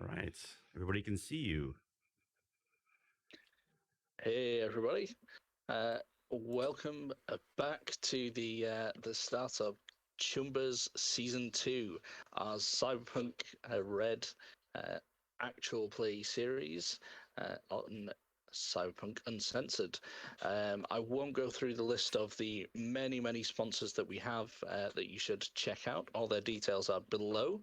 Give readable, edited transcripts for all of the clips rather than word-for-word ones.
All right. Everybody can see you. Hey everybody, welcome back to the start of Choombas Season 2, our Cyberpunk Red actual play series on Cyberpunk Uncensored. I won't go through the list of the many sponsors that we have that you should check out. All their details are below.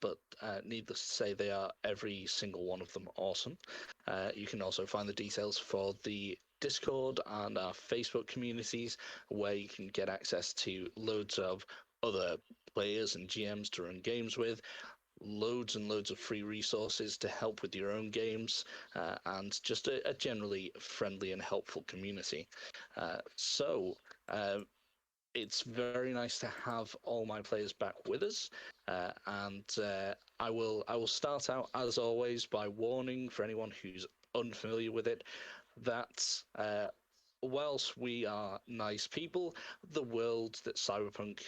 But needless to say, they are every single one of them awesome. You can also find the details for the Discord and our Facebook communities, where you can get access to loads of other players and GMs to run games with, loads and loads of free resources to help with your own games, and just a generally friendly and helpful community. So it's very nice to have all my players back with us, and I will start out as always by warning for anyone who's unfamiliar with it that whilst we are nice people, the world that Cyberpunk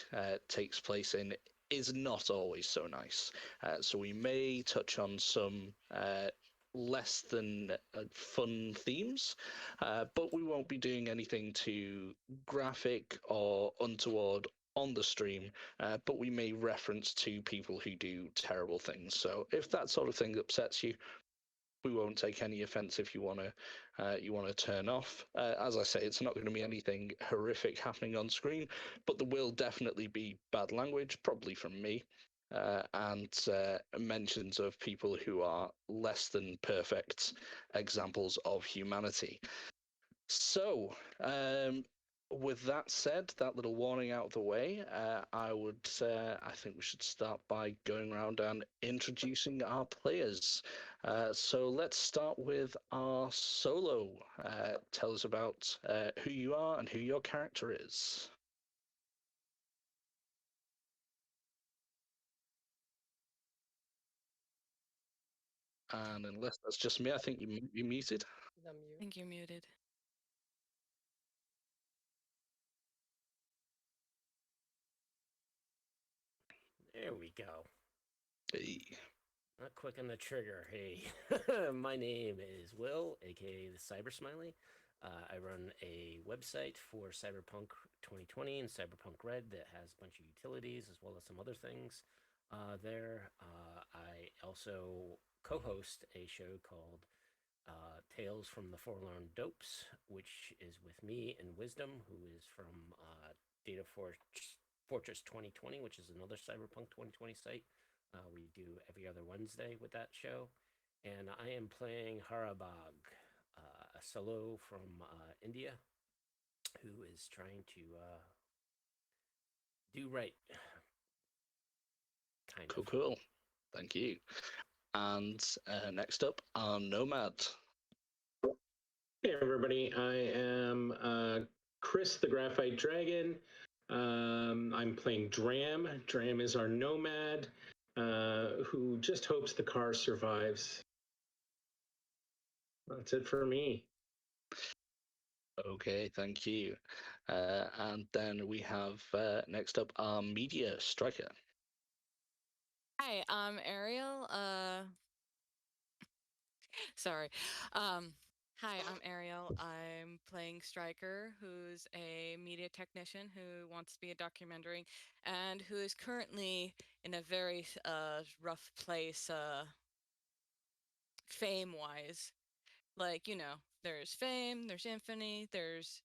takes place in is not always so nice. So we may touch on some less than fun themes, but we won't be doing anything too graphic or untoward on the stream, but we may reference to people who do terrible things. So if that sort of thing upsets you, we won't take any offense if you want to turn off. As I say, it's not going to be anything horrific happening on screen, but there will definitely be bad language, probably from me, and mentions of people who are less than perfect examples of humanity. So, with that said, that little warning out of the way, I think we should start by going around and introducing our players. So let's start with our solo. Tell us about who you are and who your character is. And unless that's just me, I think you might be muted. I think you're muted. There we go. Hey. Not quick on the trigger. Hey, my name is Will, aka the Cyber Smiley. I run a website for Cyberpunk 2020 and Cyberpunk Red that has a bunch of utilities as well as some other things there. I also co-host a show called Tales from the Forlorn Dopes, which is with me and Wisdom, who is from Data Fortress 2020, which is another Cyberpunk 2020 site. We do every other Wednesday with that show. And I am playing Harabag, a solo from India who is trying to do right. Kind of. Cool. Thank you. And next up, our Nomad. Hey everybody, I am Chris the Graphite Dragon. I'm playing Dram. Dram is our nomad who just hopes the car survives. That's it for me. Okay, thank you. And then we have next up our media striker. Hi, I'm Ariel. Sorry. Hi, I'm Ariel. I'm playing Stryker, who's a media technician who wants to be a documentary and who is currently in a very rough place fame-wise. Like, you know, there's fame, there's infamy, there's...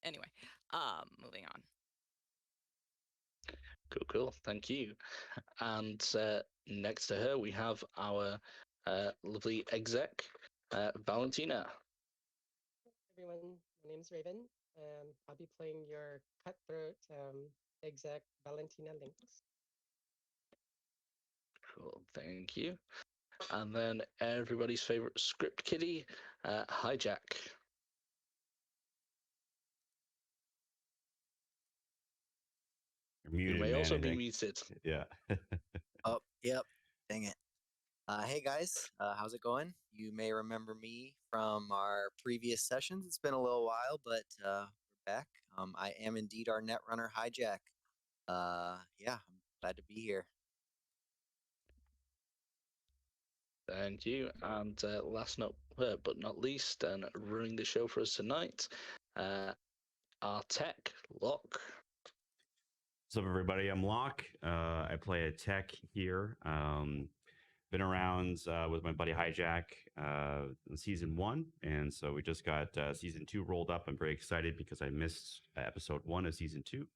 Anyway, moving on. Cool. Thank you. And next to her, we have our lovely exec, Valentina. Everyone, my name's Raven. I'll be playing your cutthroat exec, Valentina Lynx. Cool, thank you. And then everybody's favorite script kiddie, Hijack. You're muted, You may man, also I be think. muted. Yeah. Oh, yep. Dang it. Hey guys, how's it going? You may remember me from our previous sessions. It's been a little while, but we're back. I am indeed our netrunner Hijack. Yeah, I'm glad to be here. Thank you. And last but not least, and running the show for us tonight, our tech, Locke. What's up, everybody? I'm Locke. I play a tech here. Been around with my buddy Hijack in season 1, and so we just got season 2 rolled up. I'm very excited because I missed episode 1 of season 2,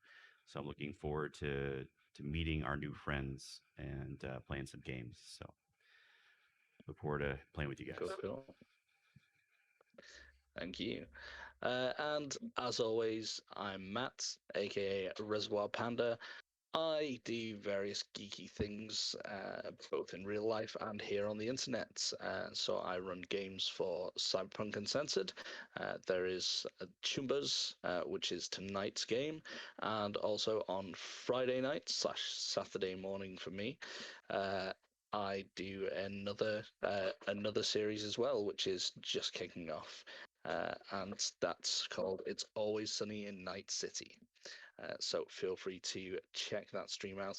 so I'm looking forward to meeting our new friends and playing some games. So look forward to playing with you guys. Cool. Thank you. And as always, I'm Matt, aka Reservoir Panda. I do various geeky things, both in real life and here on the internet. So I run games for Cyberpunk Uncensored. There is Choombas, which is tonight's game, and also on Friday night / Saturday morning for me, I do another series as well, which is just kicking off, and that's called "It's Always Sunny in Night City." So feel free to check that stream out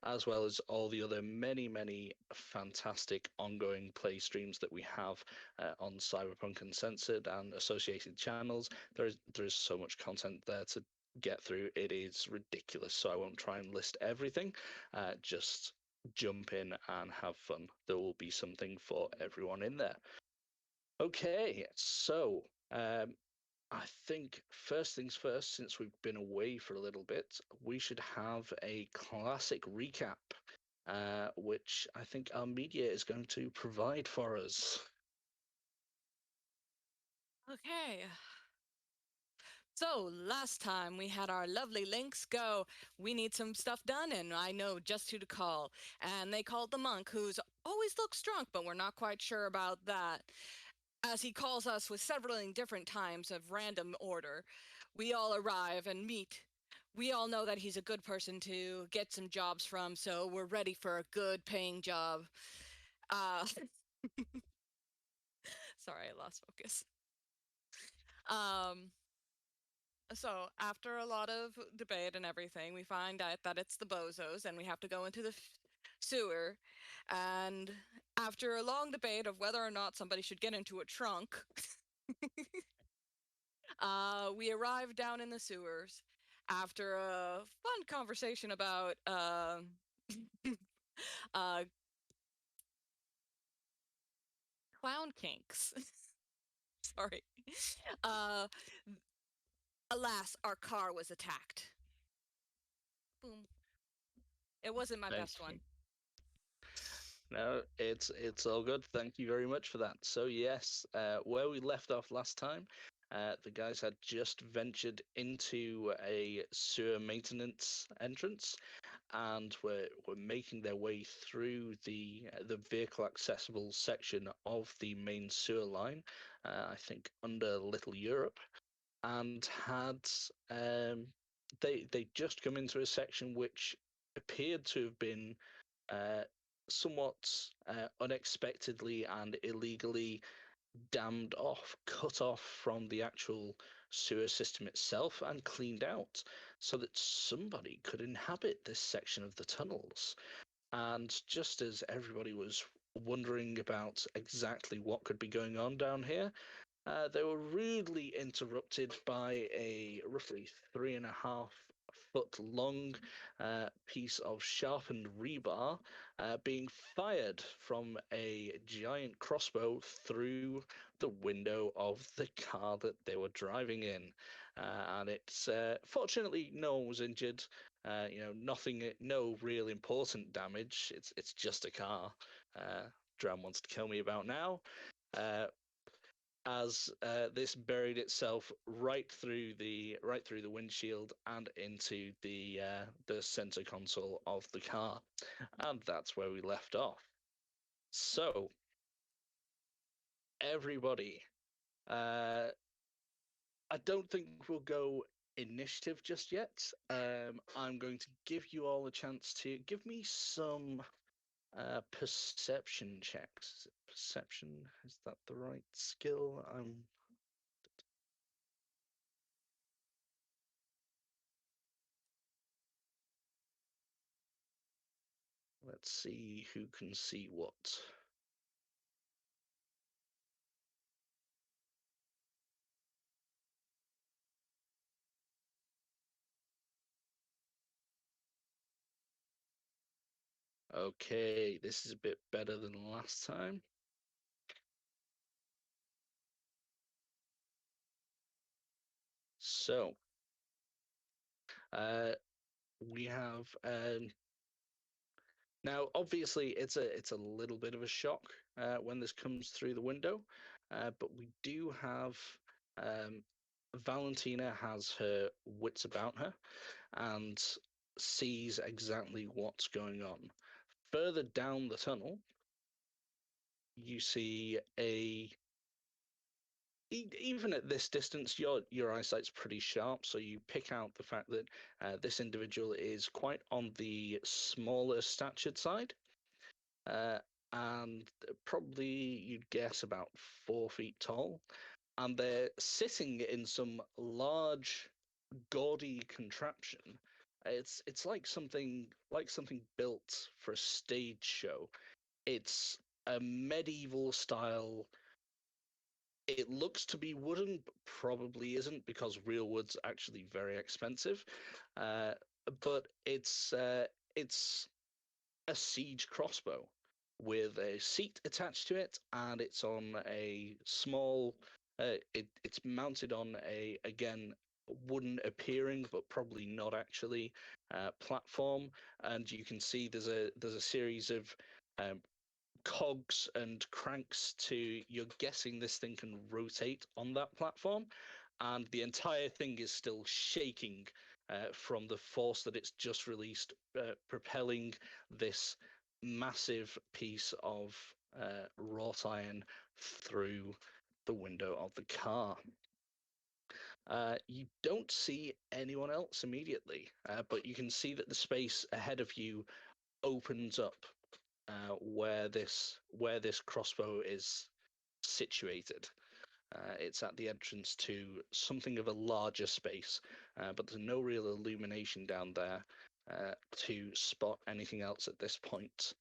as well as all the other many fantastic ongoing play streams that we have on Cyberpunk Uncensored and associated channels. There is so much content there to get through. It is ridiculous, so I won't try and list everything. Just jump in and have fun. There will be something for everyone in there. Okay, so I think first things first, since we've been away for a little bit, we should have a classic recap, which I think our media is going to provide for us. Okay. So last time we had our lovely Lynx go, we need some stuff done, and I know just who to call. And they called the monk, who's always looks drunk, but we're not quite sure about that. As he calls us with several different times of random order, we all arrive and meet. We all know that he's a good person to get some jobs from, so we're ready for a good paying job. Sorry, I lost focus. So after a lot of debate and everything, we find out that it's the bozos and we have to go into the sewer. And after a long debate of whether or not somebody should get into a trunk, we arrive down in the sewers after a fun conversation about uh, clown kinks. Sorry. Uh, alas, our car was attacked. Boom. It wasn't my Thank best you. one. No, it's all good. Thank you very much for that. So yes, where we left off last time, the guys had just ventured into a sewer maintenance entrance, and were making their way through the vehicle accessible section of the main sewer line. I think under Little Europe, and had they just come into a section which appeared to have been uh, somewhat unexpectedly and illegally dammed off, cut off from the actual sewer system itself and cleaned out so that somebody could inhabit this section of the tunnels. And just as everybody was wondering about exactly what could be going on down here, they were rudely interrupted by a roughly 3.5 foot long piece of sharpened rebar being fired from a giant crossbow through the window of the car that they were driving in. And it's fortunately no one was injured. Nothing, no real important damage. It's just a car. Dram wants to kill me about now. As this buried itself right through the windshield and into the center console of the car, and that's where we left off. So, everybody, I don't think we'll go initiative just yet. I'm going to give you all a chance to give me some perception checks. Perception, is that the right skill? Let's see who can see what. Okay, this is a bit better than last time. So, we have now. Obviously, it's a little bit of a shock when this comes through the window, but we do have Valentina has her wits about her and sees exactly what's going on. Further down the tunnel, you see even at this distance, your eyesight's pretty sharp, so you pick out the fact that this individual is quite on the smaller statured side, and probably you'd guess about 4 feet tall, and they're sitting in some large, gaudy contraption. It's like something built for a stage show. It's a medieval style. It looks to be wooden, but probably isn't because real wood's actually very expensive. Uh, but it's a siege crossbow with a seat attached to it, and it's on a small. It's mounted on a, again, wooden appearing, but probably not actually, platform. And you can see there's a series of um, cogs and cranks to, you're guessing this thing can rotate on that platform, and the entire thing is still shaking from the force that it's just released, propelling this massive piece of wrought iron through the window of the car. You don't see anyone else immediately, but you can see that the space ahead of you opens up, where this crossbow is situated. It's at the entrance to something of a larger space, but there's no real illumination down there to spot anything else at this point.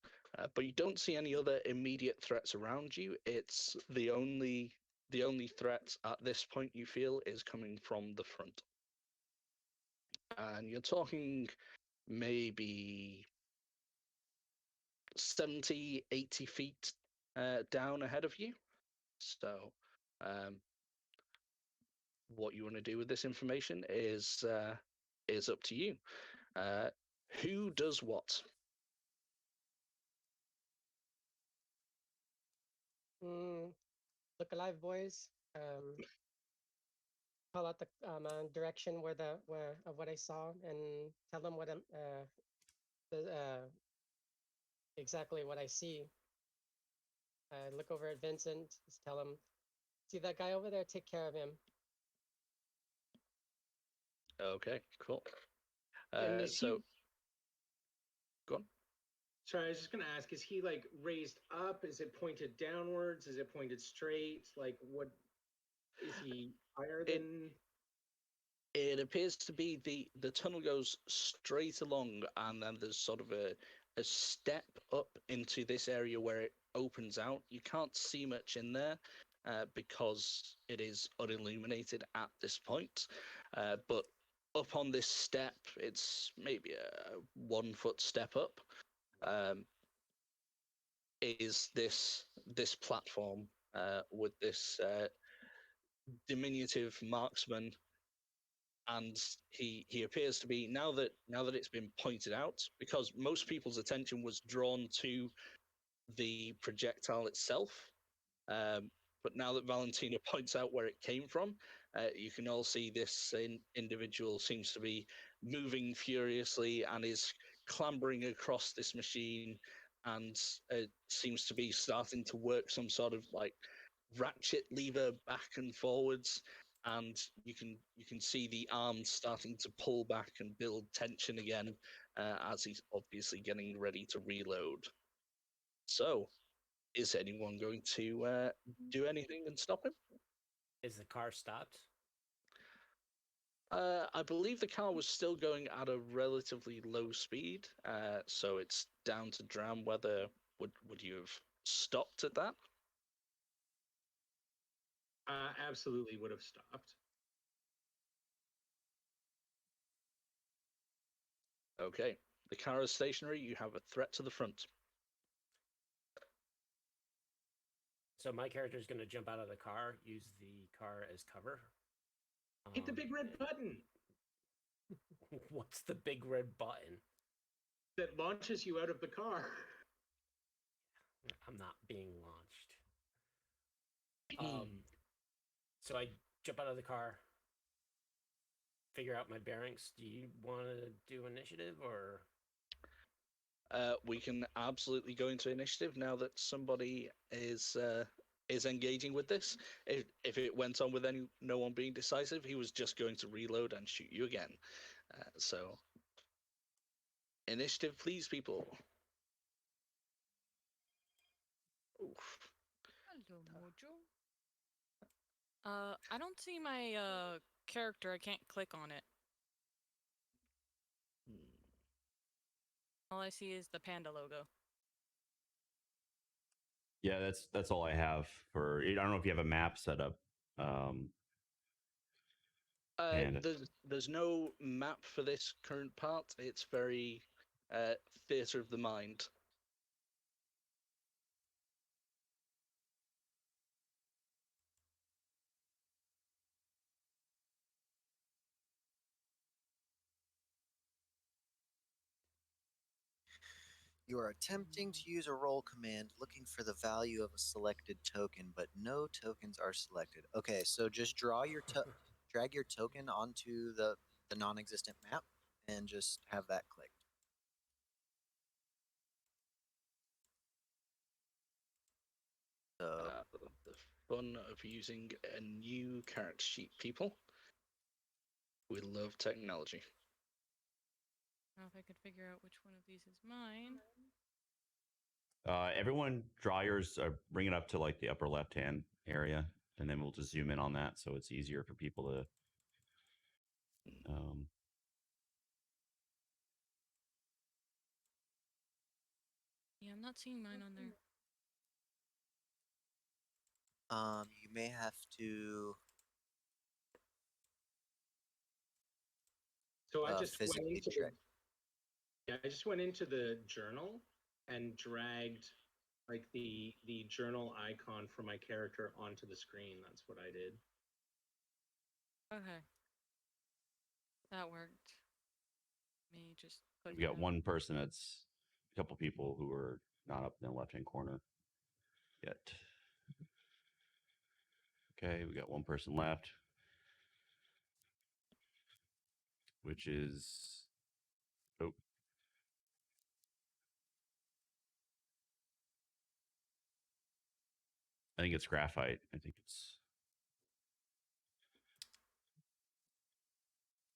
But you don't see any other immediate threats around you. It's the only threat at this point you feel is coming from the front. And you're talking maybe 70, 80 feet down ahead of you. So, what you want to do with this information is up to you. Who does what? Look alive, boys. Call out the direction where of what I saw, and tell them exactly what I see. Look over at Vincent. Just tell him, see that guy over there? Take care of him. Okay, cool. And is So, he? go on. Sorry, I was just gonna ask: is he like raised up? Is it pointed downwards? Is it pointed straight? Like, what is he higher than? It appears to be the tunnel goes straight along, and then there's sort of a step up into this area where it opens out. You can't see much in there because it is unilluminated at this point. But up on this step, it's maybe a 1 foot step up. Is this platform with this diminutive marksman, and he appears to be, now that it's been pointed out, because most people's attention was drawn to the projectile itself, but now that Valentina points out where it came from, you can all see this individual seems to be moving furiously and is clambering across this machine, and seems to be starting to work some sort of like ratchet lever back and forwards, and you can see the arms starting to pull back and build tension again, as he's obviously getting ready to reload. So, is anyone going to do anything and stop him? Is the car stopped? I believe the car was still going at a relatively low speed, so it's down to Dram whether would you have stopped at that? Absolutely would have stopped. Okay, The car is stationary. You have a threat to the front. So my character is going to jump out of the car, use the car as cover. Hit the big red and- button What's the big red button? that launches you out of the car. I'm not being launched. So I jump out of the car, figure out my bearings. Do you want to do initiative or? We can absolutely go into initiative now that somebody is engaging with this. If it went on with no one being decisive, he was just going to reload and shoot you again. So initiative, please, people. Oof. Hello, Mojo. I don't see my character. I can't click on it. All I see is the Panda logo. Yeah, that's all I have for. I don't know if you have a map set up. And There's no map for this current part. It's very theater of the mind. You are attempting to use a roll command looking for the value of a selected token, but no tokens are selected. Okay, so just drag your token onto the non-existent map and just have that clicked. So The fun of using a new character sheet, people. We love technology. Now, if I could figure out which one of these is mine. everyone, draw yours. Bring it up to like the upper left hand area, and then we'll just zoom in on that, so it's easier for people to. Yeah, I'm not seeing mine on there. you may have to. So I just went physically into check. I just went into the journal and dragged like the journal icon for my character onto the screen. That's what I did. Okay. That worked. Me just click. We got one person that's a couple people who are not up in the left hand corner yet. Okay, we got one person left, which is I think it's graphite. I think it's.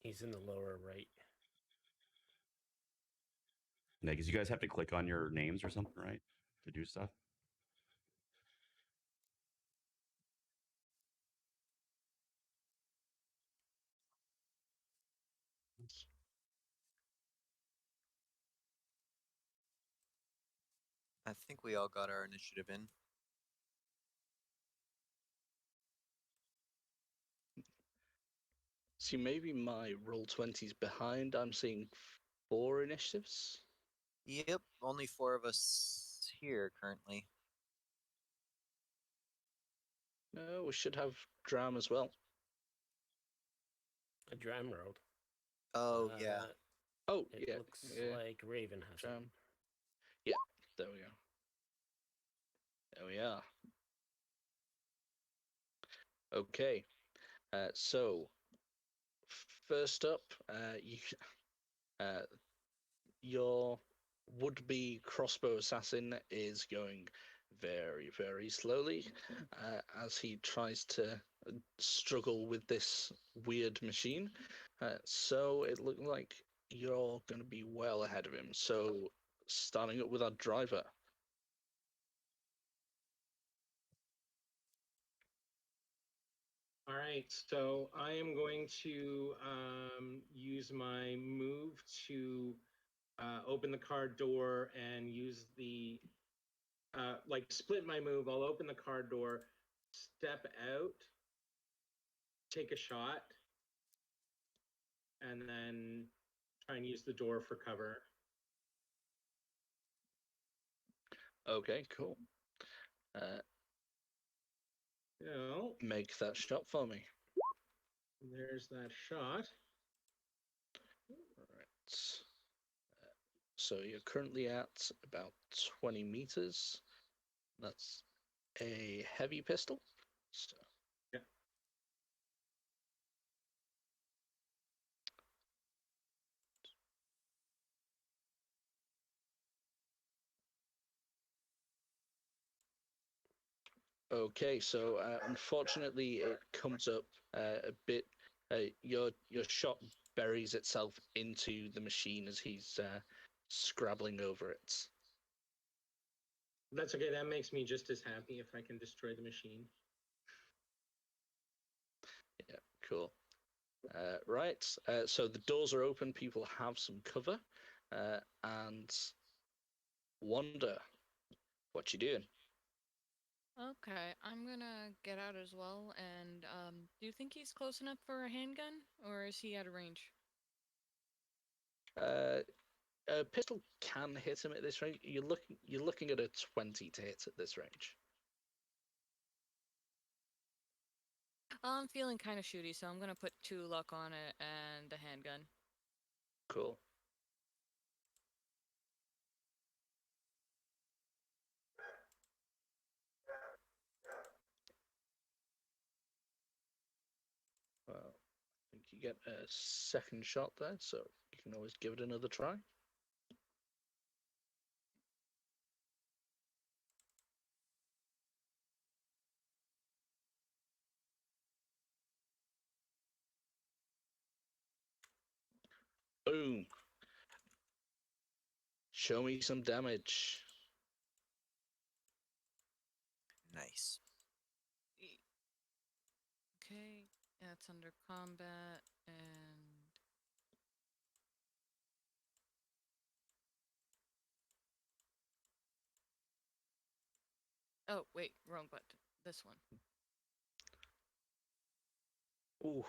He's in the lower right. Yeah, because you guys have to click on your names or something, right, to do stuff. I think we all got our initiative in. See, maybe my roll 20's behind. I'm seeing 4 initiatives. Yep, only 4 of us here currently. No, we should have Dram as well. A dram rolled. Oh yeah. Oh, It yeah. looks yeah. like Raven has it. Dram. Yeah, there we go. There we are. Okay. So, first up, your would-be crossbow assassin is going very, very slowly as he tries to struggle with this weird machine. So it looks like you're going to be well ahead of him. So starting up with our driver. All right, so I am going to use my move to open the car door and use the split my move. I'll open the car door, step out, take a shot, and then try and use the door for cover. Okay, cool. So Make that shot for me. there's that shot. Right. So you're currently at about 20 meters. That's a heavy pistol. So, Yeah. okay, so unfortunately, it comes up a bit. Your shot buries itself into the machine as he's scrabbling over it. That's okay. That makes me just as happy if I can destroy the machine. Yeah, cool. Right. So the doors are open. People have some cover, and Wonder, what you doing? Okay, I'm gonna get out as well. And do you think he's close enough for a handgun, or is he out of range? A pistol can hit him at this range. You're looking at a 20 to hit at this range. I'm feeling kind of shooty, so I'm gonna put 2 luck on it and a handgun. Cool. Well, I think you get a second shot there, so you can always give it another try. Boom. Show me some damage. Nice. Okay, that's under combat and oh wait, wrong button. This one. Ooh.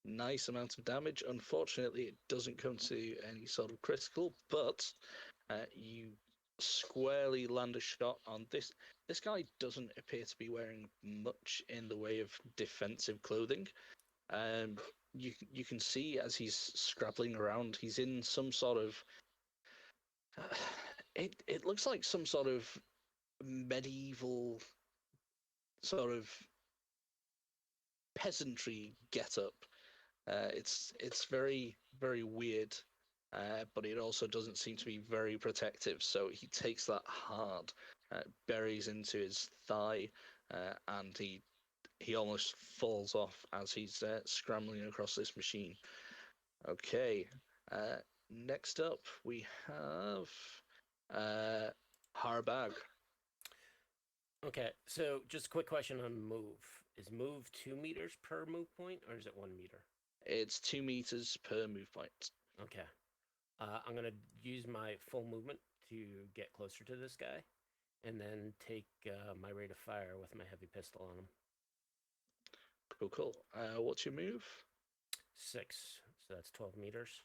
Nice amount of damage. Unfortunately, it doesn't come to any sort of critical, but you squarely land a shot on this. This guy doesn't appear to be wearing much in the way of defensive clothing. You can see as he's scrabbling around, he's in some sort of. It looks like some sort of medieval sort of peasantry getup. It's very very weird, but it also doesn't seem to be very protective. So he takes that hard, buries into his thigh, and he almost falls off as he's scrambling across this machine. Okay, next up we have Harbag. Okay, so just a quick question on move. Is move 2 meters per move point, or is it 1 meter? It's 2 meters per move point. Okay. I'm gonna use my full movement to get closer to this guy, and then take my rate of fire with my heavy pistol on him. Cool, cool. What's your move? 6, so that's 12 meters.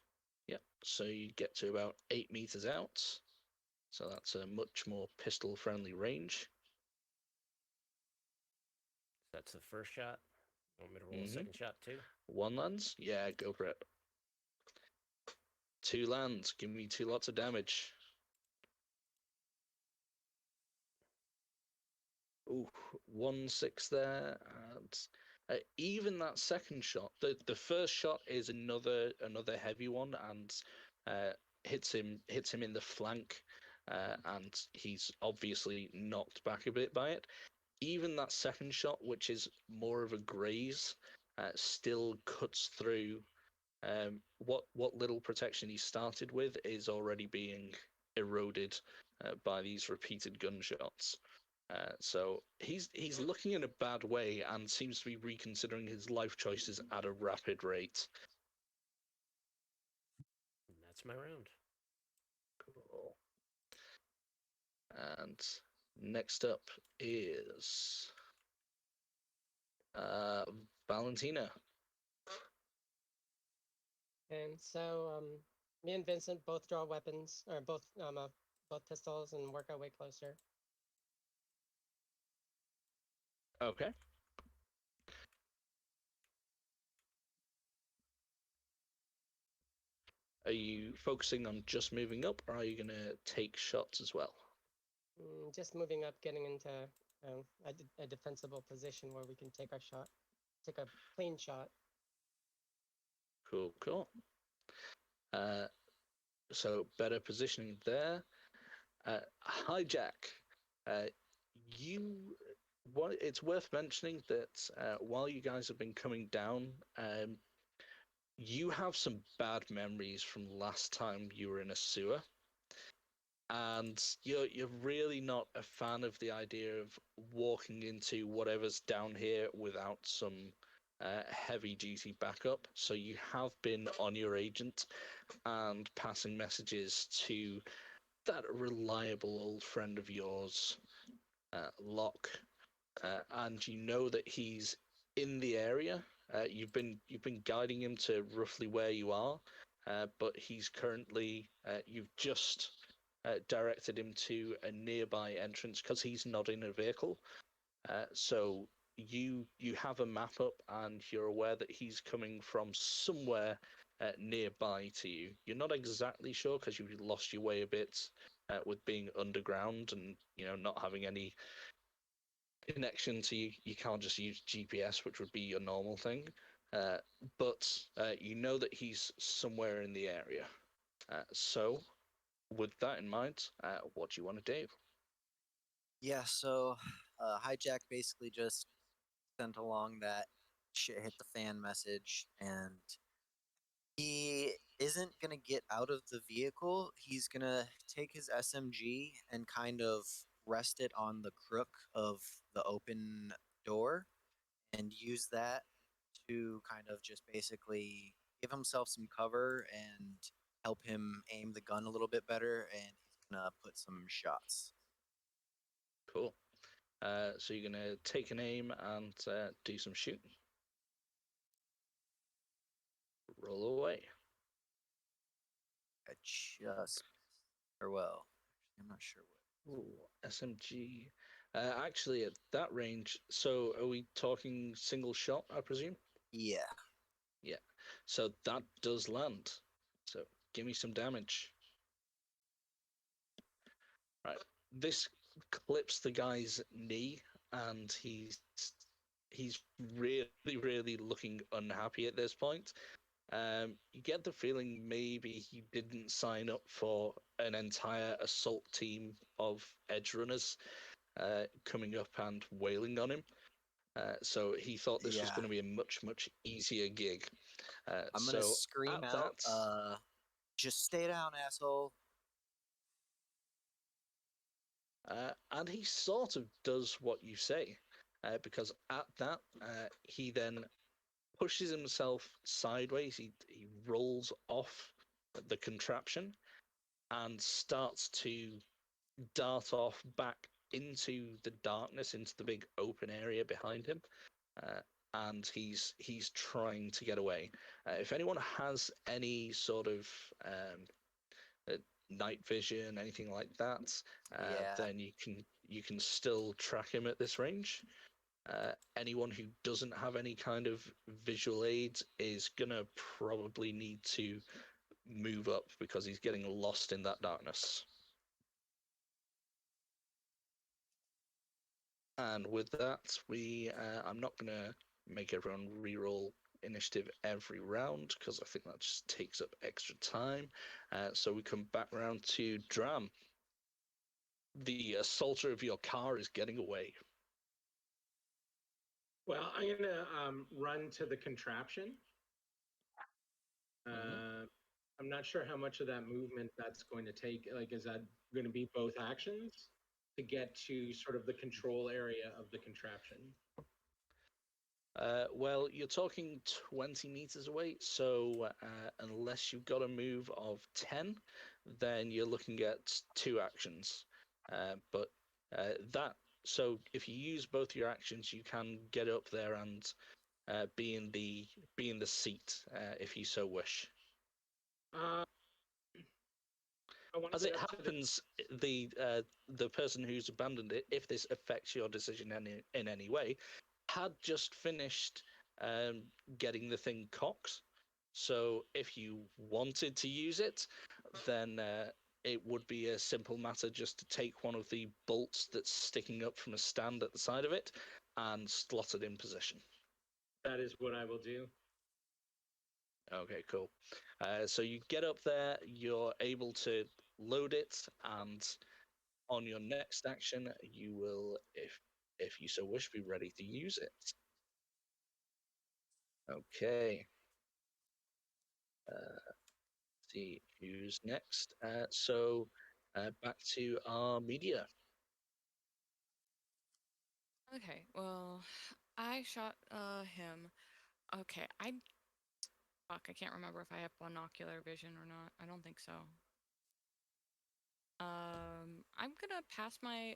Yep. So you get to about 8 meters out. So that's a much more pistol-friendly range. That's the first shot. Want me to roll a second shot too? 1 lands. Yeah, go for it. 2 lands. Give me 2 lots of damage. Ooh, 1-6 there, and even that second shot. The first shot is another heavy one, and hits him in the flank, and he's obviously knocked back a bit by it. Even that second shot, which is more of a graze, still cuts through. What little protection he started with is already being eroded by these repeated gunshots. So he's looking in a bad way and seems to be reconsidering his life choices at a rapid rate. And that's my round. Cool. And next up is Valentina. And so me and Vincent both draw weapons, or both both pistols and work our way closer. Okay. Are you focusing on just moving up, or are you going to take shots as well? Just moving up, getting into a defensible position where we can take our shot, take a clean shot. Cool, cool. So better positioning there. Hijack. You. It's worth mentioning that while you guys have been coming down, you have some bad memories from last time you were in a sewer, and you're really not a fan of the idea of walking into whatever's down here without some heavy duty backup. So you have been on your agent and passing messages to that reliable old friend of yours, Locke, and you know that he's in the area. You've been guiding him to roughly where you are, but he's currently you've just directed him to a nearby entrance because he's not in a vehicle. So you have a map up and you're aware that he's coming from somewhere nearby to you. You're not exactly sure because you've lost your way a bit with being underground and not having any connection to you. You can't just use GPS, which would be your normal thing. But you know that he's somewhere in the area. So with that in mind, what do you want to do? Yeah, so Hijack basically just sent along that shit hit the fan message, and he isn't gonna get out of the vehicle. He's gonna take his SMG and kind of rest it on the crook of the open door and use that to kind of just basically give himself some cover and help him aim the gun a little bit better, and he's gonna put some shots. Cool. So you're gonna take an aim and do some shooting. Roll away. I just or well, actually, I'm not sure what. Ooh, SMG. Actually, at that range, so are we talking single shot, I presume? Yeah. Yeah. So that does land. So give me some damage. Right. This clips the guy's knee, and he's really, really looking unhappy at this point. You get the feeling maybe he didn't sign up for an entire assault team of edge runners coming up and wailing on him. So he thought this was Yeah. going to be a much, much easier gig. I'm gonna So scream at out, that, just stay down, asshole. and he sort of does what you say, because at that, he then pushes himself sideways. He rolls off the contraption and starts to dart off back into the darkness, into the big open area behind him. Uh, and he's trying to get away. If anyone has any sort of uh, night vision, anything like that, Yeah. then you can still track him at this range. Anyone who doesn't have any kind of visual aids is gonna probably need to move up because he's getting lost in that darkness. And with that, I'm not gonna make everyone reroll initiative every round because I think that just takes up extra time. So we come back around to Dram. The assaulter of your car is getting away. Well, I'm gonna run to the contraption. I'm not sure how much of that movement that's going to take. Like, is that going to be both actions to get to sort of the control area of the contraption? Well, you're talking 20 meters away, so unless you've got a move of 10, then you're looking at two actions. But so if you use both your actions, you can get up there and be in the seat if you so wish. I as it happens, the person who's abandoned it, if this affects your decision in any way, had just finished getting the thing cocked. So if you wanted to use it, then it would be a simple matter just to take one of the bolts that's sticking up from a stand at the side of it and slot it in position. That is what I will do. Okay, cool. So you get up there, you're able to load it, and on your next action, you will, if you so wish, be ready to use it. Okay. See who's next. So back to our media. Okay, well, I shot him. Okay, fuck, I can't remember if I have binocular vision or not. I don't think so. I'm gonna pass my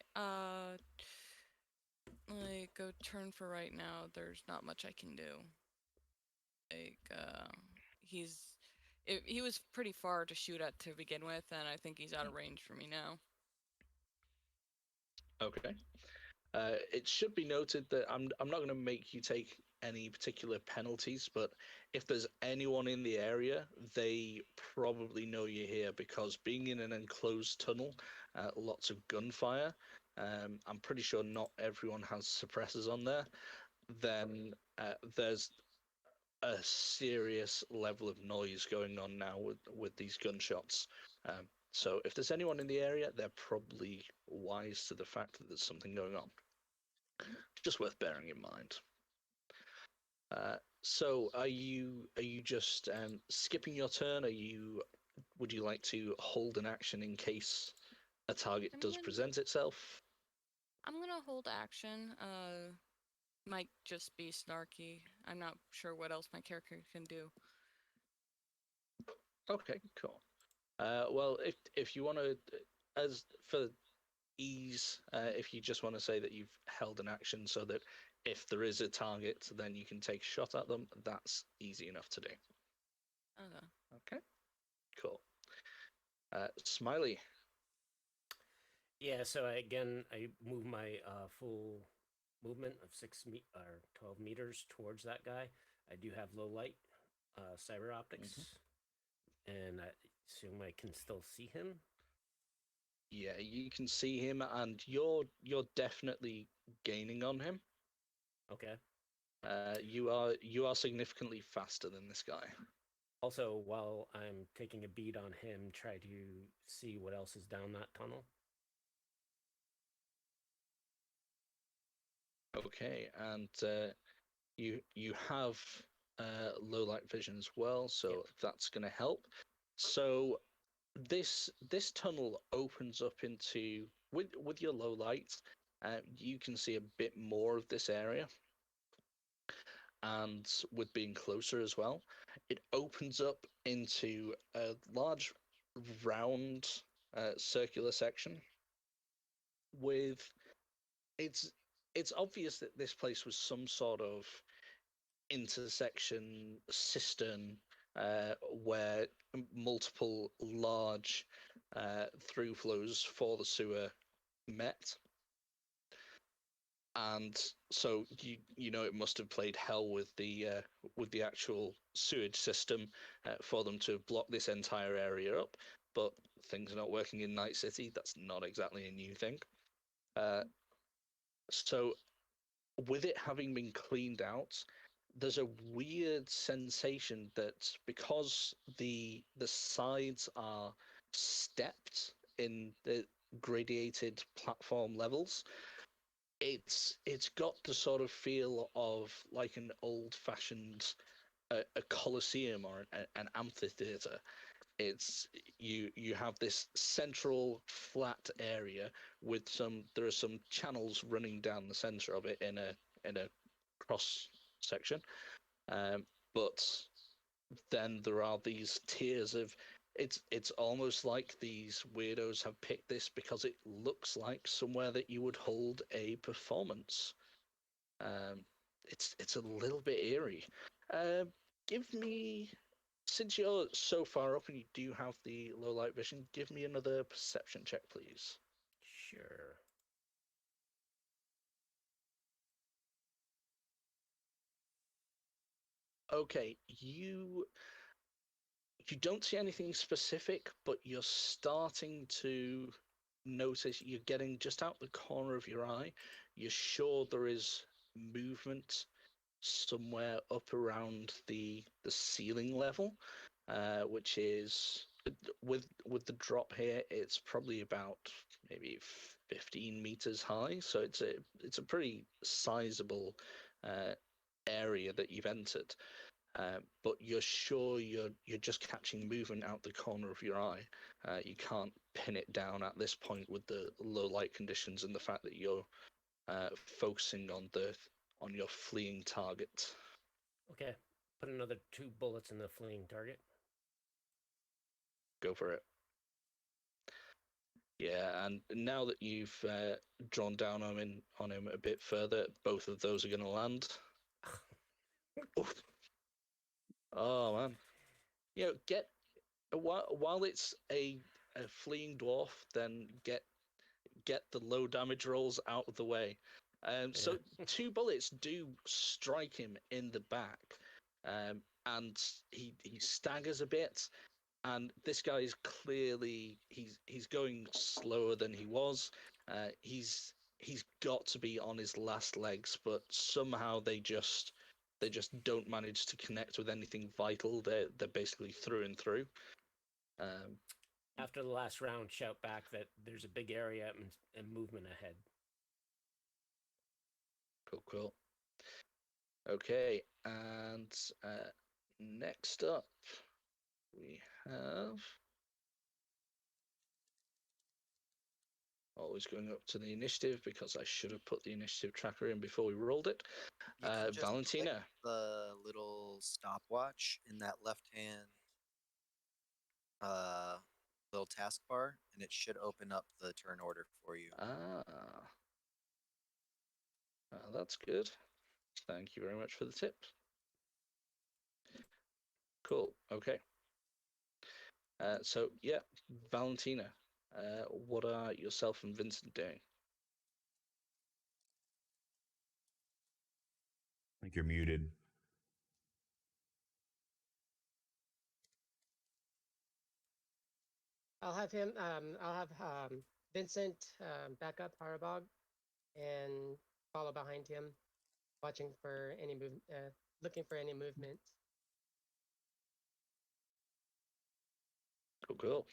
like go turn for right now. There's not much I can do. Like he was pretty far to shoot at to begin with, and I think he's out of range for me now. Okay. It should be noted that I'm not going to make you take any particular penalties, but if there's anyone in the area, they probably know you're here because being in an enclosed tunnel, lots of gunfire. I'm pretty sure not everyone has suppressors on there. Then there's a serious level of noise going on now with these gunshots. So if there's anyone in the area, they're probably wise to the fact that there's something going on. Just worth bearing in mind. So are you just skipping your turn? Would you like to hold an action in case a target does present itself? I'm gonna hold action. Might just be snarky. I'm not sure what else my character can do. Okay, cool. Well, if you want to, as for ease, if you just want to say that you've held an action so that if there is a target, then you can take a shot at them, that's easy enough to do. Okay. Okay, cool. Smiley. Yeah, so I move my full movement of 12 meters towards that guy. I do have low light cyber optics, and I assume I can still see him. Yeah, you can see him, and you're definitely gaining on him. Okay. You are significantly faster than this guy. Also, while I'm taking a beat on him, try to see what else is down that tunnel. Okay, and you have low light vision as well, so Yep. that's going to help. So this tunnel opens up into with your low light. You can see a bit more of this area, and with being closer as well, it opens up into a large round circular section with it's obvious that this place was some sort of intersection cistern where multiple large through flows for the sewer met. And so you know it must have played hell with the actual sewage system for them to block this entire area up. But things are not working in Night City. That's not exactly a new thing. So with it having been cleaned out, there's a weird sensation that because the sides are stepped in the gradiated platform levels, it's got the sort of feel of like an old-fashioned a coliseum or an amphitheater. It's you have this central flat area with there are some channels running down the center of it in a cross section, but then there are these tiers of it's almost like these weirdos have picked this because it looks like somewhere that you would hold a performance. It's a little bit eerie. Give me Since you're so far up and you do have the low light vision, give me another perception check, please. Sure. Okay, you don't see anything specific, but you're starting to notice you're getting just out the corner of your eye. You're sure there is movement somewhere up around the ceiling level, which is with the drop here, it's probably about maybe 15 meters high. So it's a pretty sizable area that you've entered. But you're sure you're just catching movement out the corner of your eye. You can't pin it down at this point with the low light conditions and the fact that you're focusing on your fleeing target. Okay. Put another 2 bullets in the fleeing target. Go for it. Yeah, and now that you've drawn down on him a bit further, both of those are going to land. Oof. Oh man, get while it's a fleeing dwarf, then get the low damage rolls out of the way. So 2 bullets do strike him in the back, and he staggers a bit. And this guy is clearly he's going slower than he was. He's got to be on his last legs, but somehow they just don't manage to connect with anything vital. They're basically through and through. After the last round, shout back that there's a big area and movement ahead. Cool. Okay, and next up we have always going up to the initiative because I should have put the initiative tracker in before we rolled it. You can just Valentina. click the little stopwatch in that left-hand little taskbar, and it should open up the turn order for you. That's good. Thank you very much for the tip. Cool. Okay. So yeah, Valentina, what are yourself and Vincent doing? I think you're muted. I'll have him. I'll have Vincent back up Harabog and follow behind him, watching for any looking for any movement. Cool.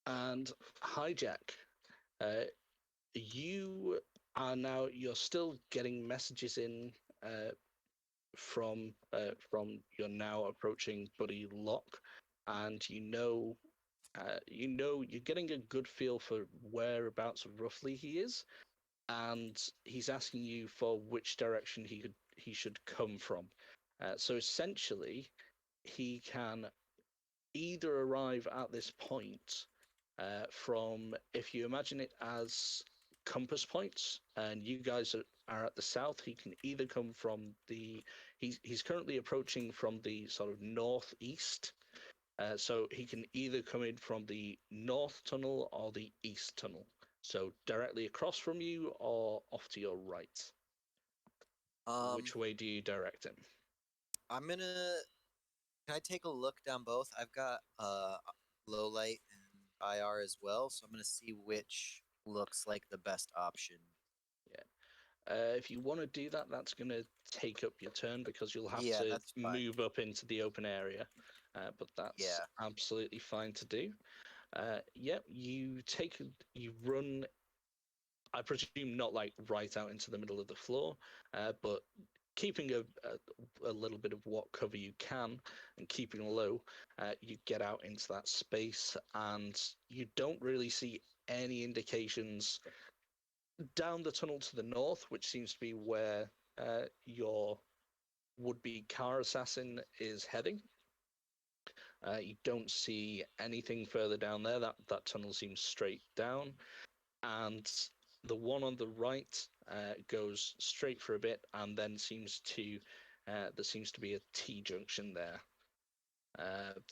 And Hijack, you are now. You're still getting messages in from your now approaching buddy Locke, and you're getting a good feel for whereabouts roughly he is, and he's asking you for which direction he should come from. So essentially, he can either arrive at this point from, if you imagine it as compass points, and you guys are at the south, he can either come from he's currently approaching from the sort of northeast. So he can either come in from the north tunnel or the east tunnel. So directly across from you or off to your right. Which way do you direct him? I'm gonna. Can I take a look down both? I've got low light and IR as well, so I'm gonna see which looks like the best option. If you want to do that, that's going to take up your turn because you'll have Yeah, to that's fine. move up into the open area. But that's absolutely fine to do. Yep, you run, I presume not like right out into the middle of the floor, but keeping a little bit of what cover you can and keeping low, you get out into that space and you don't really see any indications down the tunnel to the north, which seems to be where your would-be car assassin is heading. You don't see anything further down there. That tunnel seems straight down, and the one on the right goes straight for a bit and then seems to there seems to be a T junction there.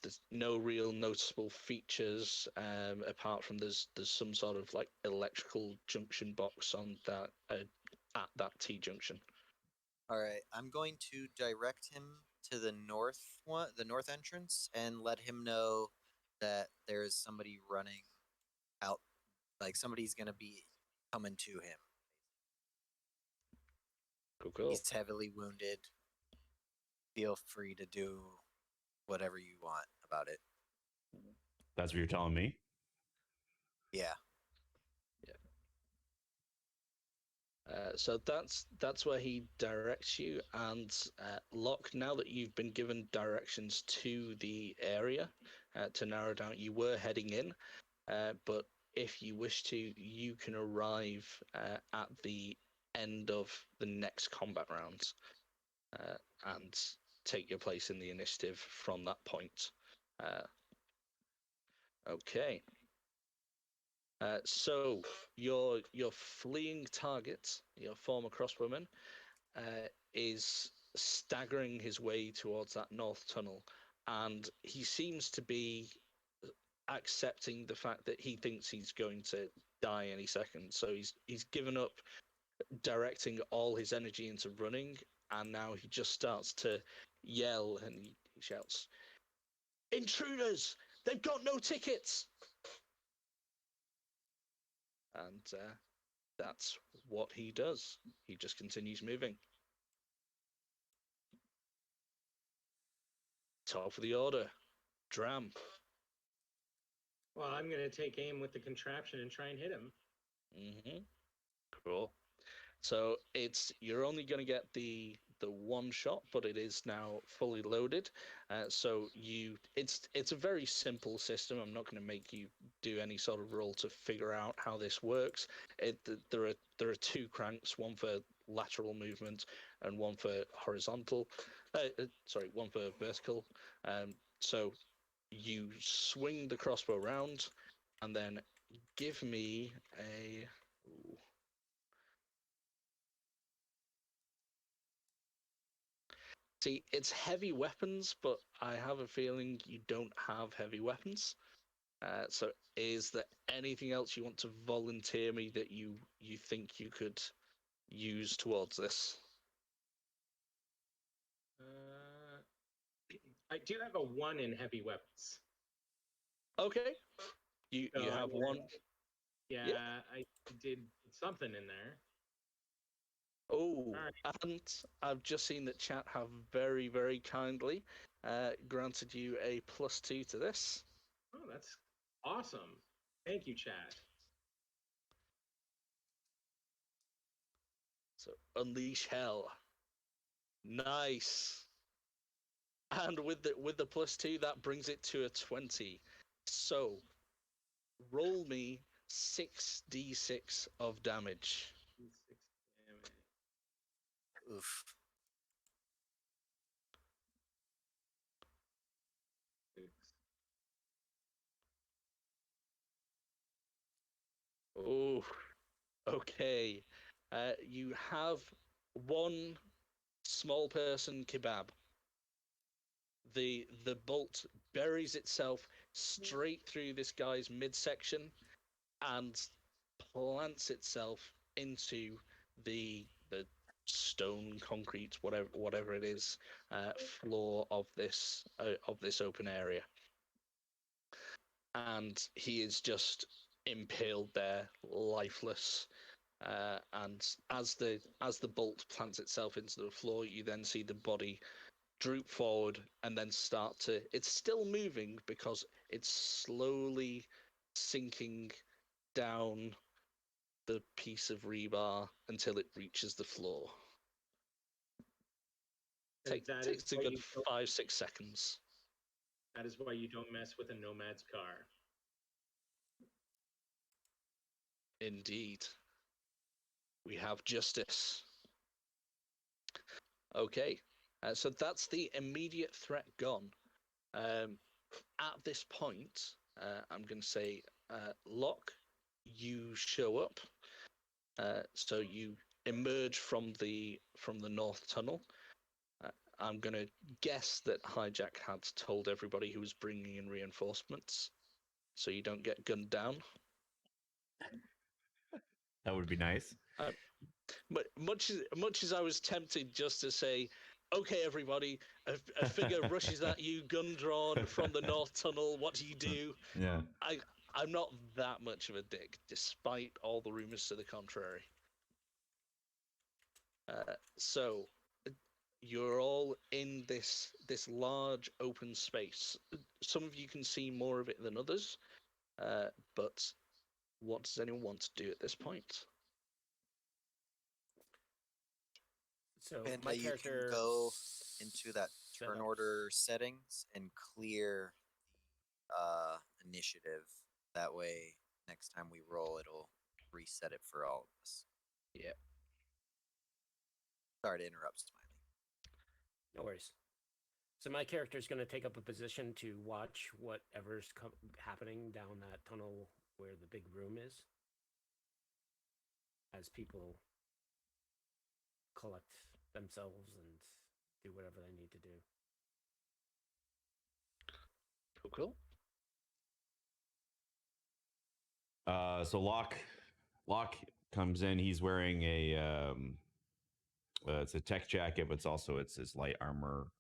There's no real noticeable features apart from there's some sort of like electrical junction box on that at that T junction. All right, I'm going to direct him to the north one, the north entrance, and let him know that there is somebody running out, like somebody's gonna be coming to him. Cool. He's heavily wounded. Feel free to do whatever you want about it. That's what you're telling me? Yeah. So that's where he directs you, and Locke. Now that you've been given directions to the area to narrow down, you were heading in, but if you wish to, you can arrive at the end of the next combat rounds and take your place in the initiative from that point. Okay. So your fleeing target, your former crossbowman, is staggering his way towards that north tunnel, and he seems to be accepting the fact that he thinks he's going to die any second. So he's given up directing all his energy into running, and now he just starts to yell and he shouts, "Intruders! They've got no tickets!" And that's what he does. He just continues moving. Top of the order, Dram. Well, I'm going to take aim with the contraption and try and hit him. Mm-hmm. Cool. So you're only going to get the one shot, but it is now fully loaded. So it's a very simple system. I'm not going to make you do any sort of roll to figure out how this works. There are two cranks, one for lateral movement and one for horizontal. One for vertical. So you swing the crossbow round, and then give me a. Ooh. See, it's heavy weapons, but I have a feeling you don't have heavy weapons. So is there anything else you want to volunteer me that you think you could use towards this? I do have a 1 in heavy weapons. Okay. You So have one. Yeah, Yeah. I did something in there. Oh, Alright. and I've just seen that chat have very, very kindly granted you a +2 to this. Oh, that's awesome. Thank you, chat. So unleash hell. Nice. And with the +2, that brings it to a 20. So roll me 6d6 of damage. 6 damage. Oof. 6. Oh, okay. You have one small person kebab. The bolt buries itself straight through this guy's midsection and plants itself into the stone, concrete, whatever it is, floor of this open area, and he is just impaled there, lifeless. And as the bolt plants itself into the floor, you then see the body droop forward and then start to. It's still moving because it's slowly sinking down the piece of rebar until it reaches the floor. Takes a good 5-6 seconds. That is why you don't mess with a nomad's car. Indeed. We have justice. Okay, so that's the immediate threat gone. At this point, I'm going to say, Locke, you show up. So you emerge from the north tunnel. I'm going to guess that Hijack had told everybody who was bringing in reinforcements, so you don't get gunned down. That would be nice. But much as I was tempted just to say, okay, everybody, a figure rushes at you, gun drawn from the north tunnel. What do you do? Yeah. I'm not that much of a dick, despite all the rumors to the contrary. So you're all in this large open space. Some of you can see more of it than others, but what does anyone want to do at this point? So Panda, my you can character go into that set turn up- order settings and clear the initiative. That way, next time we roll, it'll reset it for all of us. Yeah. Sorry to interrupt, Smiley. No worries. So my character is going to take up a position to watch whatever's happening down that tunnel where the big room is, as people collect themselves and do whatever they need to do. Cool. So Locke comes in. He's wearing a it's a tech jacket, but it's his light armor.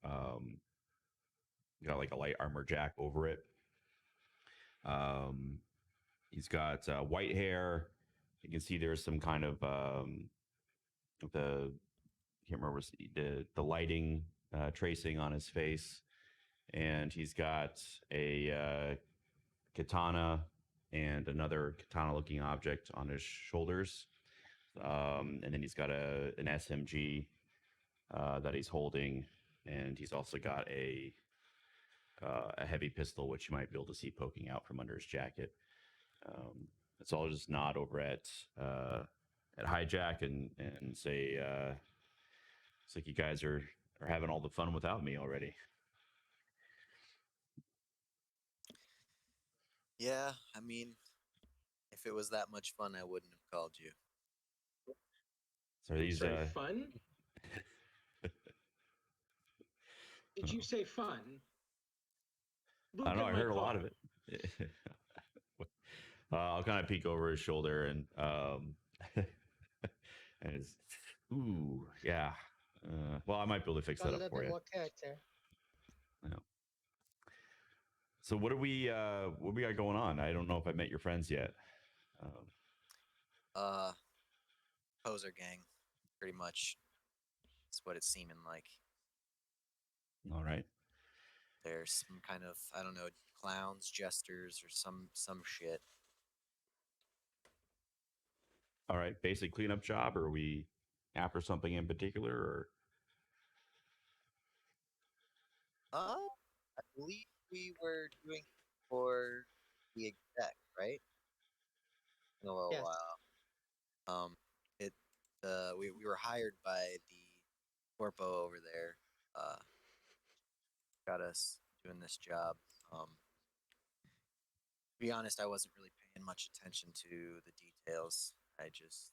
Got like a light armor jack over it. He's got white hair. You can see there's some kind of I can't remember the lighting tracing on his face, and he's got a katana and another katana-looking object on his shoulders, and then he's got an SMG that he's holding, and he's also got a heavy pistol, which you might be able to see poking out from under his jacket. It's all just nod over at Hijack and say, it's like you guys are having all the fun without me already. Yeah, I mean, if it was that much fun, I wouldn't have called you. So these Sorry, fun? Did you say fun? I don't know. Look I at my heard a lot car. of it. I'll kind of peek over his shoulder and and it's, ooh, yeah. Well, I might be able to fix A that little up for bit you. more character. Yeah. So what we got going on? I don't know if I met your friends yet. Poser gang, pretty much. That's what it's seeming like. All right. There's some kind of, I don't know, clowns, jesters, or some shit. All right. Basic cleanup job, or are we after something in particular, or? I believe we were doing for the exec, right? In a little Yes. while. It we were hired by the corpo over there. Got us doing this job. To be honest, I wasn't really paying much attention to the details. I just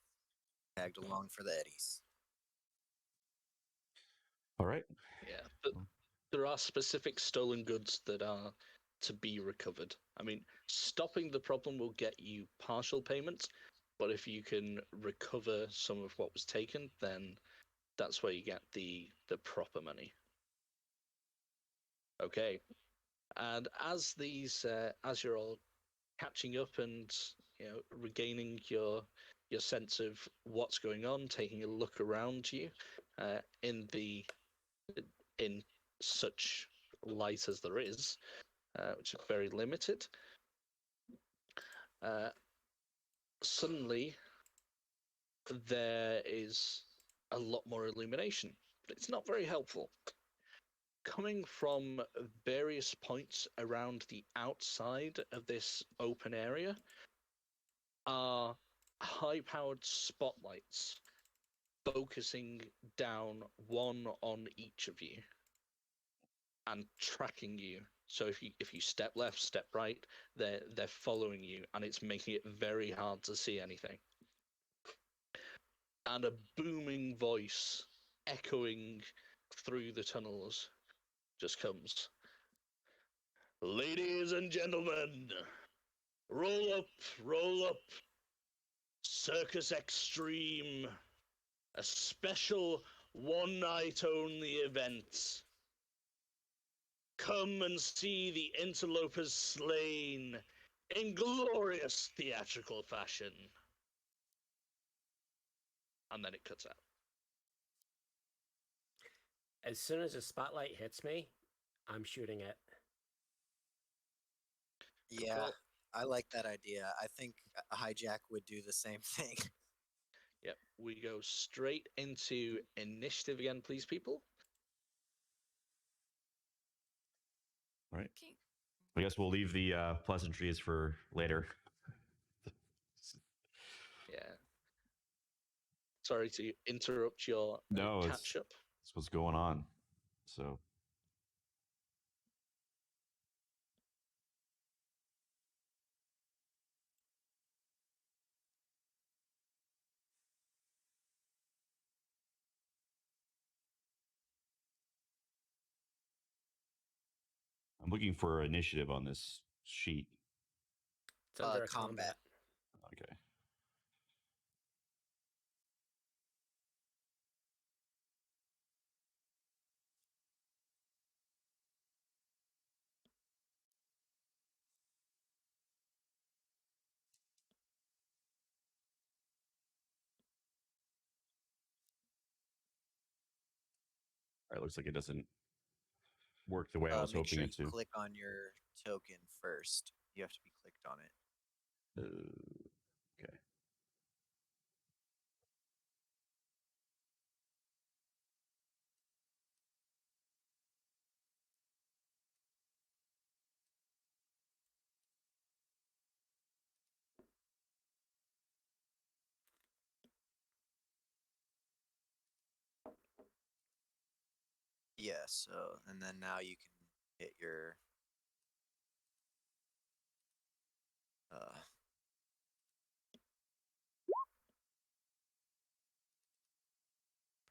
tagged along for the eddies. All right. Yeah, but there are specific stolen goods that are to be recovered. I mean, stopping the problem will get you partial payments, but if you can recover some of what was taken, then that's where you get the proper money. Okay, and as as you're all catching up and regaining your sense of what's going on, taking a look around you, in such light as there is, which is very limited. Suddenly, there is a lot more illumination, but it's not very helpful. Coming from various points around the outside of this open area are high-powered spotlights focusing down one on each of you and tracking you. So if you step left, step right, they're following you, and it's making it very hard to see anything. And a booming voice echoing through the tunnels just comes. Ladies and gentlemen, roll up, roll up. Circus Extreme, a special one night only event. Come and see the interlopers slain in glorious theatrical fashion. And then it cuts out. As soon as the spotlight hits me, I'm shooting it. Yeah, Cool. I like that idea. I think a hijack would do the same thing. Yep, we go straight into initiative again, please, people. Right. Okay. I guess we'll leave the pleasantries for later. Yeah. Sorry to interrupt your No, catch up. That's what's going on. So I'm looking for initiative on this sheet. It's under a Combat. combat. Okay. All right, looks like it doesn't work the way I was Make hoping sure it you to. click on your token first. You have to be clicked on it. Okay. Yeah, so, and then now you can hit your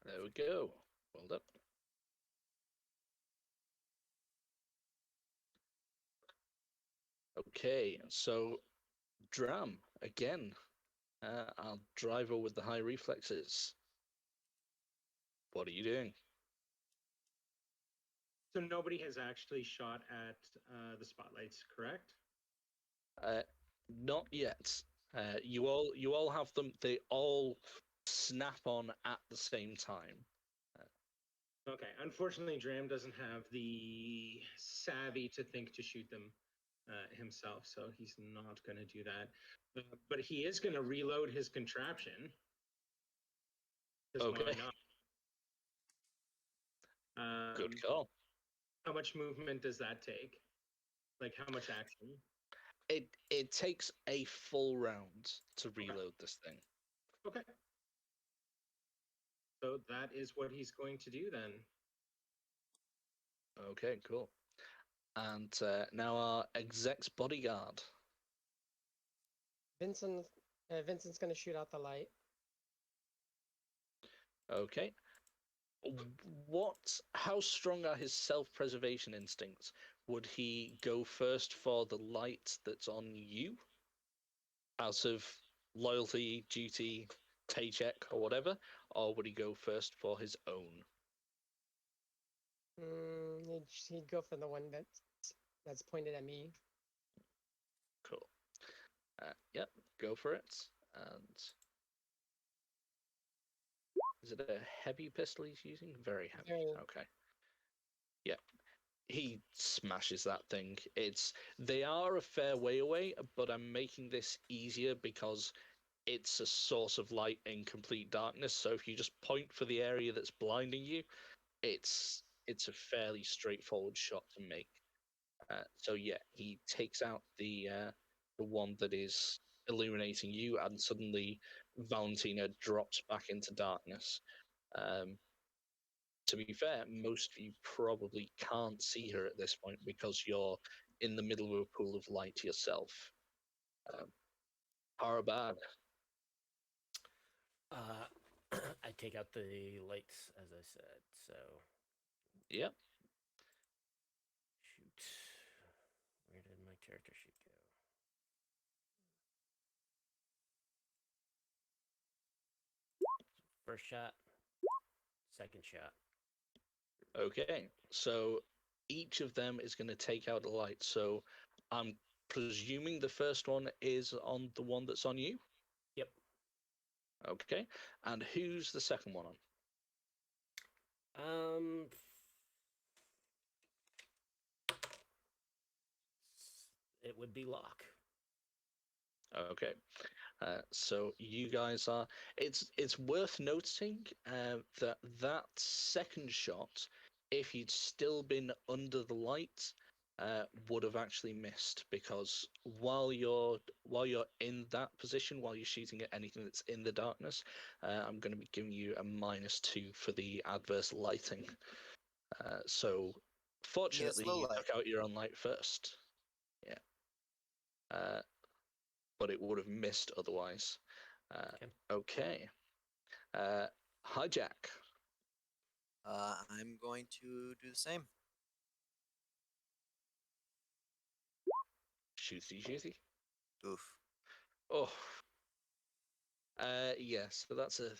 There we go. Well done. Okay, so Dram again. Our driver with the high reflexes. What are you doing? So nobody has actually shot at the spotlights, correct? Not yet. You all have them. They all snap on at the same time. Okay. Unfortunately, Dram doesn't have the savvy to think to shoot them himself, so he's not going to do that. But he is going to reload his contraption. Okay. Why not? Good call. How much movement does that take? Like, how much action? It takes a full round to reload this thing. Okay. So that is what he's going to do then. Okay, cool. And now our exec's bodyguard. Vincent's gonna shoot out the light. Okay. How strong are his self-preservation instincts? Would he go first for the light that's on you? Out of loyalty, duty, paycheck, or whatever? Or would he go first for his own? He'd go for the one that's pointed at me. Cool. Yep, go for it. And is it a heavy pistol he's using? Very heavy. Very. Okay. Yeah. He smashes that thing. They are a fair way away, but I'm making this easier because it's a source of light in complete darkness. So if you just point for the area that's blinding you, it's a fairly straightforward shot to make. So yeah, he takes out the one that is illuminating you, and suddenly Valentina drops back into darkness. To be fair, most of you probably can't see her at this point because you're in the middle of a pool of light yourself. Harabad. I take out the lights, as I said. So Yep. Shoot. Where did my character sheet go? First shot. Second shot. Okay. So each of them is going to take out a light. So I'm presuming the first one is on the one that's on you. Yep. Okay. And who's the second one on? It would be Locke. Okay. So you guys are. It's worth noting that that second shot, if you'd still been under the light, would have actually missed because while you're in that position, while you're shooting at anything that's in the darkness, I'm going to be giving you a -2 for the adverse lighting. So fortunately, low you light. took out your own light first. Yeah. But it would have missed otherwise. Okay. Hijack. I'm going to do the same. Shooty. Oof. Oh. Yeah, so that's a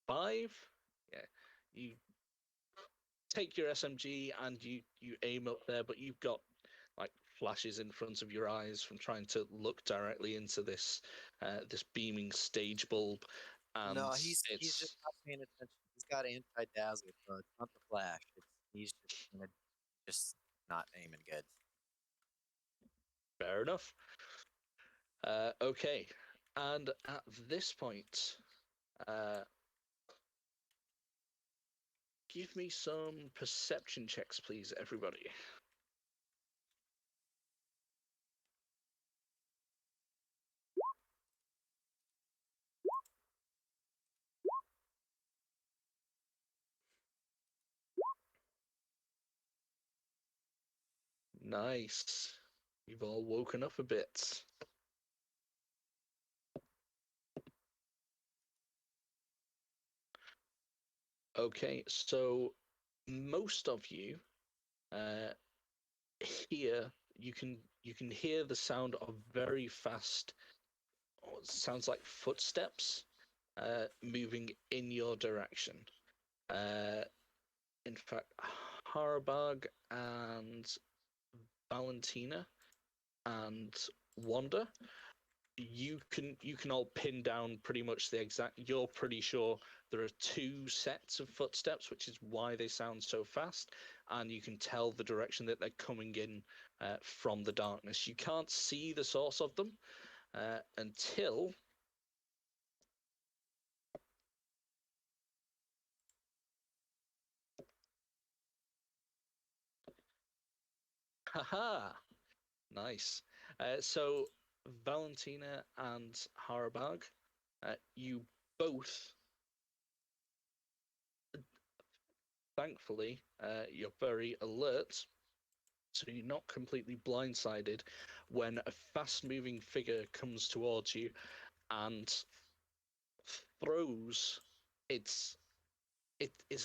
5. Yeah. You take your SMG and you aim up there, but you've got like flashes in front of your eyes from trying to look directly into this this beaming stage bulb. And No, he's just not paying attention. He's got anti-dazzle, so it's not the flash. He's just not aiming good. fair enough. Okay. And at this point, give me some perception checks, please, everybody. Nice. You've all woken up a bit. Okay, so most of you hear you can hear the sound of very fast, it sounds like footsteps moving in your direction. Uh, in fact, Harbag and Valentina and Wanda, you can all pin down pretty much the exact. You're pretty sure there are 2 sets of footsteps, which is why they sound so fast, and you can tell the direction that they're coming in from the darkness. You can't see the source of them until haha, nice. So Valentina and Harabag, you both, thankfully, you're very alert, so you're not completely blindsided when a fast-moving figure comes towards you and throws it's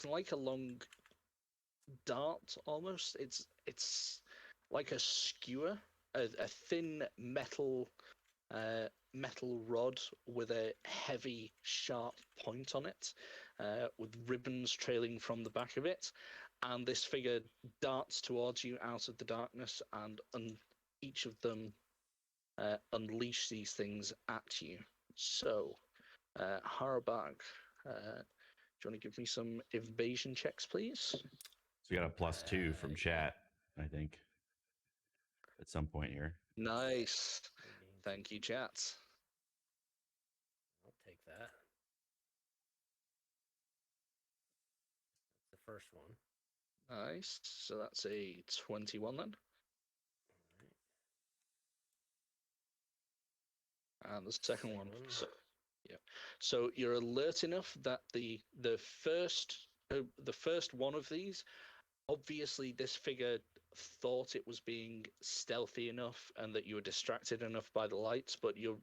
like a long dart almost. It's like a skewer, a thin metal rod with a heavy, sharp point on it, with ribbons trailing from the back of it. And this figure darts towards you out of the darkness, and each of them unleash these things at you. So, Harabag, do you want to give me some evasion checks, please? So we got a +2 from chat, I think, at some point here. Nice. Thank you, chat. I'll take that. That's the first one. Nice. So that's a 21 then. And the second one. So, yeah. So you're alert enough that the first one of these, obviously this figure thought it was being stealthy enough and that you were distracted enough by the lights, but your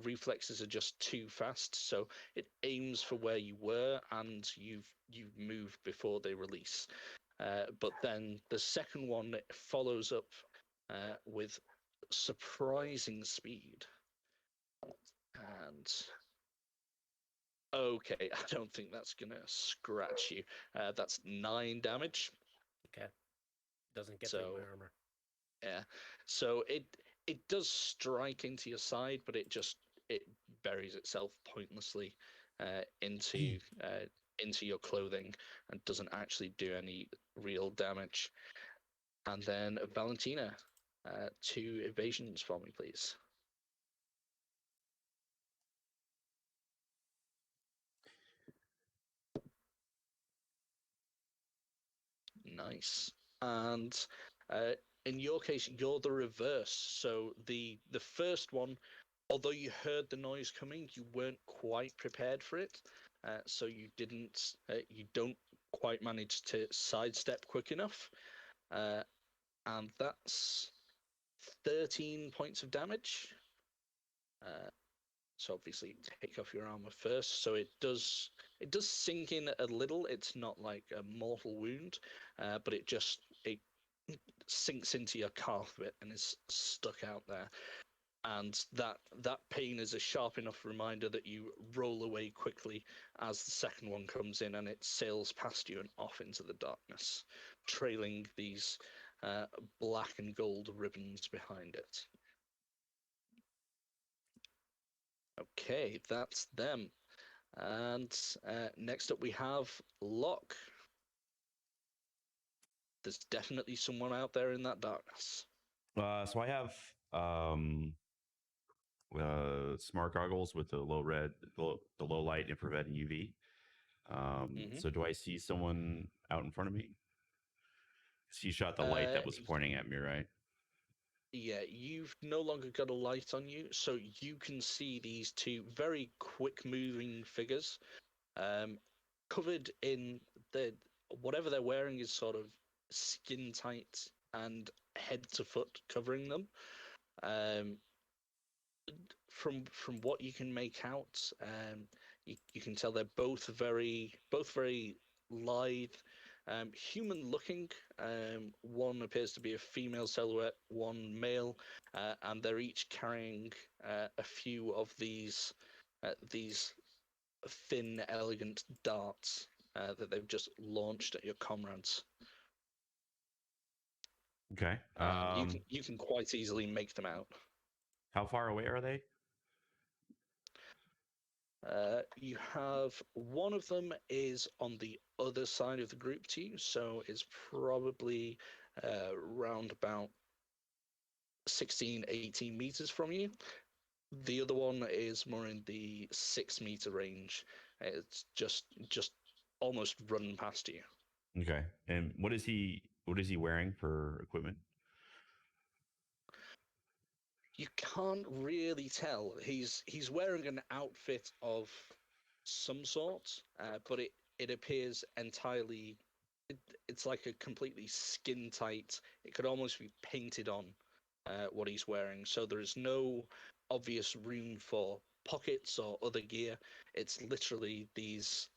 reflexes are just too fast, so it aims for where you were and you've moved before they release. but then the second one follows up with surprising speed. And okay, I don't think that's gonna scratch you. That's 9 damage. Okay. Doesn't get So- through my armor. Yeah. So it does strike into your side, but it buries itself pointlessly into your clothing and doesn't actually do any real damage. And then Valentina, 2 evasions for me, please. Nice. And in your case, you're the reverse. So the first one, although you heard the noise coming, you weren't quite prepared for it. So you don't quite manage to sidestep quick enough. And that's 13 points of damage. So obviously take off your armor first. So it does sink in a little. It's not like a mortal wound, but it sinks into your calf bit and is stuck out there. And that pain is a sharp enough reminder that you roll away quickly as the second one comes in, and it sails past you and off into the darkness, trailing these black and gold ribbons behind it. Okay, that's them. And next up we have Locke. There's definitely someone out there in that darkness. So I have smart goggles with the the low light, infrared, and UV. Mhm. So do I see someone out in front of me? He shot the light that was pointing at me, right? Yeah, you've no longer got a light on you, so you can see these 2 very quick-moving figures, covered in whatever they're wearing is sort of skin tight and head to foot covering them. From what you can make out, you can tell they're both very lithe, human looking. One appears to be a female silhouette, one male, and they're each carrying a few of these thin, elegant darts that they've just launched at your comrades. Okay. You can quite easily make them out. How far away are they? You have one of them is on the other side of the group to you, so it's probably round about 16, 18 meters from you. The other one is more in the 6-meter range. It's just almost run past you. Okay. And what is he wearing for equipment? You can't really tell. He's wearing an outfit of some sort, but it appears entirely. It's like a completely skin tight. It could almost be painted on what he's wearing. So there is no obvious room for pockets or other gear. It's literally these.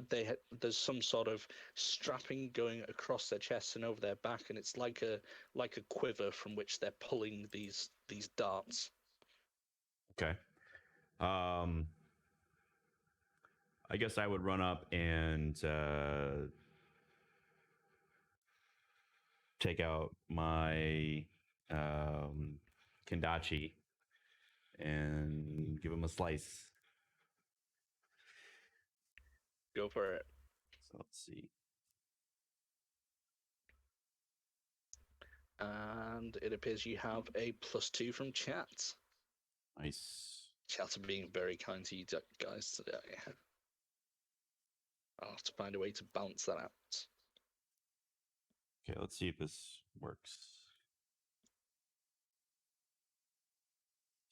There's some sort of strapping going across their chests and over their back, and it's like a quiver from which they're pulling these darts. Okay. I guess I would run up and take out my Kendachi and give him a slice. Go for it. So let's see. And it appears you have a +2 from chat. Nice. Chat are being very kind to you guys today. I'll have to find a way to balance that out. Okay, let's see if this works.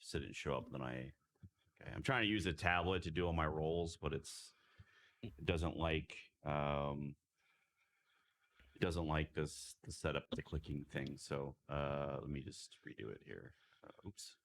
Just didn't show up. Then I'm trying to use a tablet to do all my rolls, but it doesn't like this the setup the clicking thing. So let me just redo it here. Oops.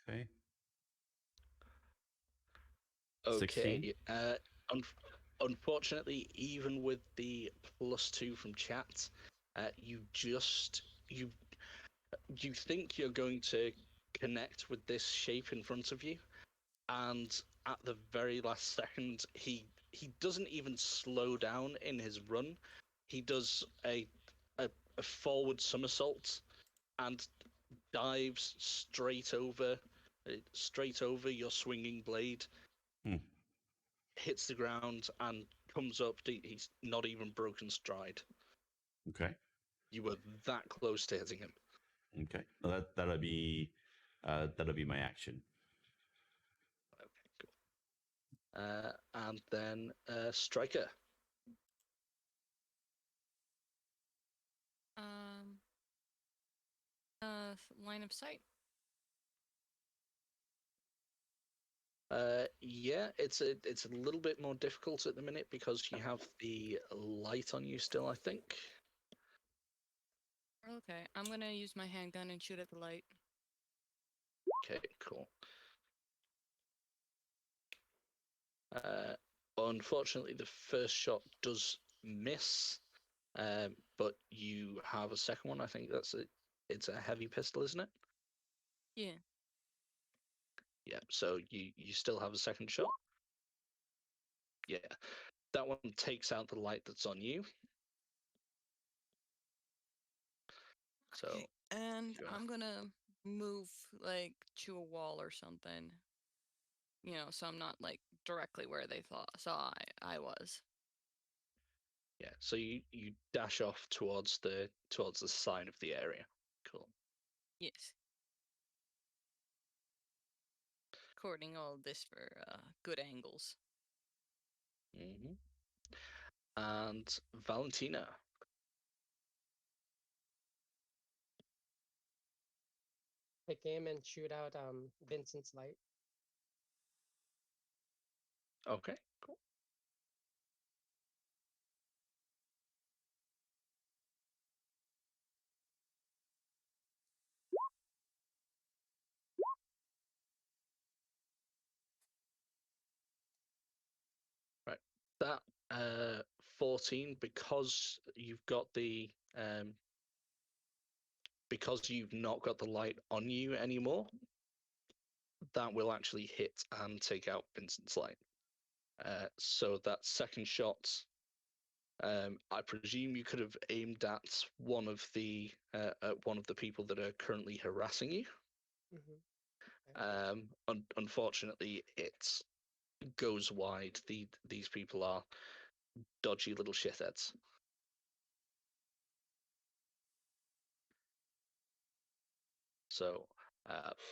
Okay. Okay. 16? Un- Unfortunately, even with the +2 from chat, you just you think you're going to connect with this shape in front of you, and at the very last second, he doesn't even slow down in his run. He does a forward somersault and dives straight over your swinging blade, Hmm. hits the ground, and comes up. He's not even broken stride. Okay. You were that close to hitting him. Okay. Well, that'll be my action. Okay, cool. And then Striker. Um, line of sight. Yeah, it's a little bit more difficult at the minute because you have the light on you still, I think. Okay, I'm gonna use my handgun and shoot at the light. Okay, cool. Unfortunately, the first shot does miss, but you have a second one. I think it's a heavy pistol, isn't it? Yeah. Yeah. So you still have a second shot. Yeah, that one takes out the light that's on you. So Okay, and you are- I'm gonna move like to a wall or something. You know, so I'm not like directly where they saw I was. yeah. So you dash off towards the side of the area. Cool. Yes. Recording all this for good angles. Hmm. And Valentina. Take aim and shoot out Vincent's light. Okay, cool. Right. That 14, because you've got the because you've not got the light on you anymore, that will actually hit and take out Vincent's light. So that second shot, I presume you could have aimed at one of the people that are currently harassing you. Okay. Unfortunately, it goes wide. These people are dodgy little shitheads. So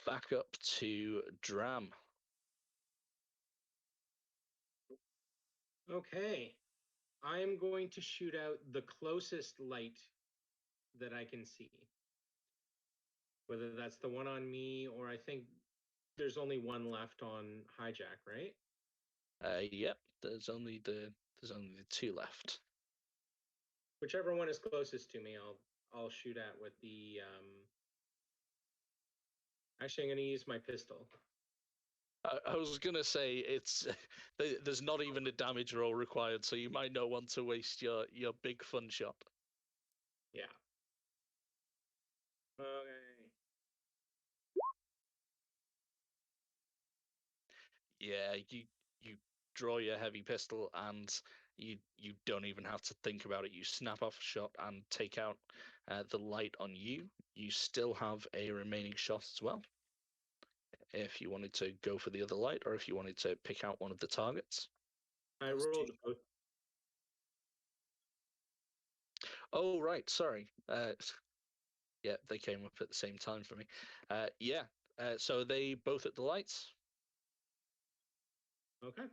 back up to Dram. Okay. I'm going to shoot out the closest light that I can see. Whether that's the one on me or I think there's only one left on hijack, right? Yep, there's only the two left. Whichever one is closest to me, I'll shoot at with the actually I'm gonna use my pistol. I was gonna say it's there's not even a damage roll required, so you might not want to waste your big fun shot. Yeah. Okay. Yeah, you draw your heavy pistol and you don't even have to think about it. You snap off a shot and take out the light on you. You still have a remaining shot as well, if you wanted to go for the other light or if you wanted to pick out one of the targets. I That was rolled two. both. Oh, right, sorry. Yeah, they came up at the same time for me. Yeah, so they both at the lights. Okay.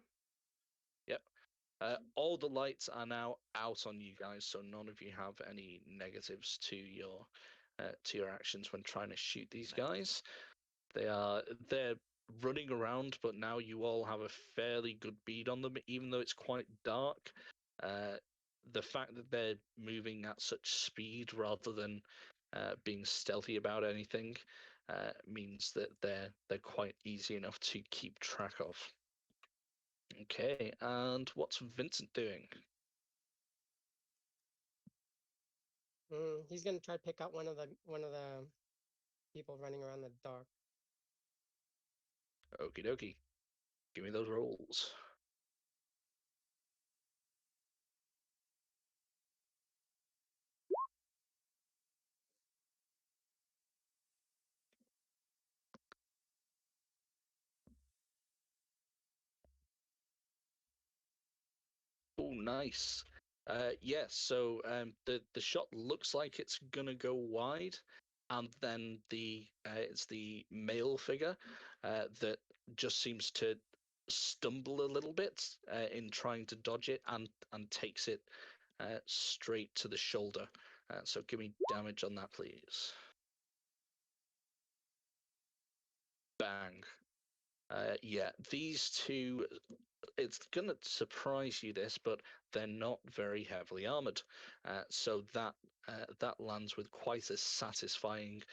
Yep. All the lights are now out on you guys, so none of you have any negatives to your actions when trying to shoot these guys. They're running around, but now you all have a fairly good bead on them, even though it's quite dark. The fact that they're moving at such speed rather than being stealthy about anything means that they're quite easy enough to keep track of. Okay, and what's Vincent doing? He's gonna try to pick out one of the people running around the dark. Okie dokie. Give me those rolls. Oh, nice. Yes, so the shot looks like it's gonna go wide, and then it's the male figure that just seems to stumble a little bit in trying to dodge it, and takes it straight to the shoulder. So give me damage on that, please. Bang. Yeah, these two, it's going to surprise you this, but they're not very heavily armored. So that lands with quite a satisfying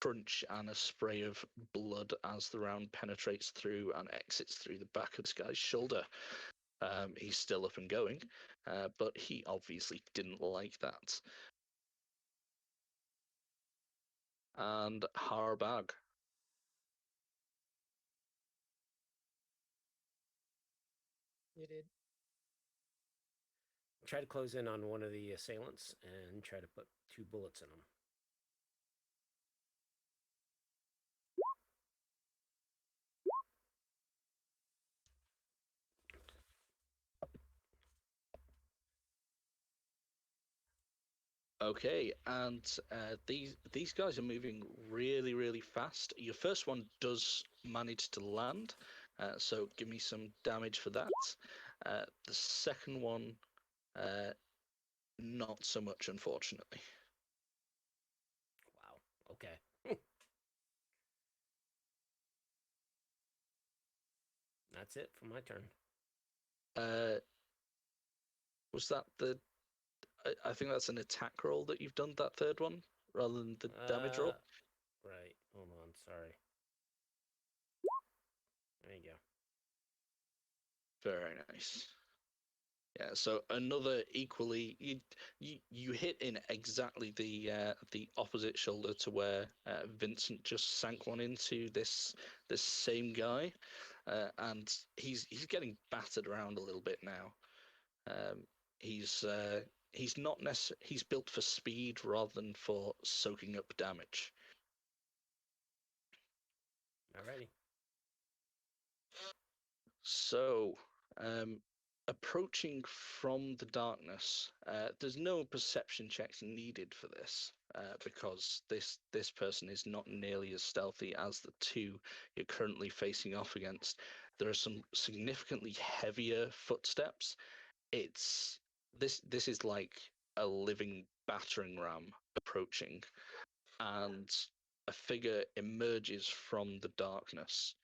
crunch and a spray of blood as the round penetrates through and exits through the back of this guy's shoulder. He's still up and going, but he obviously didn't like that. And Harbag. You did. Try to close in on one of the assailants and try to put 2 bullets in them. Okay, and these guys are moving really fast. Your first one does manage to land, so give me some damage for that. The second one, not so much, unfortunately. Wow. Okay. That's it for my turn. Was that the? I think that's an attack roll that you've done, that third one, rather than the damage roll. Right. Hold on. Sorry. There you go. Very nice. Yeah, so another equally, you hit in exactly the opposite shoulder to where Vincent just sank one into this same guy, and he's getting battered around a little bit now. He's not necessarily, he's built for speed rather than for soaking up damage. Alrighty. So, approaching from the darkness, there's no perception checks needed for this, because this person is not nearly as stealthy as the two you're currently facing off against. There are some significantly heavier footsteps. This is like a living battering ram approaching, and a figure emerges from the darkness,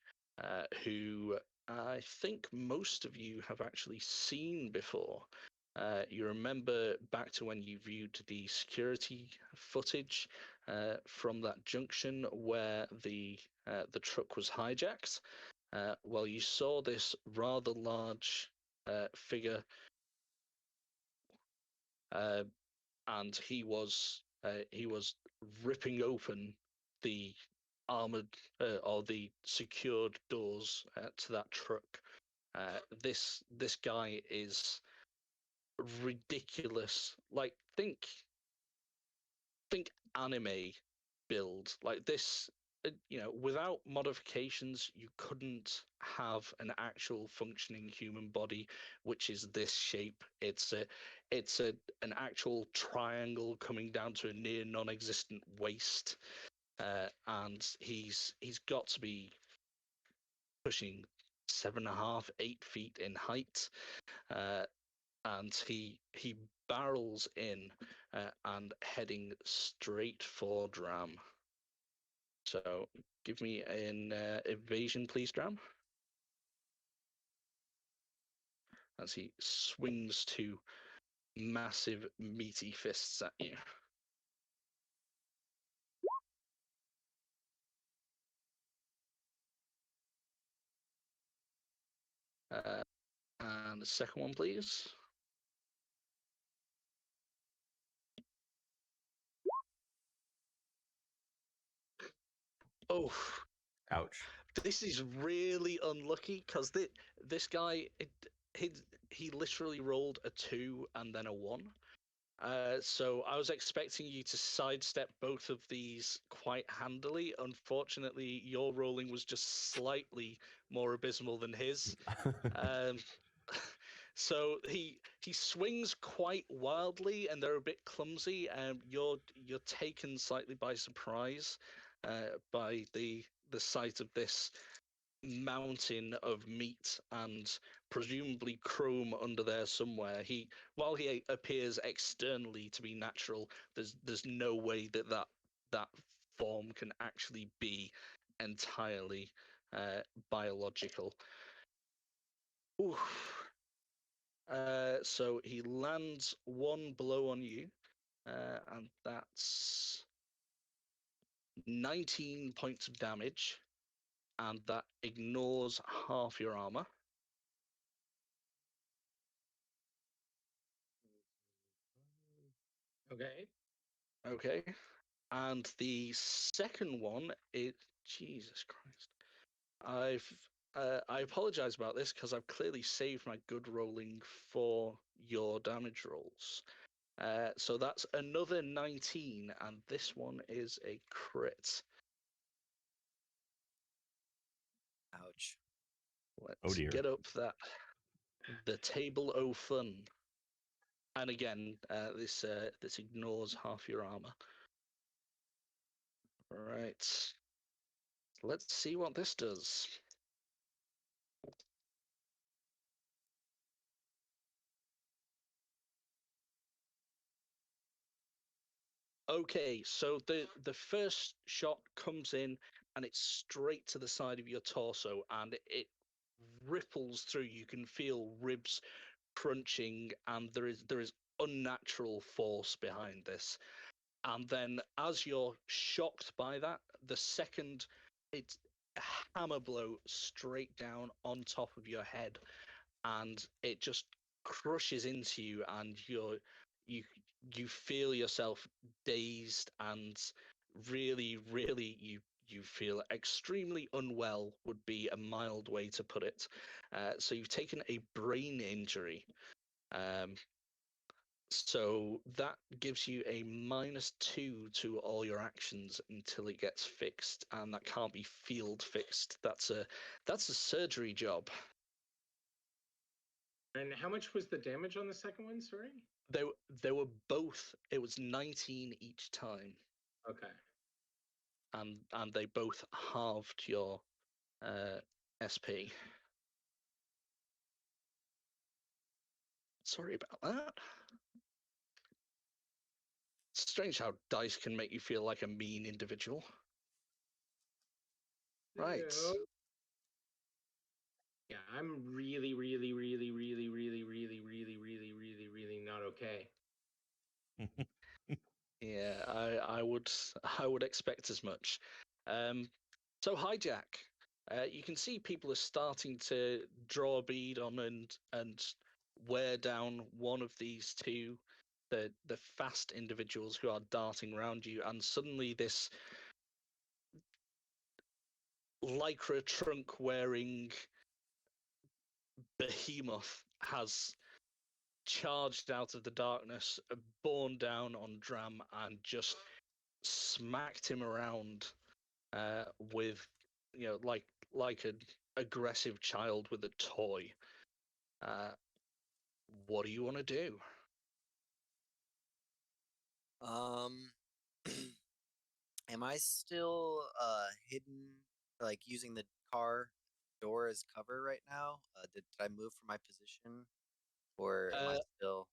who I think most of you have actually seen before. You remember back to when you viewed the security footage from that junction where the truck was hijacked. Well, you saw this rather large figure, and he was ripping open the armored or the secured doors to that truck. This guy is ridiculous. Like, think anime build like this. Without modifications, you couldn't have an actual functioning human body, which is this shape. It's an actual triangle coming down to a near non-existent waist, and he's got to be pushing 7.5, 8 feet in height, and he barrels in and heading straight for Dram. So give me an evasion, please, Dram. As he swings 2 massive, meaty fists at you. And the second one, please. Oh, Ouch. this is really unlucky because this guy, he literally rolled a 2 and then a 1. So I was expecting you to sidestep both of these quite handily. Unfortunately, your rolling was just slightly more abysmal than his. Um, so he swings quite wildly, and they're a bit clumsy. You're taken slightly by surprise by the sight of this mountain of meat and presumably chrome under there somewhere. While he appears externally to be natural, there's no way that form can actually be entirely biological. Oof. So he lands 1 blow on you, and that's 19 points of damage, and that ignores half your armor. Okay. Okay. And the second one is Jesus Christ. I apologize about this because I've clearly saved my good rolling for your damage rolls. So that's another 19, and this one is a crit. Ouch. Let's dear. get up the table o' fun. And again, this ignores half your armor. Right. Let's see what this does. Okay, so the first shot comes in and it's straight to the side of your torso and it ripples through. You can feel ribs crunching and there is unnatural force behind this. And then as you're shocked by that, the second it's a hammer blow straight down on top of your head and it just crushes into you and you you feel yourself dazed and really you feel extremely unwell would be a mild way to put it. So you've taken a brain injury. So that gives you a -2 to all your actions until it gets fixed, and that can't be field fixed. That's a surgery job. And how much was the damage on the second one? Sorry. They were both. It was 19 each time, Okay. and they both halved your SP. Sorry about that. Strange how dice can make you feel like a mean individual. Right. So, yeah, I'm really not okay. Yeah, I would expect as much. So hijack. You can see people are starting to draw a bead on and wear down one of these two, the fast individuals who are darting around you, and suddenly this lycra trunk wearing behemoth has charged out of the darkness, borne down on Dram, and just smacked him around with, like an aggressive child with a toy. What do you want to do? Um, am I still hidden, like using the car door as cover right now? Did I move from my position, or am I still?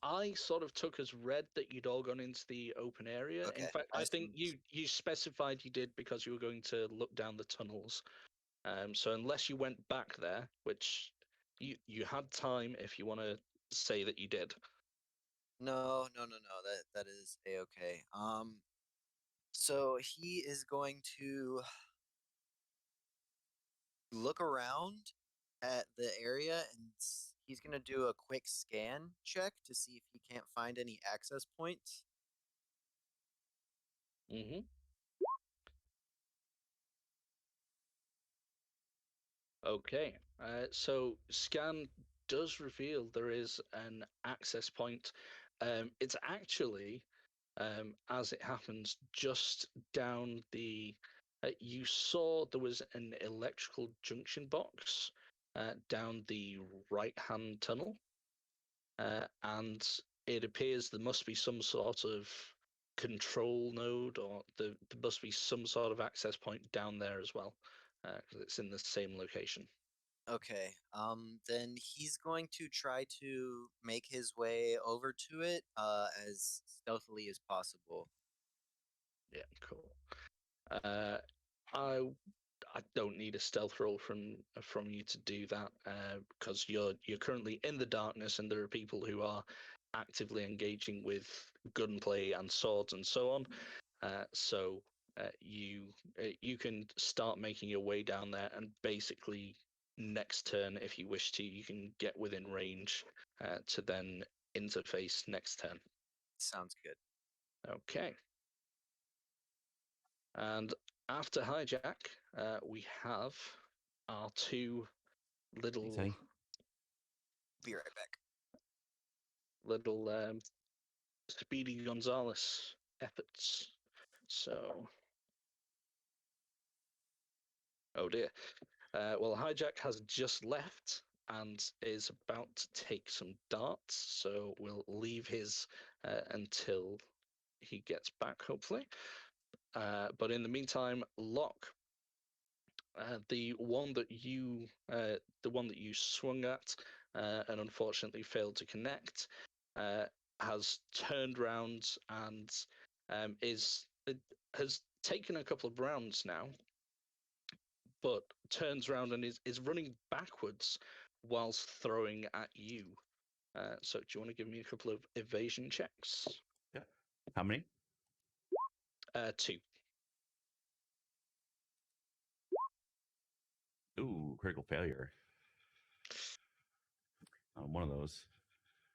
I sort of took as read that you'd all gone into the open area. In Okay, fact, I I think assumed. you specified you did because you were going to look down the tunnels. So unless you went back there, which you had time if you want to say that you did. No. That is a-okay. So he is going to look around at the area, and he's gonna do a quick scan check to see if he can't find any access points. Mm-hmm. Okay. So scan does reveal there is an access point. It's actually, as it happens, just down the. You saw there was an electrical junction box down the right-hand tunnel, and it appears there must be some sort of control node, or there must be some sort of access point down there as well, because it's in the same location. Okay. Then he's going to try to make his way over to it, as stealthily as possible. Yeah, cool. I I don't need a stealth roll from you to do that, because you're currently in the darkness, and there are people who are actively engaging with gunplay and swords and so on. So you can start making your way down there, and basically next turn, if you wish to, you can get within range to then interface next turn. Sounds good. Okay. And after hijack, we have our two Thanks, little honey. Be right back. little Speedy Gonzalez efforts. So, oh dear. Well, hijack has just left and is about to take some darts. So we'll leave his until he gets back, hopefully. But in the meantime, Locke, the one that you swung at and unfortunately failed to connect, has turned round and has taken a couple of rounds now, but turns around and is running backwards whilst throwing at you. So do you want to give me a couple of evasion checks? Yeah. How many? 2. Ooh, critical failure. One of those.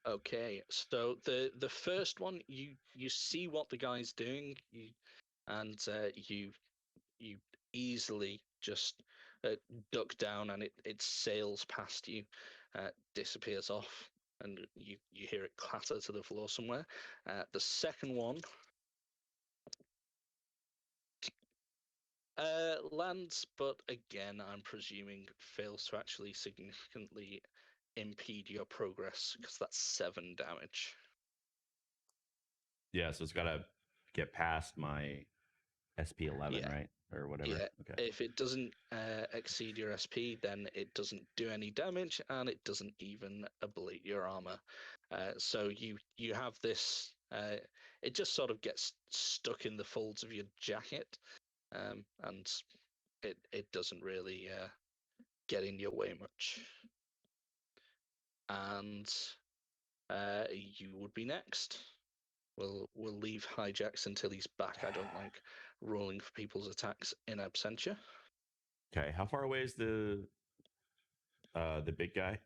Okay, so the first one, you see what the guy's doing, and you easily just duck down, and it sails past you, disappears off, and you hear it clatter to the floor somewhere. The second one lands, but again, I'm presuming fails to actually significantly impede your progress, because that's 7 damage. Yeah, so it's got to get past my SP11, Yeah. right? Or whatever. Yeah, Okay. if it doesn't exceed your SP, then it doesn't do any damage, and it doesn't even ablate your armor. So you have this. It just sort of gets stuck in the folds of your jacket, and it doesn't really get in your way much. And you would be next. We'll leave hijacks until he's back. I don't like rolling for people's attacks in absentia. Okay. How far away is the big guy?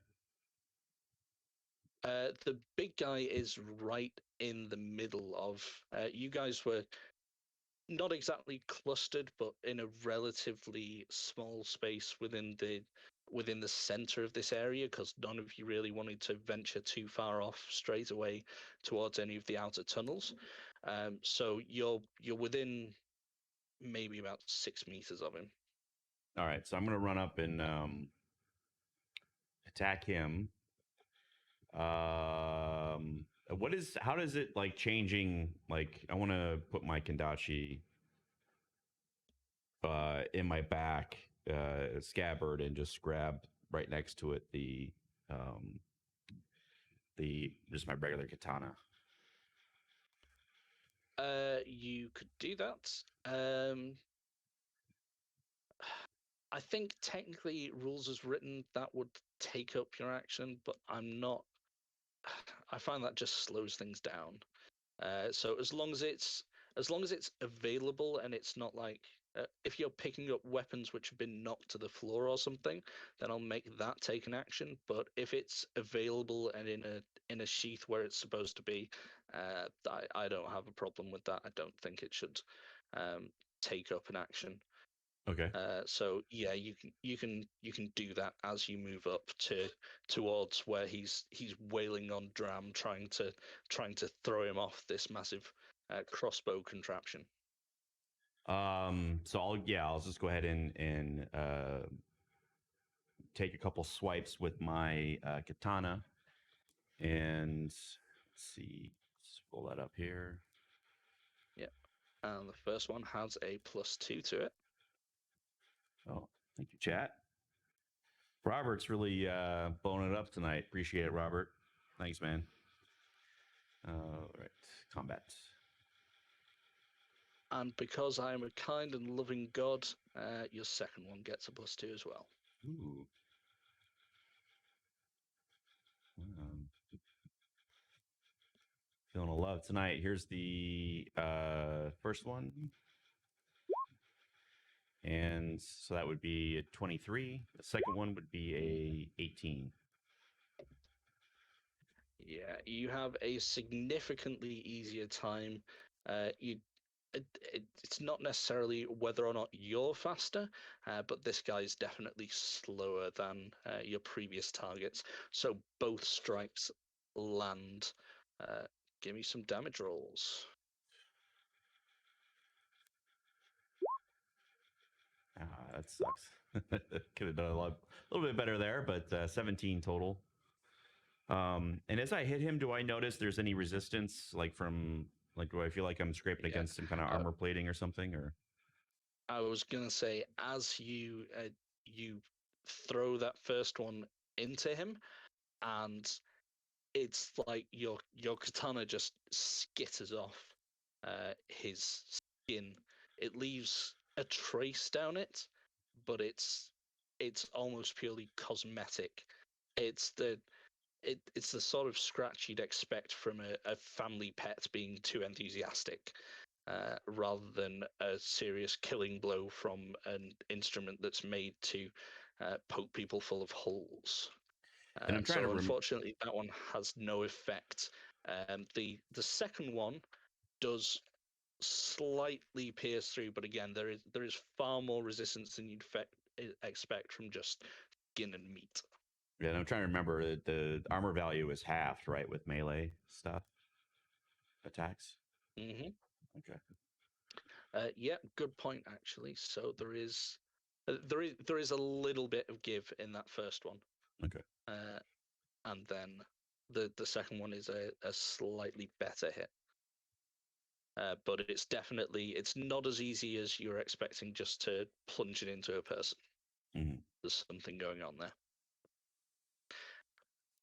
The big guy is right in the middle of. You guys were not exactly clustered, but in a relatively small space within the center of this area, because none of you really wanted to venture too far off straight away towards any of the outer tunnels. So you're within maybe about 6 meters of him. All right. So I'm going to run up and attack him. How does it like changing? Like, I want to put my Kendachi in my back scabbard and just grab right next to it the just my regular katana. You could do that. I think technically rules as written that would take up your action, but I'm not. I find that just slows things down. So as long as it's available and it's not like if you're picking up weapons which have been knocked to the floor or something, then I'll make that take an action. But if it's available and in a sheath where it's supposed to be, I don't have a problem with that. I don't think it should take up an action. Okay. So yeah, you can do that as you move up towards where he's wailing on Dram, trying to throw him off this massive crossbow contraption. So I'll just go ahead and take a couple swipes with my katana, and let's see, let's pull that up here. Yeah, and the first one has a +2 to it. Oh, thank you, chat. Robert's really blowing it up tonight. Appreciate it, Robert. Thanks, man. All right, combat. And because I am a kind and loving god, your second one gets a +2 as well. Ooh. Feeling a love tonight. Here's the first one. And so that would be a 23. The second one would be a 18. Yeah, you have a significantly easier time. It's not necessarily whether or not you're faster, but this guy's definitely slower than your previous targets. So both strikes land. Give me some damage rolls. That sucks. Could have done a little bit better there, but 17 total. And as I hit him, do I notice there's any resistance, like do I feel like I'm scraping against some kind of armor plating or something, or? I was gonna say, as you throw that first one into him, and it's like your katana just skitters off his skin. It leaves a trace down it, but it's almost purely cosmetic. It's the sort of scratch you'd expect from a family pet being too enthusiastic, rather than a serious killing blow from an instrument that's made to poke people full of holes. And I'm trying so to unfortunately, that one has no effect. The second one does slightly pierce through, but again, there is far more resistance than you'd expect from just skin and meat. Yeah, I'm trying to remember that the armor value is halved, right, with melee stuff attacks. Mm-hmm. Okay. Yeah, good point actually. So there is a little bit of give in that first one. Okay. And then the second one is a slightly better hit. But it's not as easy as you're expecting just to plunge it into a person. Mm-hmm. There's something going on there.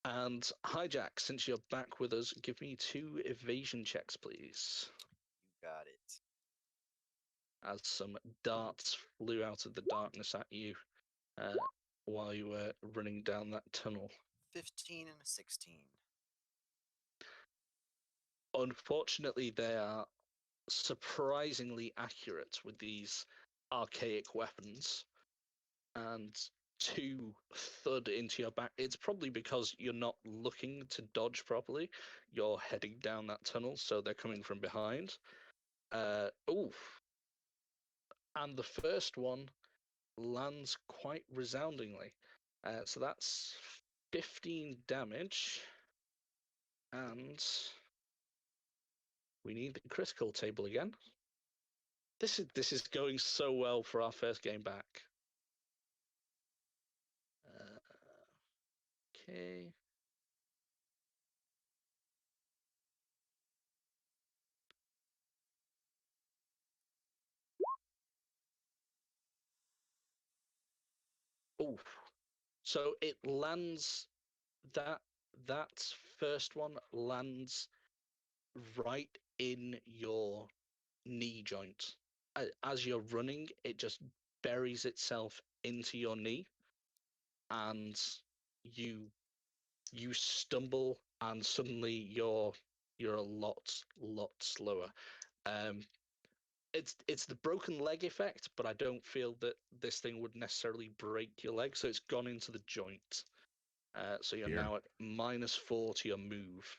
And Hijack, since you're back with us, give me 2 evasion checks, please. You got it. As some darts flew out of the darkness at you while you were running down that tunnel. 15 and a 16. Unfortunately, they are surprisingly accurate with these archaic weapons, and 2 thud into your back. It's probably because you're not looking to dodge properly. You're heading down that tunnel, so they're coming from behind. And the first one lands quite resoundingly. So that's 15 damage, and we need the critical table again. This is going so well for our first game back. Okay. Oh, so it lands that first one lands right in your knee joint. As you're running, it just buries itself into your knee, and you stumble, and suddenly you're a lot slower. it's the broken leg effect, but I don't feel that this thing would necessarily break your leg. So it's gone into the joint. So you're Dear. now at -4 to your move.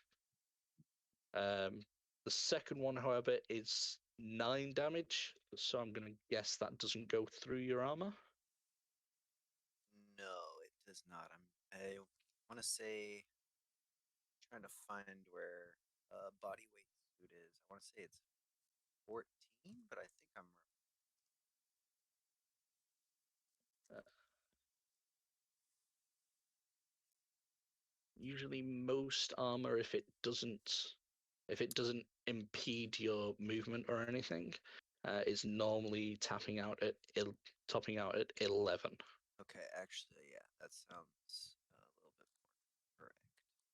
The second one, however, is 9 damage. So I'm going to guess that doesn't go through your armor. No, it does not. I want to say, trying to find where body weight suit is. I want to say it's 14, but I think I'm wrong. Usually, most armor, if it doesn't impede your movement or anything, is normally topping out at 11. Okay, actually, yeah, that sounds a little bit more correct.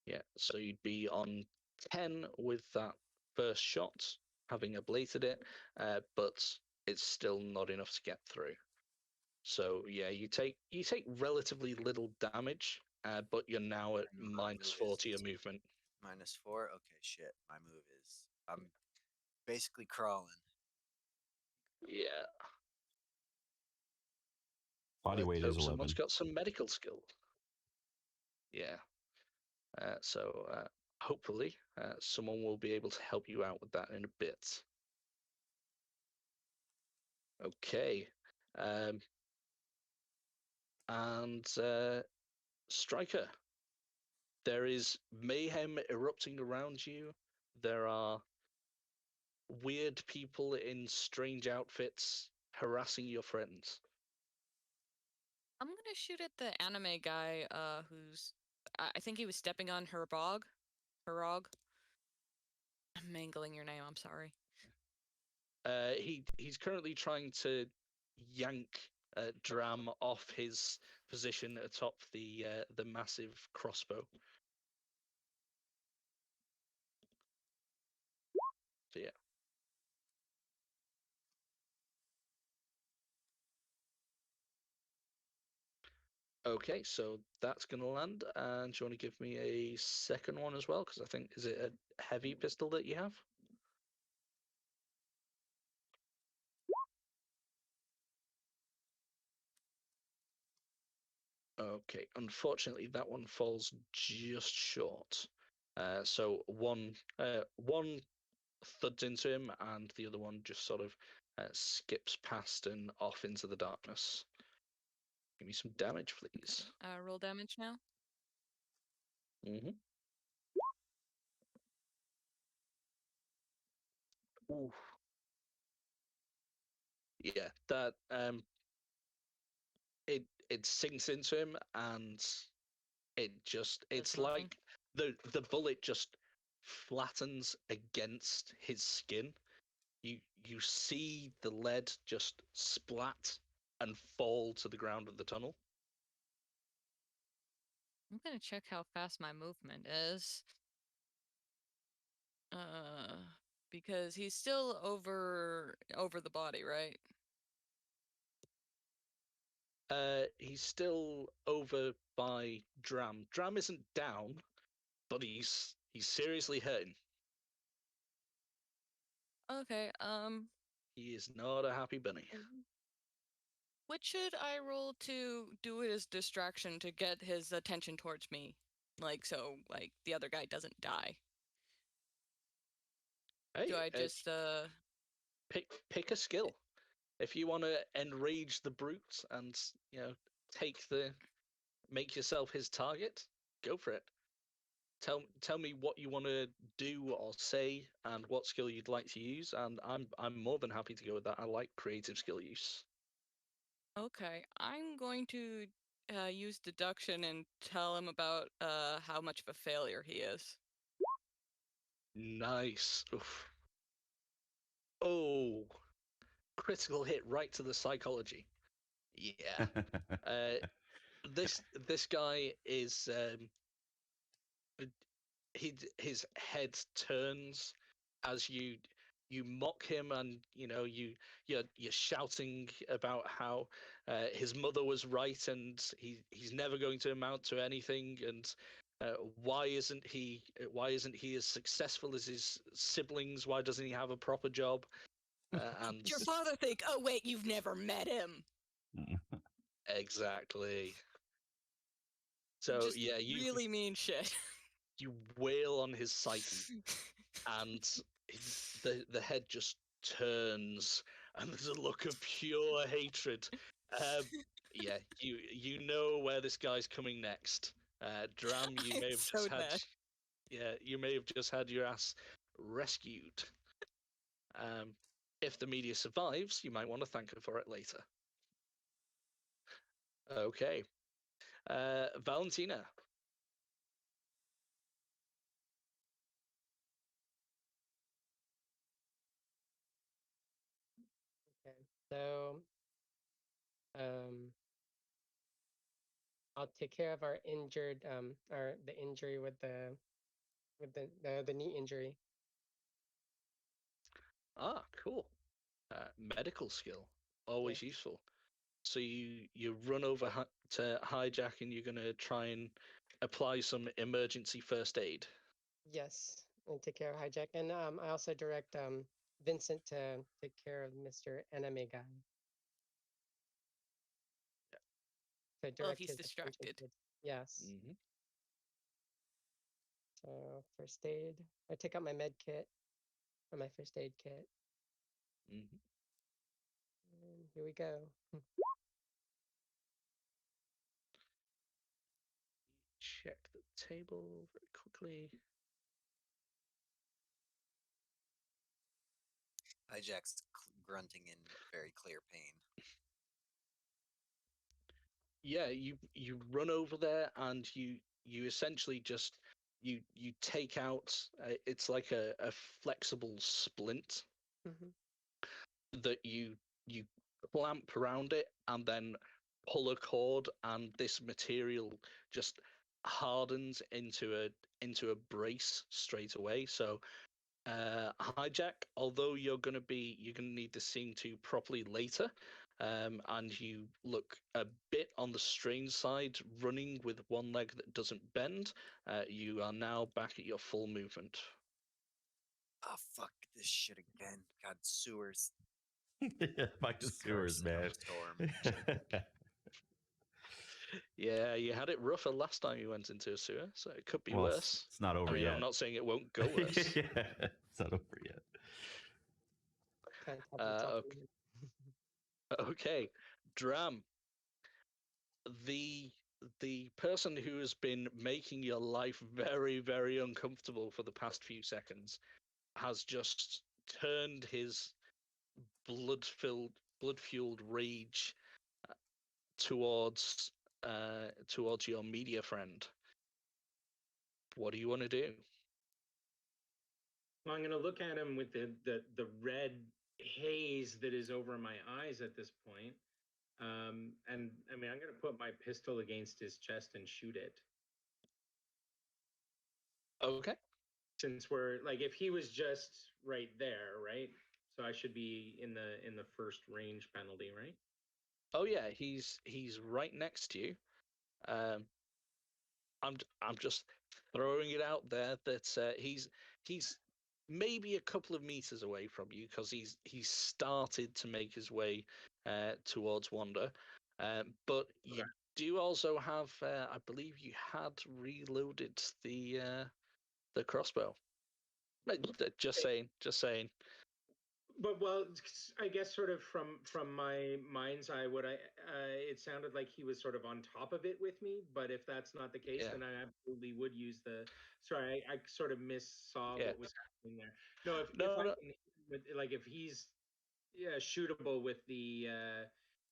Yeah, so you'd be on 10 with that first shot, having ablated it, but it's still not enough to get through. So yeah, you take relatively little damage, but you're now at And my move -4 to your is movement. -4. Okay, shit. My move is I'm basically crawling. Yeah. Body Let's weight hope is 11. someone's got some medical skill. Yeah. So hopefully someone will be able to help you out with that in a bit. Okay. And Striker, there is mayhem erupting around you. There are weird people in strange outfits harassing your friends. I'm gonna shoot at the anime guy, who's I think he was stepping on Herog. I'm mangling your name. I'm sorry. He's currently trying to yank Dram off his position atop the massive crossbow. So yeah. Okay, so that's going to land. And do you want to give me a second one as well? Because I think, is it a heavy pistol that you have? Okay, unfortunately, that one falls just short. So one thuds into him, and the other one just sort of skips past and off into the darkness. Give me some damage, please. Roll damage now. Mm-hmm. Ooh. Yeah, that it sinks into him, and it's nothing. like the bullet just flattens against his skin. You see the lead just splat and fall to the ground of the tunnel. I'm gonna check how fast my movement is. Because he's still over the body, right? He's still over by Dram. Dram isn't down, but he's seriously hurting. Okay, He is not a happy bunny. what should I roll to do it as distraction to get his attention towards me? Like, so, like, the other guy doesn't die. Hey, Do I just, pick a skill. If you want to enrage the brute and, you know, make yourself his target, go for it. Tell me what you want to do or say and what skill you'd like to use, and I'm more than happy to go with that. I like creative skill use. okay, I'm going to use deduction and tell him about how much of a failure he is. Nice. Oof. Oh, critical hit right to the psychology. Yeah. This guy is his head turns as you mock him, and you're shouting about how his mother was right and he's never going to amount to anything, and why isn't he as successful as his siblings? Why doesn't he have a proper job? And Did your father think, oh, wait, you've never met him? exactly. So Just yeah, you really mean shit. you wail on his psyche, and the head just turns, and there's a look of pure hatred. Yeah, you know where this guy's coming next. Dram, you I'm may have so just had dead. you may have just had your ass rescued. If the media survives, you might want to thank her for it later. Okay, Valentina. Okay. So I'll take care of our injured or the injury with the knee injury. Ah, cool. Medical skill, always Yeah. useful. So you run over to Hijack, and you're gonna try and apply some emergency first aid. Yes. And take care of hijack. And I also direct Vincent to take care of Mr. Anime guy. To Well, if direct he's his attention distracted. towards. Yes. Mm-hmm. So first aid. I take out my med kit or my first aid kit. Mm-hmm. And here we go. Check the table very quickly. Hijack's grunting in very clear pain. Yeah, you run over there, and you essentially just you take out. It's like a flexible splint that you clamp around it, and then pull a cord, and this material just hardens into a brace straight away. So Hijack, although you're gonna need the scene to properly later, and you look a bit on the strange side, running with one leg that doesn't bend, you are now back at your full movement. Oh, fuck this shit again. God, sewers. Back to Just sewers, cursing up man. a storm. Yeah, you had it rougher last time you went into a sewer, so it could be Well, worse. it's not over I mean, yet. I'm not saying it won't go worse. Yeah, it's not over yet. Kind of taps himself Okay. Okay, Dram, the person who has been making your life very, very uncomfortable for the past few seconds has just turned his blood-fueled rage towards towards your media friend. What do you want to do? Well, I'm going to look at him with the red haze that is over my eyes at this point. And I mean, I'm going to put my pistol against his chest and shoot it. Okay. Since we're like, if he was just right there, right? So I should be in the first range penalty, right? Oh yeah, he's right next to you. Um, I'm just throwing it out there that he's maybe a couple of meters away from you, because he's started to make his way towards Wanda, but you do also have I believe you had reloaded the crossbow. Just saying. But well, I guess sort of from my mind's eye, it sounded like he was sort of on top of it with me. But if that's not the case, Yeah. then I absolutely would use the. Sorry, I sort of missaw Yeah. what was happening there. No, if No, I no. can, like if he's shootable with the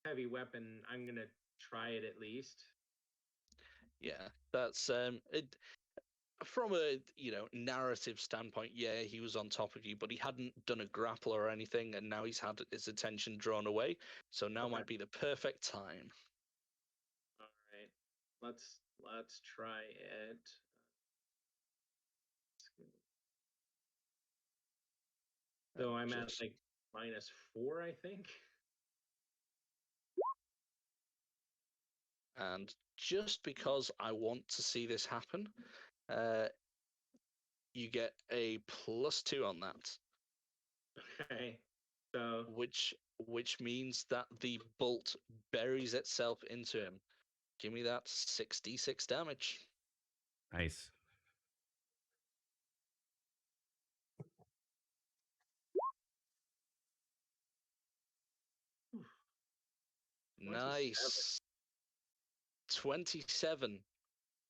heavy weapon, I'm gonna try it at least. Yeah, that's it. From a narrative standpoint, yeah, he was on top of you, but he hadn't done a grapple or anything, and now he's had his attention drawn away. So now Okay. might be the perfect time. All right, let's try it. So I'm at like -4, I think. And just because I want to see this happen, you get a +2 on that. Okay. So which means that the bolt buries itself into him. Give me that 6d6 damage. Nice. Nice. 27.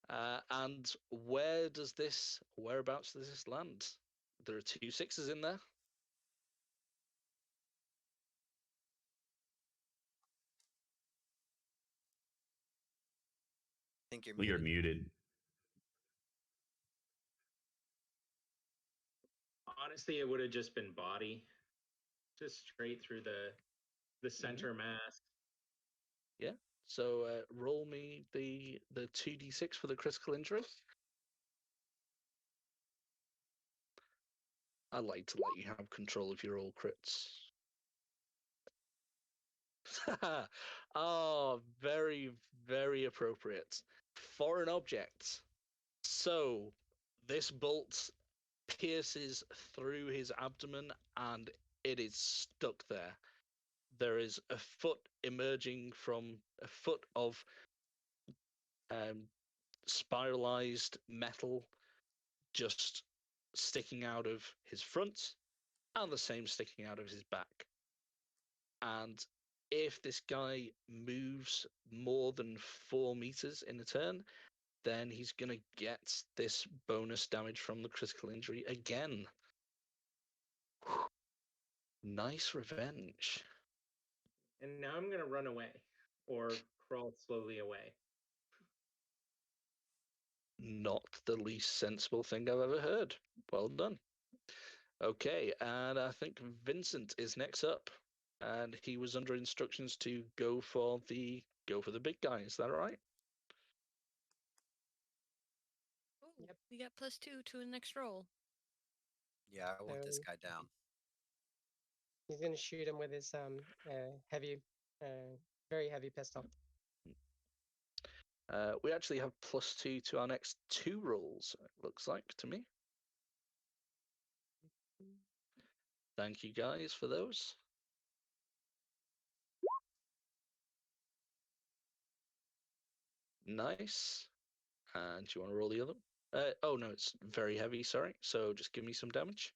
And whereabouts does this land? There are 2 6s in there. I think you're You're muted. muted. honestly, it would have just been body, just straight through the center mass. Yeah. So roll me the 2d6 for the critical injury. I like to let you have control of your all crits. Oh, very, very appropriate. Foreign object. So this bolt pierces through his abdomen and it is stuck there. There is a foot emerging from a foot of spiralized metal just sticking out of his front and the same sticking out of his back. And if this guy moves more than 4 meters in a turn, then he's going to get this bonus damage from the critical injury again. Whew. Nice revenge. And now I'm going to run away or crawl slowly away. Not the least sensible thing I've ever heard. Well done. Okay, and I think Vincent is next up. And he was under instructions to go for the big guy. Is that right? Oh, Yep. we got +2 to the next roll. Yeah, I want this So- guy down. He's gonna shoot him with his heavy, very heavy pistol. We actually have +2 to our next 2 rolls, it looks like to me. Thank you guys for those. Nice. And do you want to roll the other? Oh no, it's very heavy, sorry. So just give me some damage.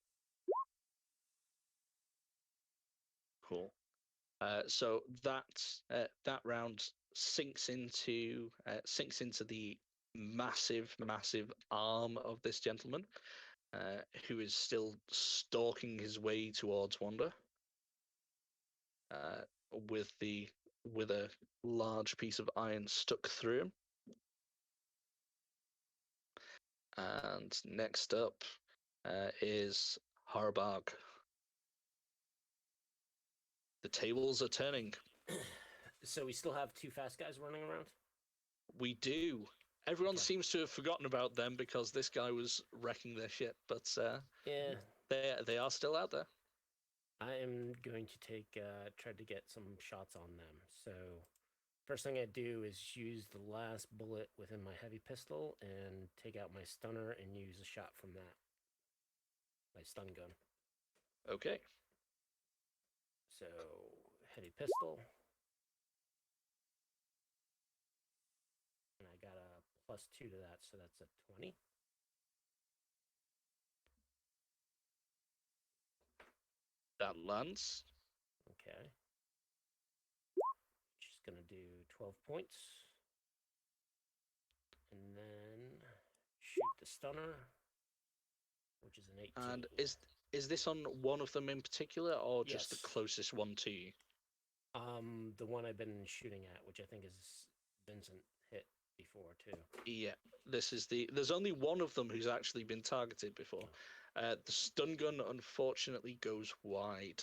Cool. So that round sinks into the massive arm of this gentleman, who is still stalking his way towards Wanda, with a large piece of iron stuck through him. And next up is Harbag. The tables are turning. So we still have 2 fast guys running around? We do. Everyone Okay. seems to have forgotten about them because this guy was wrecking their shit, but Yeah. they are still out there. I am going to try to get some shots on them. So first thing I do is use the last bullet within my heavy pistol and take out my stunner and use a shot from that. My stun gun. Okay. So heavy pistol. And I got a +2 to that, so that's a 20. That lands. Okay. Just gonna do 12 points. And then shoot the stunner, which is an 18. And is this on one of them in particular, or just Yes. the closest one to you? The one I've been shooting at, which I think is Vincent hit before too. Yeah. There's only one of them who's actually been targeted before. The stun gun unfortunately goes wide.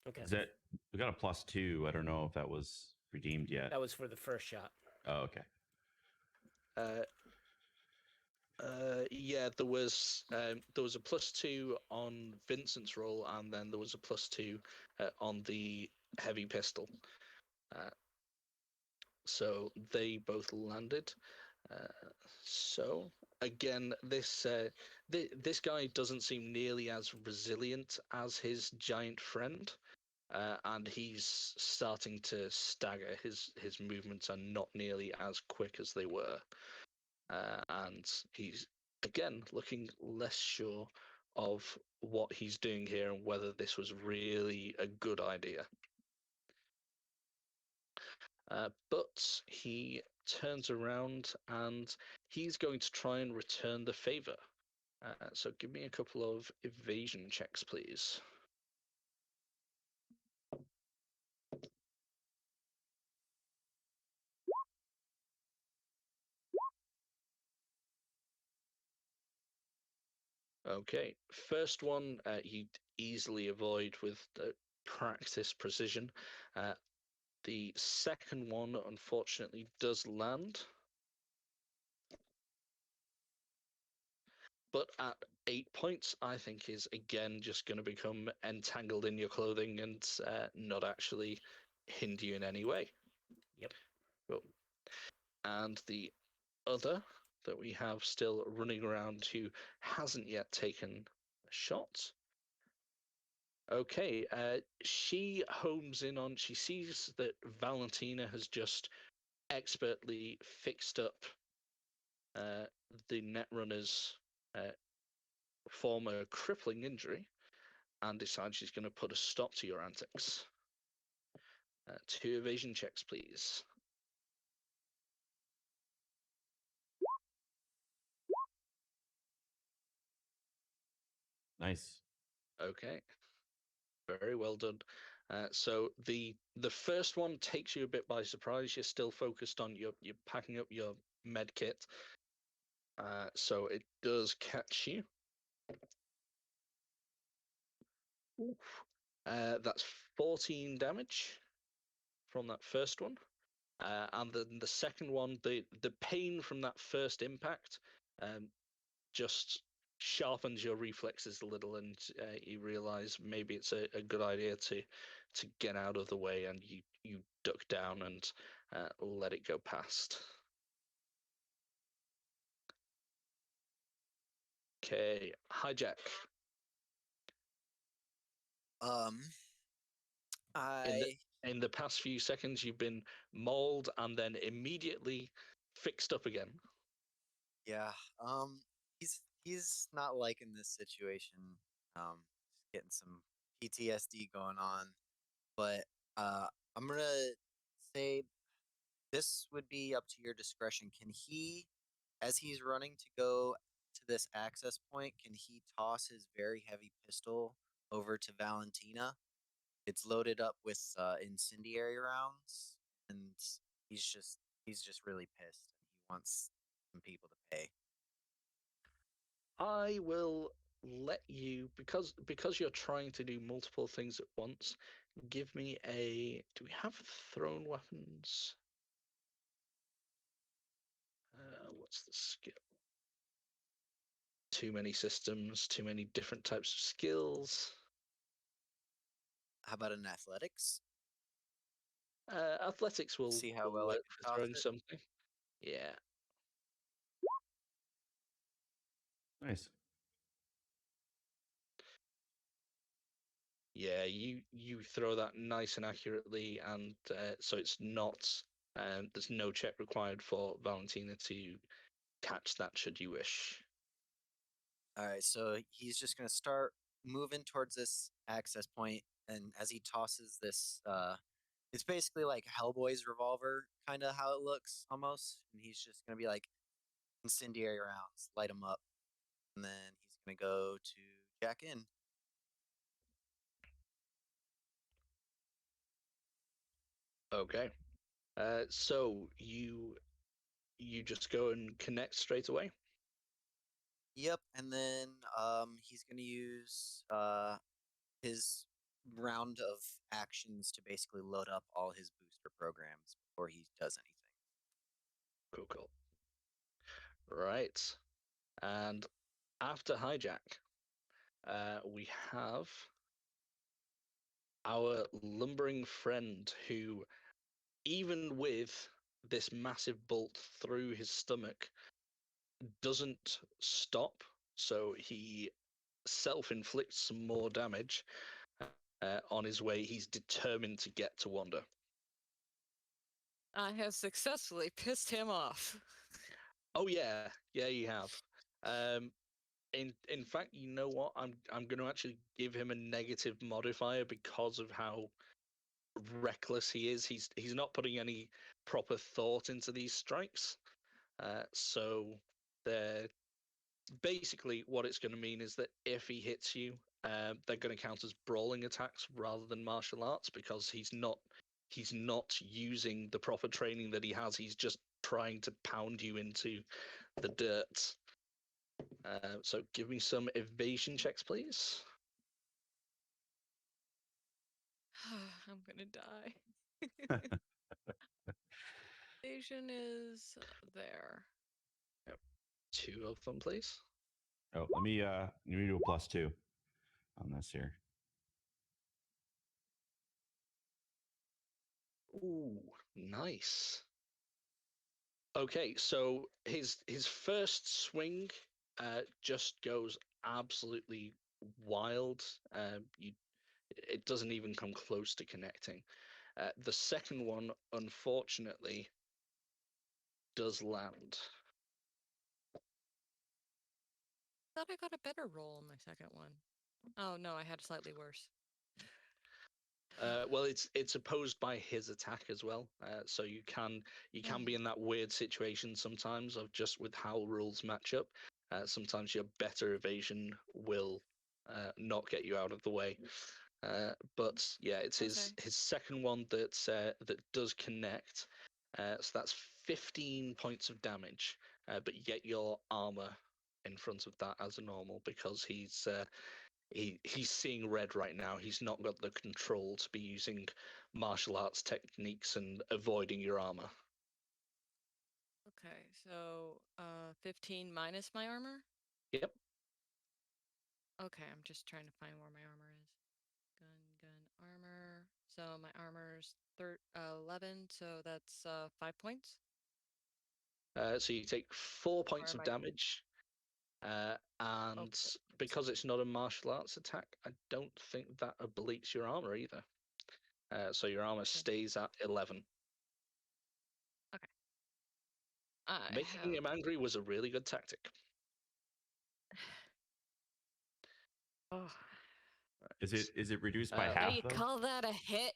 Okay. Is that we got a +2? I don't know if that was redeemed yet. That was for the first shot. Oh, okay. Yeah, there was a +2 on Vincent's roll, and then there was a +2 on the heavy pistol. So they both landed. So again, this guy doesn't seem nearly as resilient as his giant friend. and he's starting to stagger. His movements are not nearly as quick as they were, and he's again looking less sure of what he's doing here and whether this was really a good idea. But he turns around and he's going to try and return the favor. So give me a couple of evasion checks, please. Okay, first one you'd easily avoid with practice precision. The second one, unfortunately, does land. But at 8 points, I think is again just going to become entangled in your clothing and not actually hinder you in any way. Yep. Cool. And the other that we have still running around who hasn't yet taken a shot. Okay, she homes in on, she sees that Valentina has just expertly fixed up the Netrunner's former crippling injury and decides she's going to put a stop to your antics. 2 evasion checks, please. Nice. Okay, very well done. So the first one takes you a bit by surprise. You're still focused on you're packing up your med kit. So it does catch you. That's 14 damage from that first one. And then the second one, the pain from that first impact just sharpens your reflexes a little, and you realize maybe it's a good idea to get out of the way, and you duck down and let it go past. Okay, hijack. I In the past few seconds, you've been mauled and then immediately fixed up again. yeah. He's not liking this situation. Just getting some PTSD going on. But I'm gonna say this would be up to your discretion. Can he, as he's running to go to this access point, can he toss his very heavy pistol over to Valentina? It's loaded up with incendiary rounds, and he's just really pissed, and he wants some people to pay. I will let you, because you're trying to do multiple things at once. Give me a. Do we have thrown weapons? What's the skill? Too many systems, too many different types of skills. How about an athletics? Athletics will See how well I work can for toss throwing it. something. Yeah. Nice. Yeah, you throw that nice and accurately, and so it's not. There's no check required for Valentina to catch that should you wish. All right, so he's just gonna start moving towards this access point, and as he tosses this, it's basically like Hellboy's revolver, kind of how it looks almost. And he's just gonna be like, incendiary rounds, light them up, and then he's gonna go to jack in. Okay. So you just go and connect straight away. Yep, and then he's gonna use his round of actions to basically load up all his booster programs before he does anything. Cool, cool. Right. And after hijack, we have our lumbering friend who, even with this massive bolt through his stomach, doesn't stop. So he self-inflicts some more damage. on his way. He's determined to get to Wanda. I have successfully pissed him off. Oh yeah, you have. In fact, you know what? I'm going to actually give him a negative modifier because of how reckless he is. He's not putting any proper thought into these strikes. So they're basically what it's going to mean is that if he hits you, they're going to count as brawling attacks rather than martial arts because he's not using the proper training that he has. He's just trying to pound you into the dirt. So give me some evasion checks, please. I'm gonna die. Evasion is there. Yep. 2 of them, please. Oh, let me do a +2 on this here. Ooh, nice. Okay, so his first swing just goes absolutely wild. It doesn't even come close to connecting. The second one, unfortunately, does land. Thought I got a better roll on my second one. Oh no, I had slightly worse. Well, it's opposed by his attack as well, so you can be in that weird situation sometimes of just with how rules match up. Sometimes your better evasion will not get you out of the way. But yeah, it's his second one that does connect. So that's 15 points of damage, but you get your armor in front of that as a normal because he's seeing red right now. He's not got the control to be using martial arts techniques and avoiding your armor. Okay, so 15 minus my armor? Yep. Okay, I'm just trying to find where my armor is. Gun, armor. So my armor's 11, so that's 5 points. So you take 4 points of damage, and because it's not a martial arts attack, I don't think that obliques your armor either. So your armor stays at 11. Okay. Making him angry was a really good tactic. Oh. Is it reduced by Now half? you Though? call that a hit?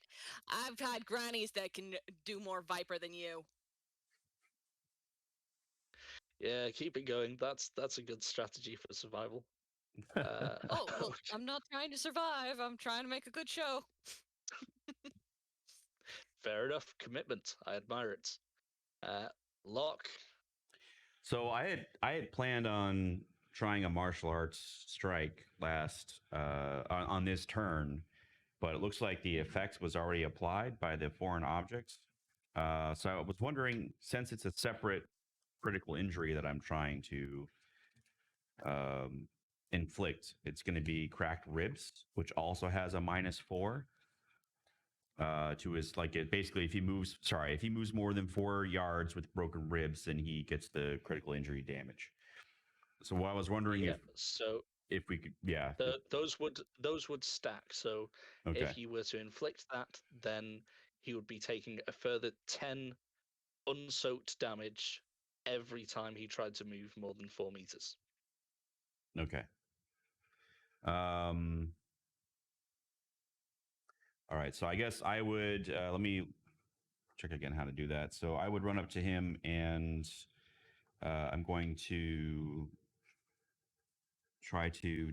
I've had grannies that can do more Viper than you. Yeah, keep it going. That's a good strategy for survival. Oh, well, I'm not trying to survive. I'm trying to make a good show. Fair enough. Commitment. I admire it. Locke. So I had planned on trying a martial arts strike last on this turn, but it looks like the effect was already applied by the foreign objects. So I was wondering, since it's a separate critical injury that I'm trying to inflict, it's going to be cracked ribs, which also has a -4 to his, like, it basically if he moves more than 4 yards with broken ribs, then he gets the critical injury damage. So I was wondering if we could, those would stack. So okay. if you were to inflict that, then he would be taking a further 10 unsoaked damage every time he tried to move more than 4 meters. Okay. All right. So I guess I would let me check again how to do that. So I would run up to him and I'm going to try to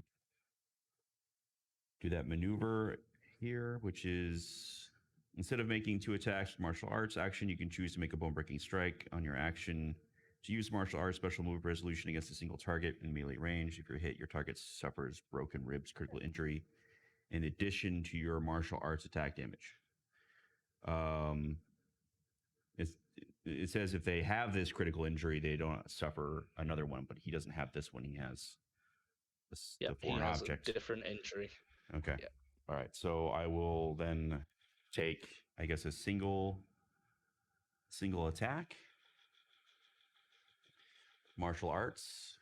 do that maneuver here, which is instead of making 2 attacks with martial arts action, you can choose to make a bone breaking strike on your action. To use martial arts special move resolution against a single target in melee range. If you're hit, your target suffers broken ribs, critical injury, in addition to your martial arts attack damage. It says if they have this critical injury, they don't suffer another one, but he doesn't have this one. He has the foreign object. A different injury. Okay. Yep. All right. So I will then take, I guess, a single attack. Martial arts.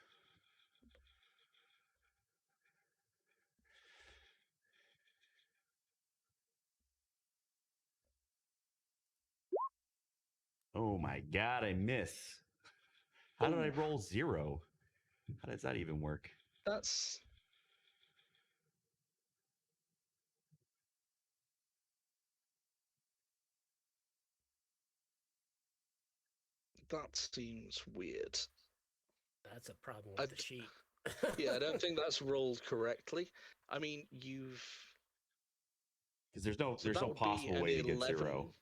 Oh my god, I miss. How did I Ooh. roll 0? How does that even work? That's that seems weird. That's a problem I with the d- sheet. Yeah, I don't think that's rolled correctly. I mean, you've Because there's so that no would be possible an way to get 11. 0.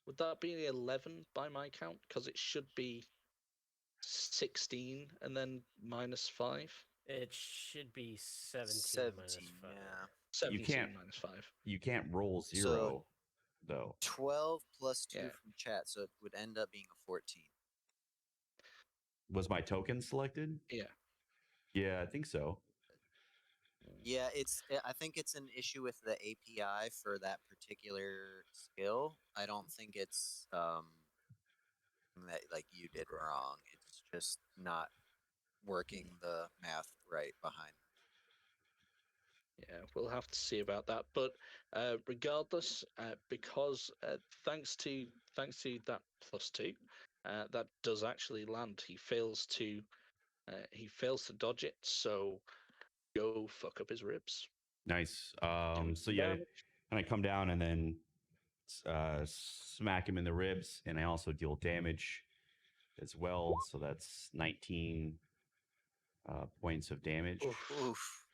Would that be an 11 by my count? Because it should be 16 and then -5. It should be 17, 17, minus 5. yeah. 17 -5. You can't roll 0 So- though. 12 plus 2 Yeah. from chat, so it would end up being a 14. Was my token selected? Yeah. Yeah, I think so. Yeah, I think it's an issue with the API for that particular skill. I don't think it's that like you did wrong. It's just not working the math right behind. Yeah, we'll have to see about that. But regardless, because thanks to that +2, that does actually land. He fails to dodge it. So go fuck up his ribs. Nice. Do So some yeah, damage. and I come down and then smack him in the ribs, and I also deal damage as well. So that's 19 points of damage. Oof. Oof.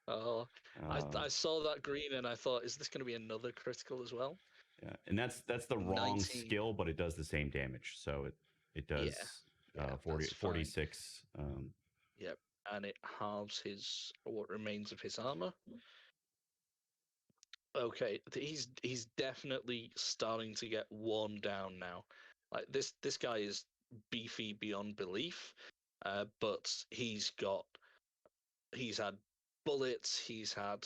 Oh, Uh, I saw that green and I thought, is this going to be another critical as well? yeah, and that's the wrong 19. skill, but it does the same damage. So it does Yeah, 40, that's fine. 46. Yep, and it halves what remains of his armor. Okay, he's definitely starting to get worn down now. Like this guy is beefy beyond belief, but he's had bullets, he's had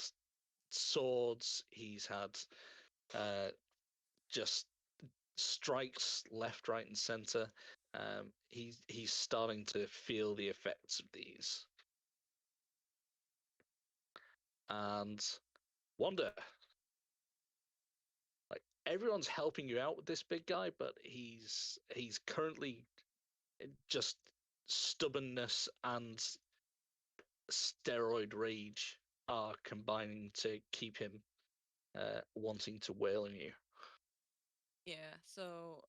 swords, he's had just strikes left, right, and center. He's starting to feel the effects of these. And Wanda, like everyone's helping you out with this big guy, but he's currently just stubbornness and steroid rage are combining to keep him wanting to wail on you. Yeah, so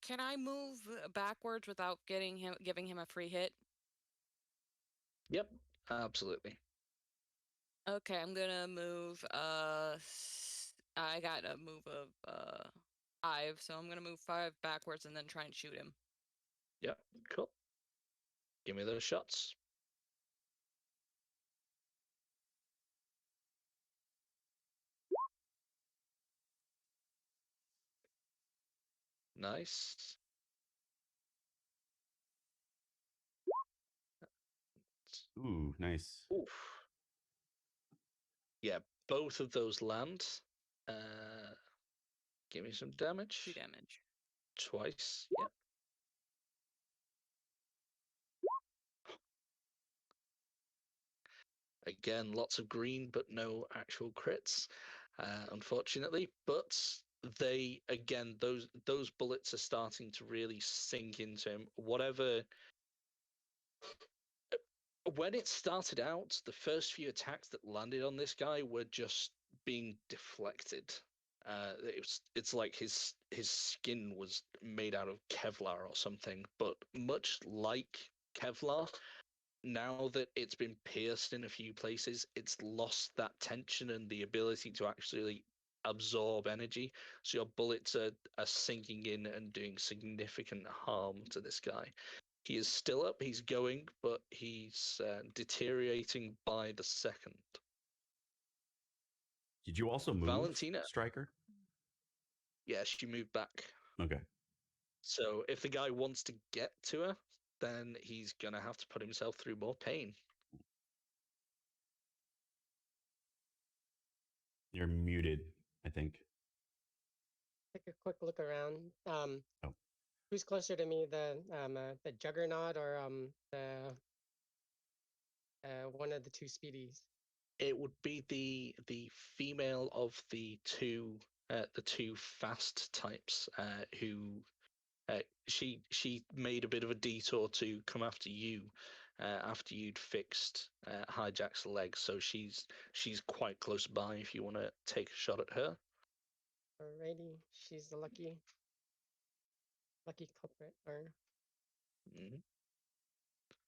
can I move backwards without giving him a free hit? Yep, absolutely. Okay, I'm gonna move I got a move of 5, so I'm gonna move 5 backwards and then try and shoot him. Yep, cool. Give me those shots. Nice. Ooh, nice. Oof. Yeah, both of those land. Give me some damage. 2 damage. Twice. Yep. Again, lots of green, but no actual crits, unfortunately. But those bullets are starting to really sink into him. When it started out, the first few attacks that landed on this guy were just being deflected. It's like his skin was made out of Kevlar or something. But much like Kevlar, now that it's been pierced in a few places, it's lost that tension and the ability to actually absorb energy. So your bullets are sinking in and doing significant harm to this guy. He is still up, he's going, but he's deteriorating by the second. Did you also move, Valentina. Striker? Yeah, she moved back. Okay. So if the guy wants to get to her, then he's going to have to put himself through more pain. You're muted, I think. Take a quick look around. Oh. Who's closer to me, the Juggernaut or the one of the two Speedies? It would be the female of the two the two fast types who she made a bit of a detour to come after you after you'd fixed Hijack's leg, so she's quite close by if you want to take a shot at her. Alrighty, she's the lucky culprit. Or Mhm.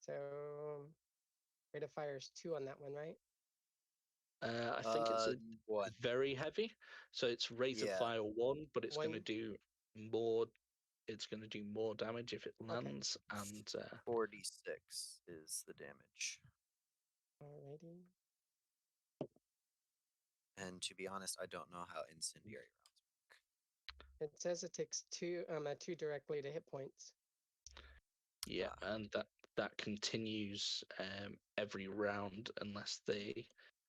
so rate of fire is 2 on that one, right? I think it's a What? very heavy, so it's rate of Yeah. fire 1, but it's going to One. do more. It's going to do more damage if it Okay. lands, and 46 is the damage. Alrighty. And to be honest, I don't know how incendiary rounds. It says it takes 2 directly to hit points. yeah, and that continues every round unless they.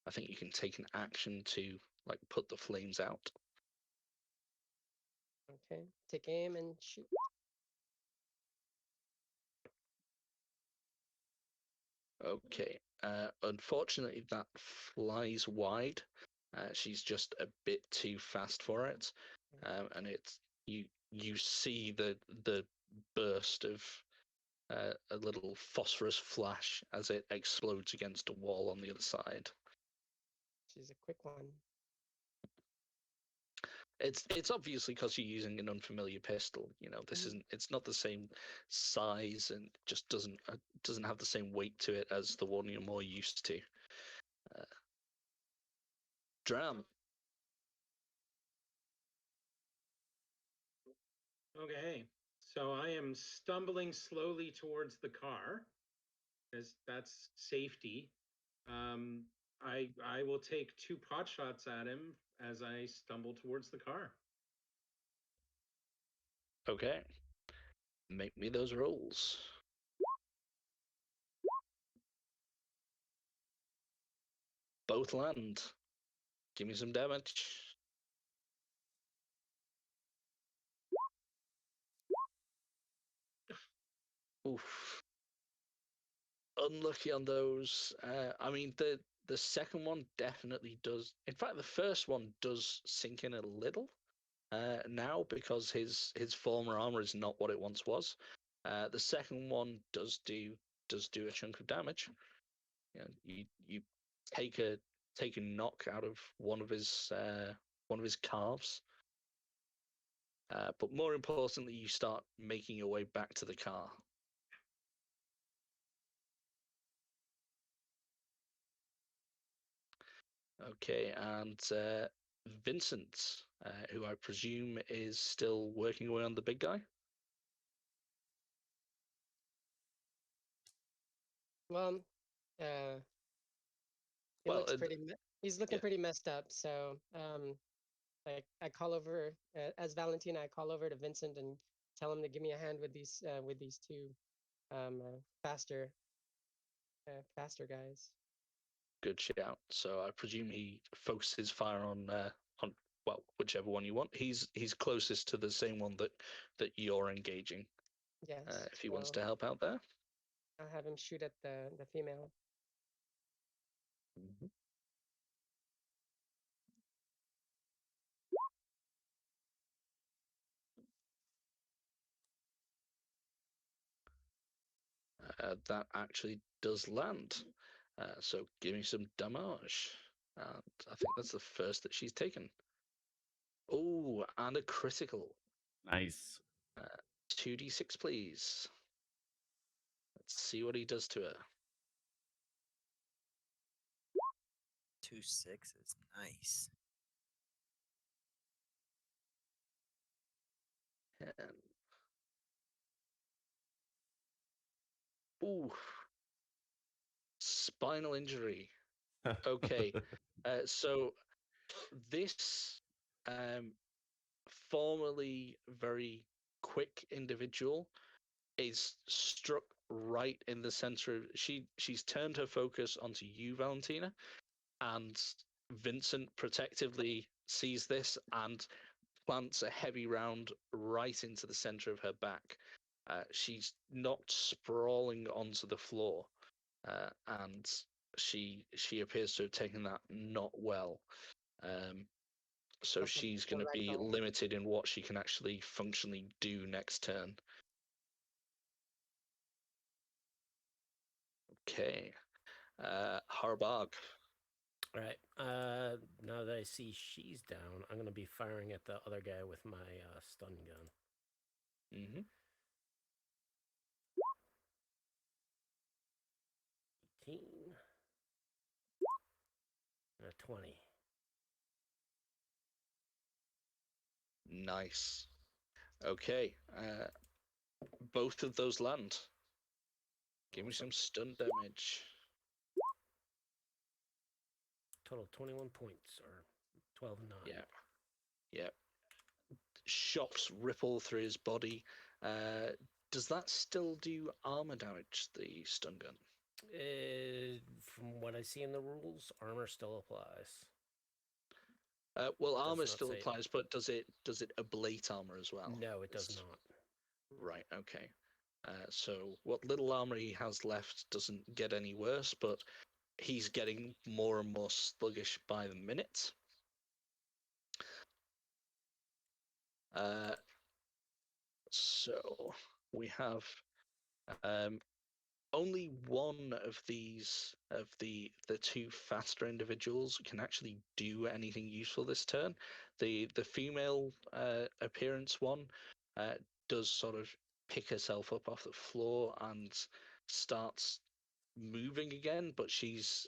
I think you can take an action to like put the flames out. Okay. Take aim and shoot. Okay. Unfortunately, that flies wide. She's just a bit too fast for it, and it's you see the burst of a little phosphorus flash as it explodes against a wall on the other side. She's a quick one. It's obviously because you're using an unfamiliar pistol. You know, this isn't. It's not the same size and just doesn't have the same weight to it as the one you're more used to. Dram. Okay, so I am stumbling slowly towards the car, because that's safety. I will take 2 pot shots at him as I stumble towards the car. Okay. Make me those rolls. Both land. Give me some damage. Oof. Unlucky on those. I mean, the second one definitely does. In fact, the first one does sink in a little now because his former armor is not what it once was. The second one does do a chunk of damage. You know, you take a knock out of one of his calves. But more importantly, you start making your way back to the car. Okay, and Vincent, who I presume is still working away on the big guy. Well, he Well, looks pretty. He's looking yeah. pretty messed up. So, like I call over as Valentina. I call over to Vincent and tell him to give me a hand with these 2 faster guys. Good shout. So I presume he focuses fire on well, whichever one you want. He's closest to the same one that you're engaging. Yes. If he wants to help out there. I'll have him shoot at the female. Mm-hmm. That actually does land. So give me some damage. And I think that's the first that she's taken. Oh, and a critical. Nice. 2d6, please. Let's see what he does to her. 2 6s, nice. And... Ooh. Spinal injury. Okay. So this formerly very quick individual is struck right in the center of she's turned her focus onto you, Valentina, and Vincent protectively sees this and plants a heavy round right into the center of her back. She's knocked sprawling onto the floor, and she appears to have taken that not well. So Okay, she's so going to be ragdoll. limited in what she can actually functionally do next turn. Okay. Harbog. All right. Now that I see she's down, I'm gonna be firing at the other guy with my stun gun. Mm-hmm. 18. 20. Nice. Okay. Both of those land. Give me some stun damage. Total 21 points, or 12 and 9. Yeah. Yeah. Shocks ripple through his body. Does that still do armor damage, the stun gun? From what I see in the rules, armor still applies. Well, Does armor not still say- applies, but does it ablate armor as well? No, it does It's- not. Right. Okay. So what little armor he has left doesn't get any worse, but he's getting more and more sluggish by the minute. So we have only one of these of the two faster individuals can actually do anything useful this turn. The female appearance one does sort of pick herself up off the floor and starts moving again, but she's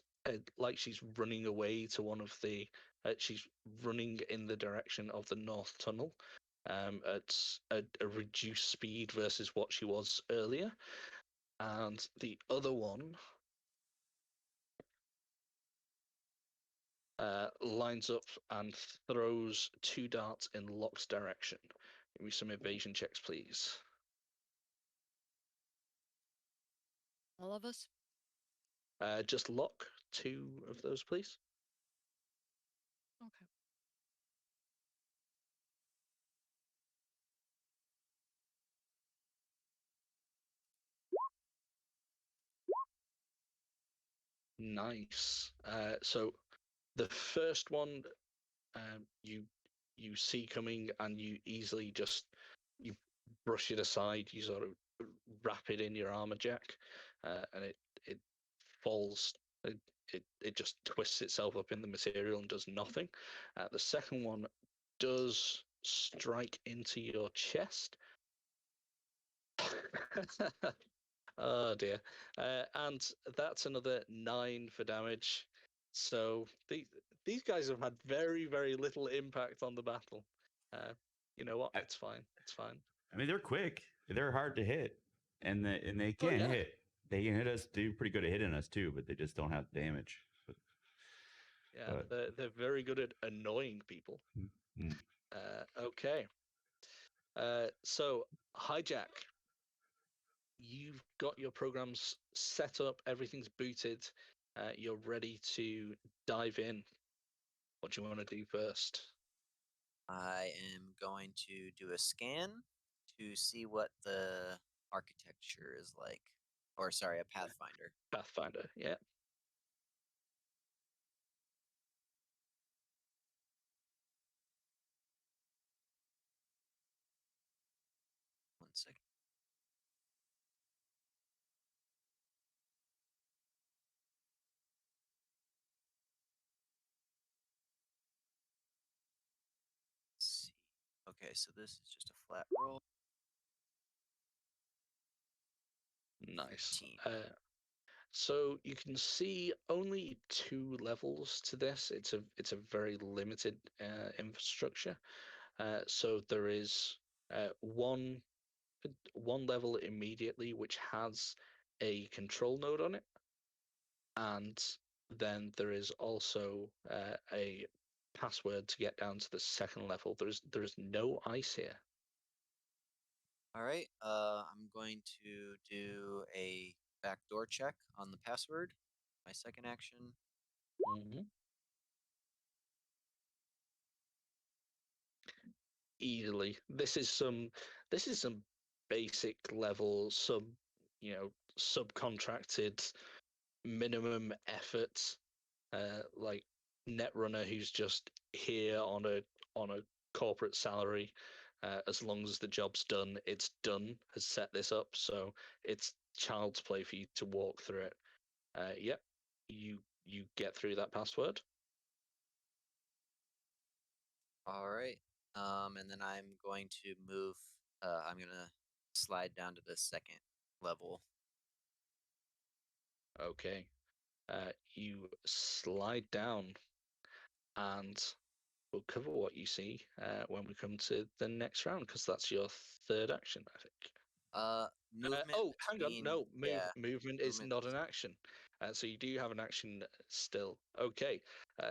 like she's running away to one of the she's running in the direction of the north tunnel at a reduced speed versus what she was earlier. And the other one lines up and throws 2 darts in Locke's direction. Give me some evasion checks, please. All of us? Just Locke, 2 of those, please. Okay. Nice. So the first one you see coming, and you easily just you brush it aside. You sort of wrap it in your armor jack, and it falls. It just twists itself up in the material and does nothing. The second one does strike into your chest. Oh dear. And that's another 9 for damage. So these guys have had very, very little impact on the battle. You know what? It's fine. It's fine. I mean, they're quick. They're hard to hit, and they Oh, can yeah. hit. They can hit us. Do pretty good at hitting us too, but they just don't have damage. Yeah, they're very good at annoying people. Mm. Okay. So hijack. You've got your programs set up. Everything's booted. You're ready to dive in. What do you want to do first? I am going to do a scan to see what the architecture is like. Or, sorry, a pathfinder. Pathfinder, yeah. One second. Let's see. Okay, so this is just a flat roll. Nice. 15. So you can see only 2 levels to this. It's a very limited infrastructure. So there is one level immediately which has a control node on it, and then there is also a password to get down to the second level. There's no ice here. All right. I'm going to do a backdoor check on the password. My second action. Mm-hmm. Easily. This is some basic level subcontracted minimum effort like Netrunner who's just here on on a corporate salary. As long as the job's done, it's done. Has set this up, so it's child's play for you to walk through it. Yep, you get through that password. All right. And then I'm going to move. I'm gonna slide down to the second level. Okay. You slide down, and we'll cover what you see when we come to the next round, because that's your third action, I think. Movement. Oh, hang on. between- No, Yeah. movement is movement not is- an action. So you do have an action still. Okay.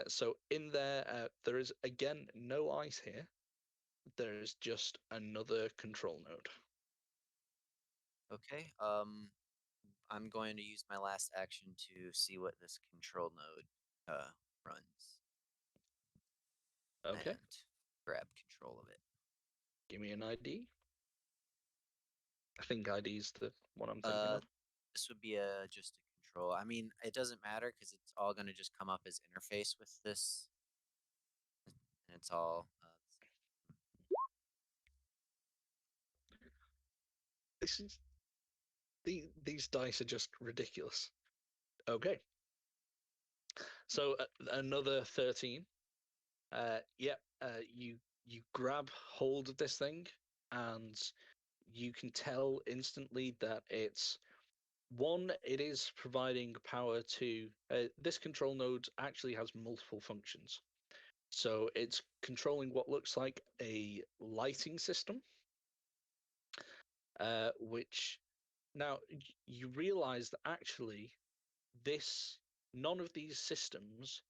So in there, there is again no ice here. There is just another control node. Okay. I'm going to use my last action to see what this control node runs Okay. and grab control of it. Give me an ID. I think ID is the one I'm thinking of. This would be just a control. I mean, it doesn't matter because it's all going to just come up as interface with this, and it's all. This is these dice are just ridiculous. Okay. So another 13. Yep. You grab hold of this thing, and you can tell instantly that it's one. It is providing power to this control node. Actually, has multiple functions. So it's controlling what looks like a lighting system, which now you realize that actually none of these systems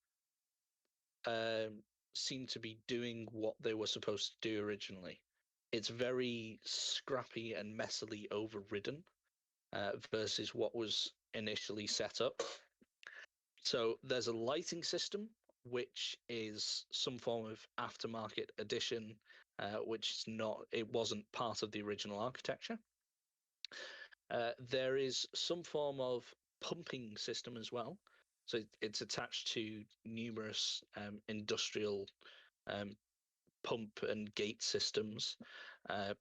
seem to be doing what they were supposed to do originally. It's very scrappy and messily overridden versus what was initially set up. So there's a lighting system, which is some form of aftermarket addition, which is not. It wasn't part of the original architecture. There is some form of pumping system as well. So it's attached to numerous industrial pump and gate systems.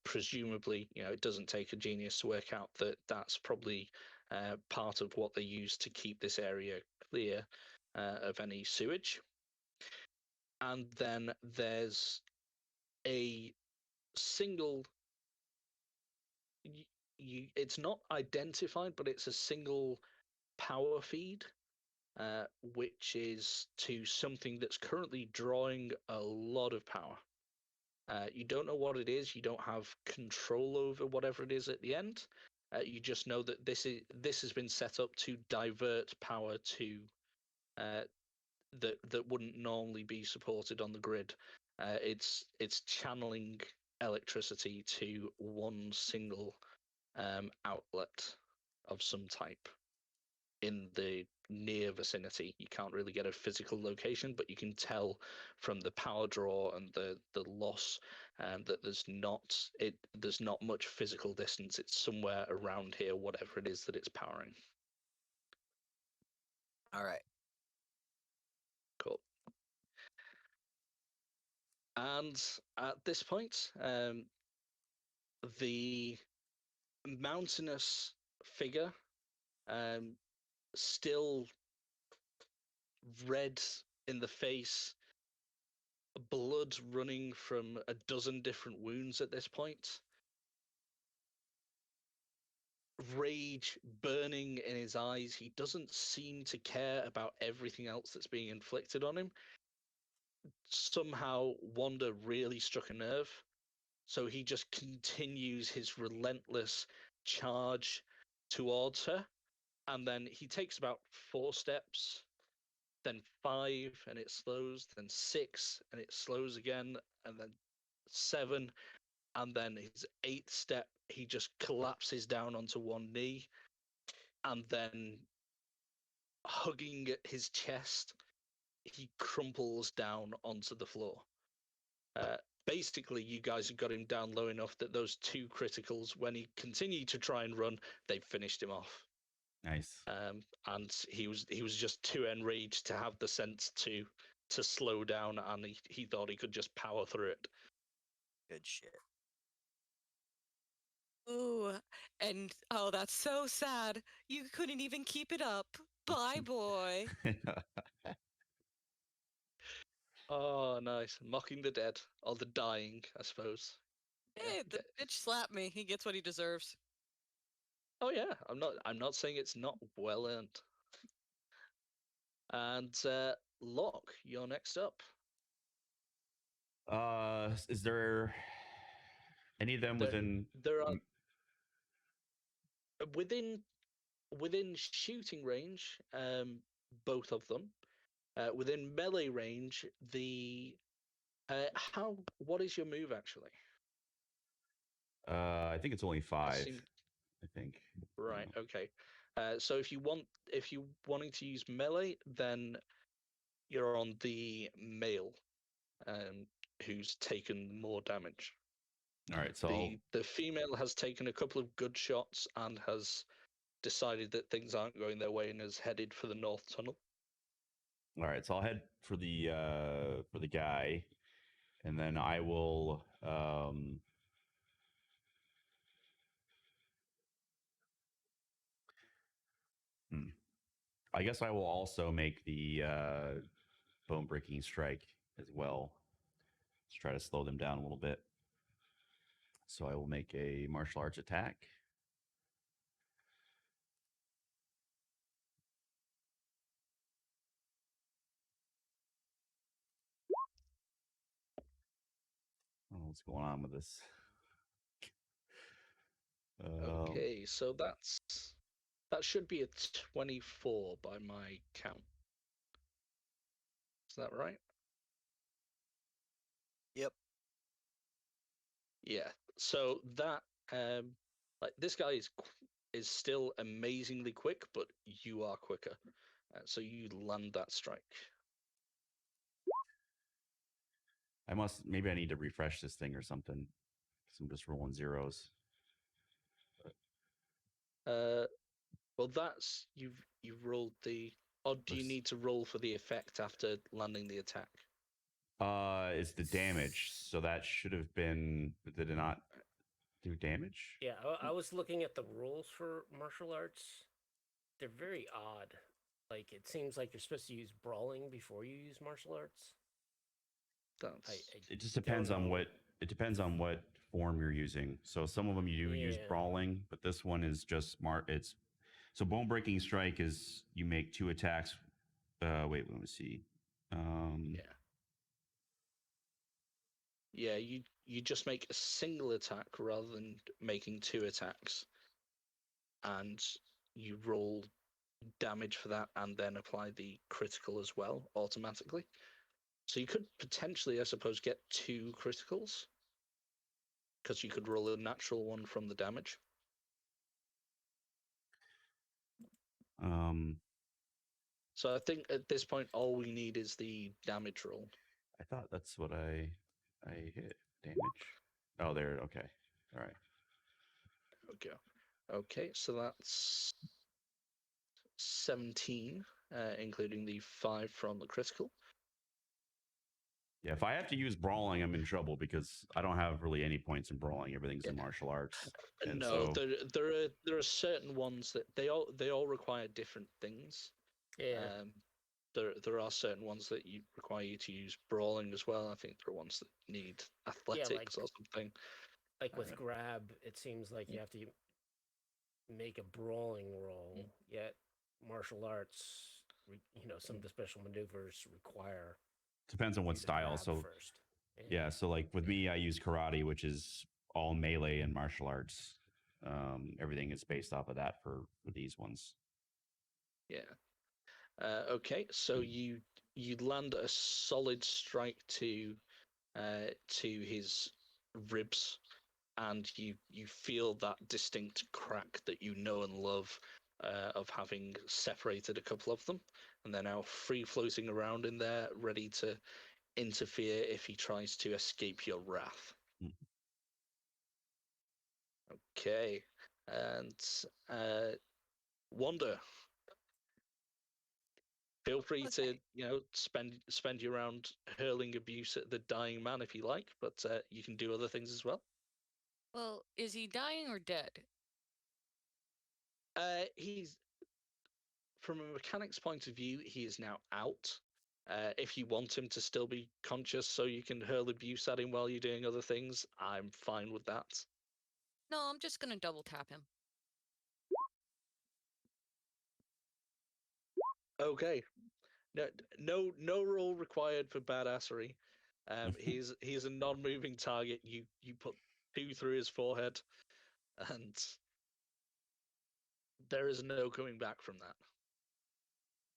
Presumably, it doesn't take a genius to work out that that's probably part of what they use to keep this area clear of any sewage. And then there's a single. It's not identified, but it's a single power feed, which is to something that's currently drawing a lot of power. You don't know what it is. You don't have control over whatever it is at the end. You just know that this has been set up to divert power to that wouldn't normally be supported on the grid. It's channeling electricity to one single outlet of some type in the near vicinity. You can't really get a physical location, but you can tell from the power draw and the loss that there's not much physical distance. It's somewhere around here, whatever it is that it's powering. All right. Cool. And at this point, the mountainous figure, still red in the face, blood running from a dozen different wounds at this point, rage burning in his eyes. He doesn't seem to care about everything else that's being inflicted on him. Somehow Wanda really struck a nerve, so he just continues his relentless charge towards her, and then he takes about 4 steps, then 5, and it slows, then 6, and it slows again, and then 7, and then his 8th step, he just collapses down onto one knee, and then hugging his chest, he crumples down onto the floor. Basically, you guys have got him down low enough that those 2 criticals, when he continued to try and run, they finished him off. Nice. And he was just too enraged to have the sense to to slow down, and he thought he could just power through it. Good shit. Ooh, and oh, that's so sad. You couldn't even keep it up. Bye, boy. Oh, nice. Mocking the dead, or the dying, I suppose. Hey, the bitch slapped me. He gets what he deserves. Oh yeah, I'm not saying it's not well earned. And Locke, you're next up. Is there any of them There- within? There are within shooting range, both of them. Within melee range, what is your move actually? I think it's only I 5. seem I think. right. Okay. So if you wanting to use melee, then you're on the male, who's taken more damage. All right, so The female has taken a couple of good shots and has decided that things aren't going their way and has headed for the north tunnel. all right, so I'll head for the guy, and then I will I guess I will also make the bone breaking strike as well. Let's try to slow them down a little bit. So I will make a martial arts attack. I don't know what's going on with this. Okay, so that should be a 24 by my count. Is that right? Yep. Yeah. So that like this guy is still amazingly quick, but you are quicker. So you land that strike. Maybe I need to refresh this thing or something. Because I'm just rolling zeros. Well, that's you've rolled the. Or do you need to roll for the effect after landing the attack? It's the damage. So that should have been. Did it not do damage? Yeah, I was looking at the rules for martial arts. They're very odd. Like, it seems like you're supposed to use brawling before you use martial arts. It just depends on what form you're using. So some of them you do use brawling, but this one is just smart. It's so bone breaking strike is you make 2 attacks. Wait, let me see. Yeah, you just make a single attack rather than making 2 attacks, and you roll damage for that, and then apply the critical as well automatically. So you could potentially, I suppose, get 2 criticals because you could roll a natural one from the damage. So I think at this point, all we need is the damage roll. I thought that's what I hit. Damage. Oh, there. Okay. All right. Okay, so that's 17, including the 5 from the critical. Yeah, if I have to use brawling, I'm in trouble because I don't have really any points in brawling. Everything's in martial arts. And No, so... there are certain ones that they all require different things. Yeah. There are certain ones that require you to use brawling as well. I think there are ones that need athletics or something. Like with grab, it seems like you have to make a brawling roll. Yet martial arts, some of the special maneuvers require. Depends on what style. So first. Yeah, so like with me, I use karate, which is all melee and martial arts. Everything is based off of that for these ones. Yeah. Okay, so you land a solid strike to his ribs, and you feel that distinct crack that you know and love of having separated a couple of them, and they're now free floating around in there, ready to interfere if he tries to escape your wrath. Okay, and Wanda, feel free to Okay. spend your round hurling abuse at the dying man if you like, but you can do other things as well. Well, is he dying or dead? He's from a mechanics point of view, he is now out. If you want him to still be conscious so you can hurl abuse at him while you're doing other things, I'm fine with that. No, I'm just gonna double tap him. Okay. No roll required for badassery. He's a non-moving target. You put 2 through his forehead, and there is no coming back from that.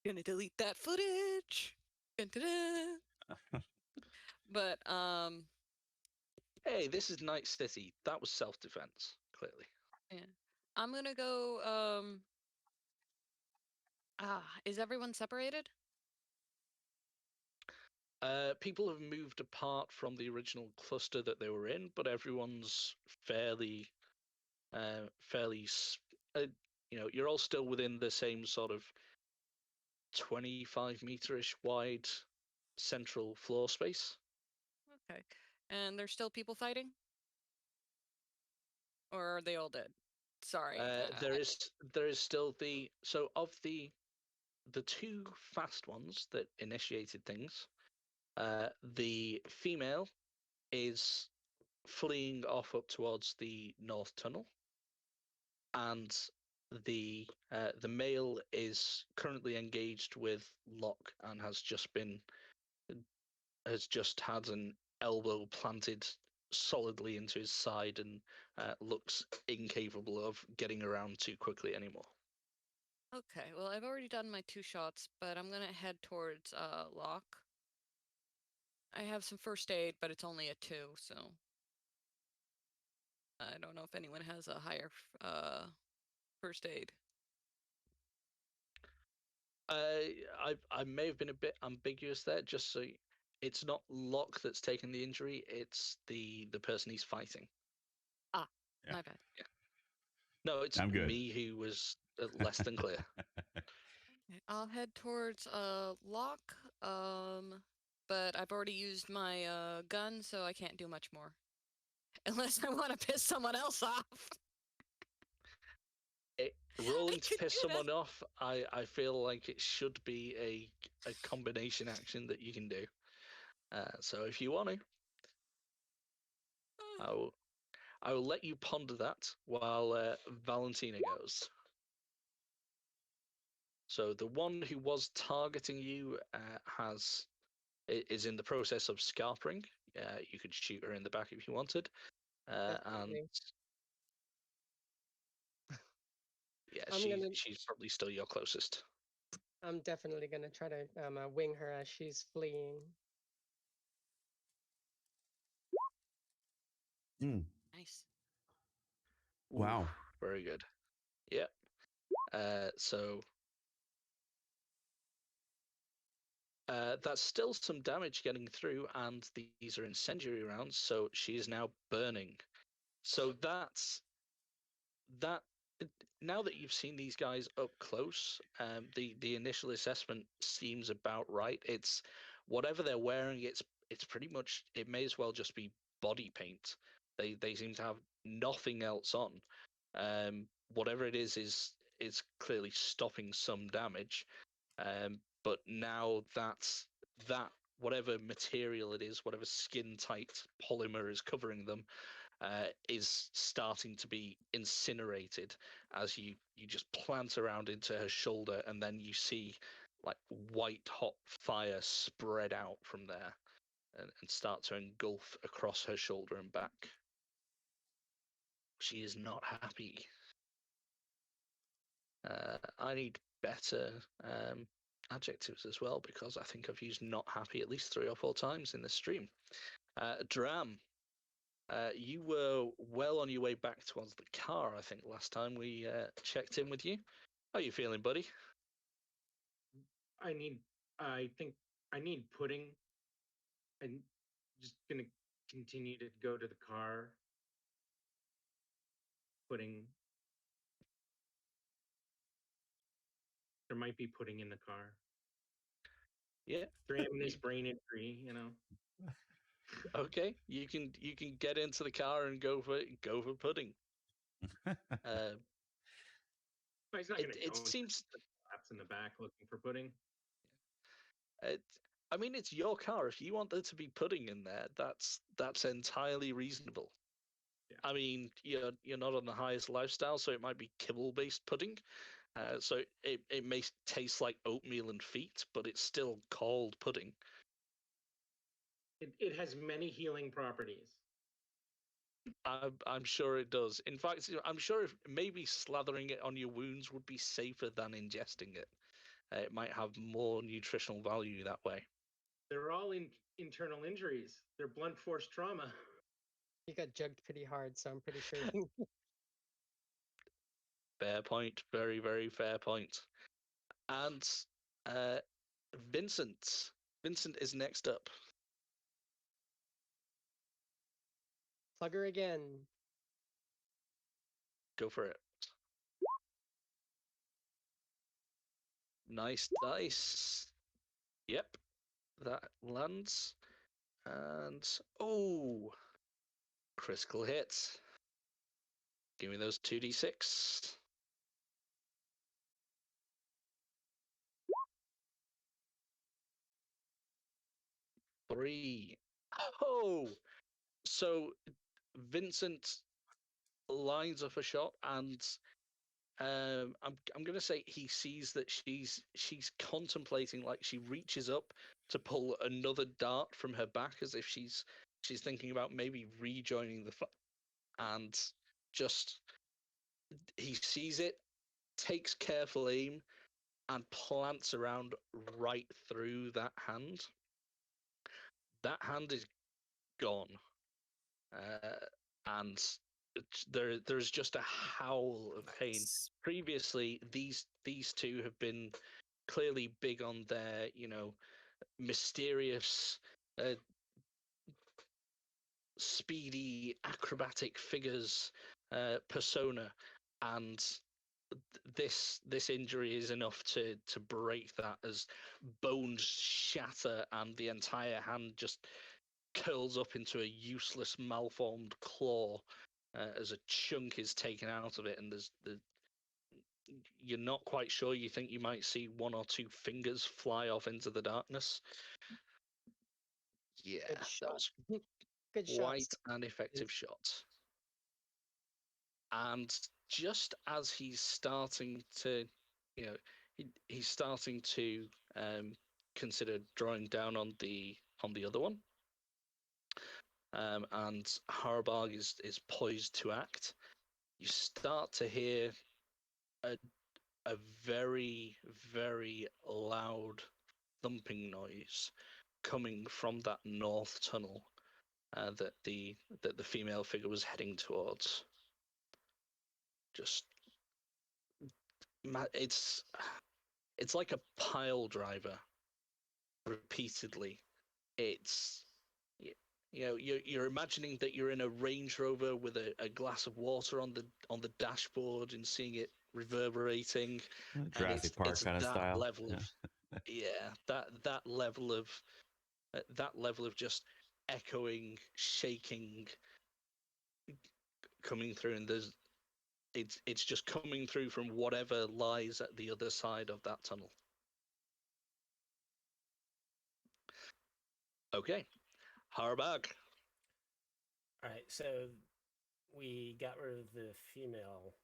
Gonna delete that footage. Dun-dun-dun. But Hey, this is Night City. That was self-defense, clearly. yeah. I'm gonna go is everyone separated? People have moved apart from the original cluster that they were in, but everyone's fairly, you're all still within the same sort of 25-meter-ish wide central floor space. Okay. And there's still people fighting? Or are they all dead? Sorry. There is still of the 2 fast ones that initiated things. The female is fleeing off up towards the north tunnel, and the male is currently engaged with Locke and has just had an elbow planted solidly into his side and looks incapable of getting around too quickly anymore. Okay, well, I've already done my 2 shots, but I'm gonna head towards Locke. I have some first aid, but it's only a 2, so I don't know if anyone has a higher first aid. I may have been a bit ambiguous there, just so it's not Locke that's taken the injury, it's the person he's fighting. Ah, Yeah. my bad. Yeah. No, it's I'm good. me who was less than clear. Okay, I'll head towards Locke, but I've already used my gun, so I can't do much more. Unless I want to piss someone else off. Rolling to could piss do that. someone off, I feel like it should be a combination action that you can do. So if you want to, I will let you ponder that while Valentina goes. So the one who was targeting you is in the process of scarpering. You could shoot her in the back if you wanted. And Definitely. yeah, I'm gonna. she's probably still your closest. I'm definitely gonna try to wing her as she's fleeing. Mm. Nice. Wow. Ooh, very good. Yeah. So that's still some damage getting through, and these are incendiary rounds, so she is now burning. So that. Now that you've seen these guys up close, the initial assessment seems about right. It's whatever they're wearing. It's pretty much. It may as well just be body paint. They seem to have nothing else on. Whatever it is clearly stopping some damage. But now that whatever material it is, whatever skin tight polymer is covering them, is starting to be incinerated as you just plant around into her shoulder, and then you see like white hot fire spread out from there and start to engulf across her shoulder and back. She is not happy. I need better adjectives as well, because I think I've used not happy at least 3 or 4 times in this stream. Dram, you were well on your way back towards the car, I think, last time we checked in with you. How are you feeling, buddy? I think I need pudding. I'm just gonna continue to go to the car. Pudding. There might be pudding in the car. Yeah. Dramming his brain injury, you know. Okay. You can get into the car and go for pudding. But he's not going to It go into seems the flats in the back looking for pudding. I mean, it's your car. If you want there to be pudding in there, that's entirely reasonable. Yeah. I mean, you're not on the highest lifestyle, so it might be kibble-based pudding. So it may taste like oatmeal and feet, but it's still called pudding. It has many healing properties. I'm sure it does. In fact, I'm sure if maybe slathering it on your wounds would be safer than ingesting it. It might have more nutritional value that way. They're all internal injuries. They're blunt force trauma. He got jugged pretty hard, so I'm pretty sure. Fair point. Very, very fair point. And Vincent. Vincent is next up. Plug her again. Go for it. Nice dice. Yep, that lands. And oh, critical hit. Give me those 2d6. Three. Oh, so Vincent lines up a shot, and I'm gonna say he sees that she's contemplating, like she reaches up to pull another dart from her back as if she's thinking about maybe rejoining the fight, and just he sees it, takes careful aim, and plants around right through that hand. That hand is gone, and there's just a howl of pain. Nice. Previously, these two have been clearly big on their, mysterious, speedy, acrobatic figures persona, and this injury is enough to break that, as bones shatter and the entire hand just curls up into a useless, malformed claw as a chunk is taken out of it, and you're not quite sure. You think you might see one or two fingers fly off into the darkness. Yeah, Good that shot. was Good quite shots. an effective shot. And just as he's starting to, he's starting to consider drawing down on the other one, and Harbarg is poised to act, you start to hear a very, very loud thumping noise coming from that north tunnel that the female figure was heading towards. Just it's like a pile driver repeatedly. It's you're imagining that you're in a Range Rover with a glass of water on the dashboard and seeing it reverberating. Jurassic And Park it's kind of that style. level of that level of just echoing, shaking coming through, and it's just coming through from whatever lies at the other side of that tunnel. Okay, Harbag. All right, so we got rid of the female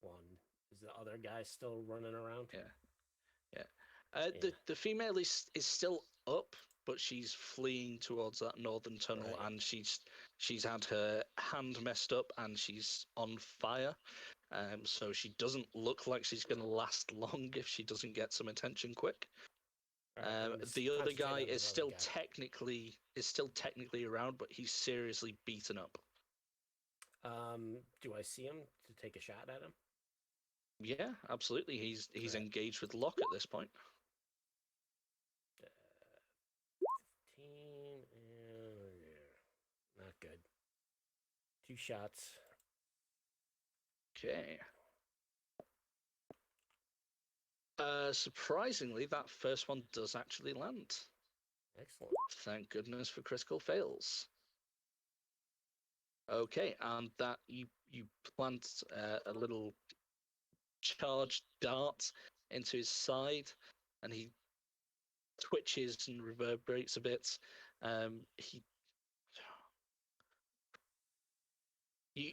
one. Is the other guy still running around? Yeah. The female is still up, but she's fleeing towards that northern tunnel, Right. and she's had her hand messed up, and she's on fire. So she doesn't look like she's going to last long if she doesn't get some attention quick. All right, I'm gonna The other concentrate guy on is this still other guy. technically around, but he's seriously beaten up. Do I see him to take a shot at him? Yeah, absolutely. He's Right. engaged with Locke at this point. 15 and not good. 2 shots. Okay. Surprisingly, that first one does actually land. Excellent. Thank goodness for critical fails. Okay, and that you plant a little charged dart into his side, and he twitches and reverberates a bit. He,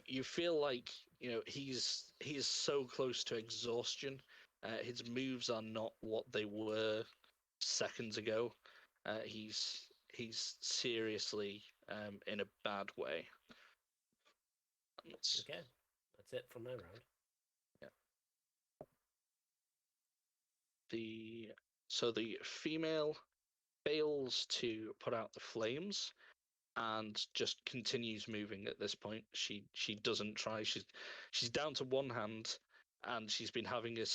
you feel like he's so close to exhaustion. His moves are not what they were seconds ago. He's seriously in a bad way. Okay, that's it for my round. Yeah. The female fails to put out the flames and just continues moving at this point. She doesn't try. She's down to one hand, and she's been having a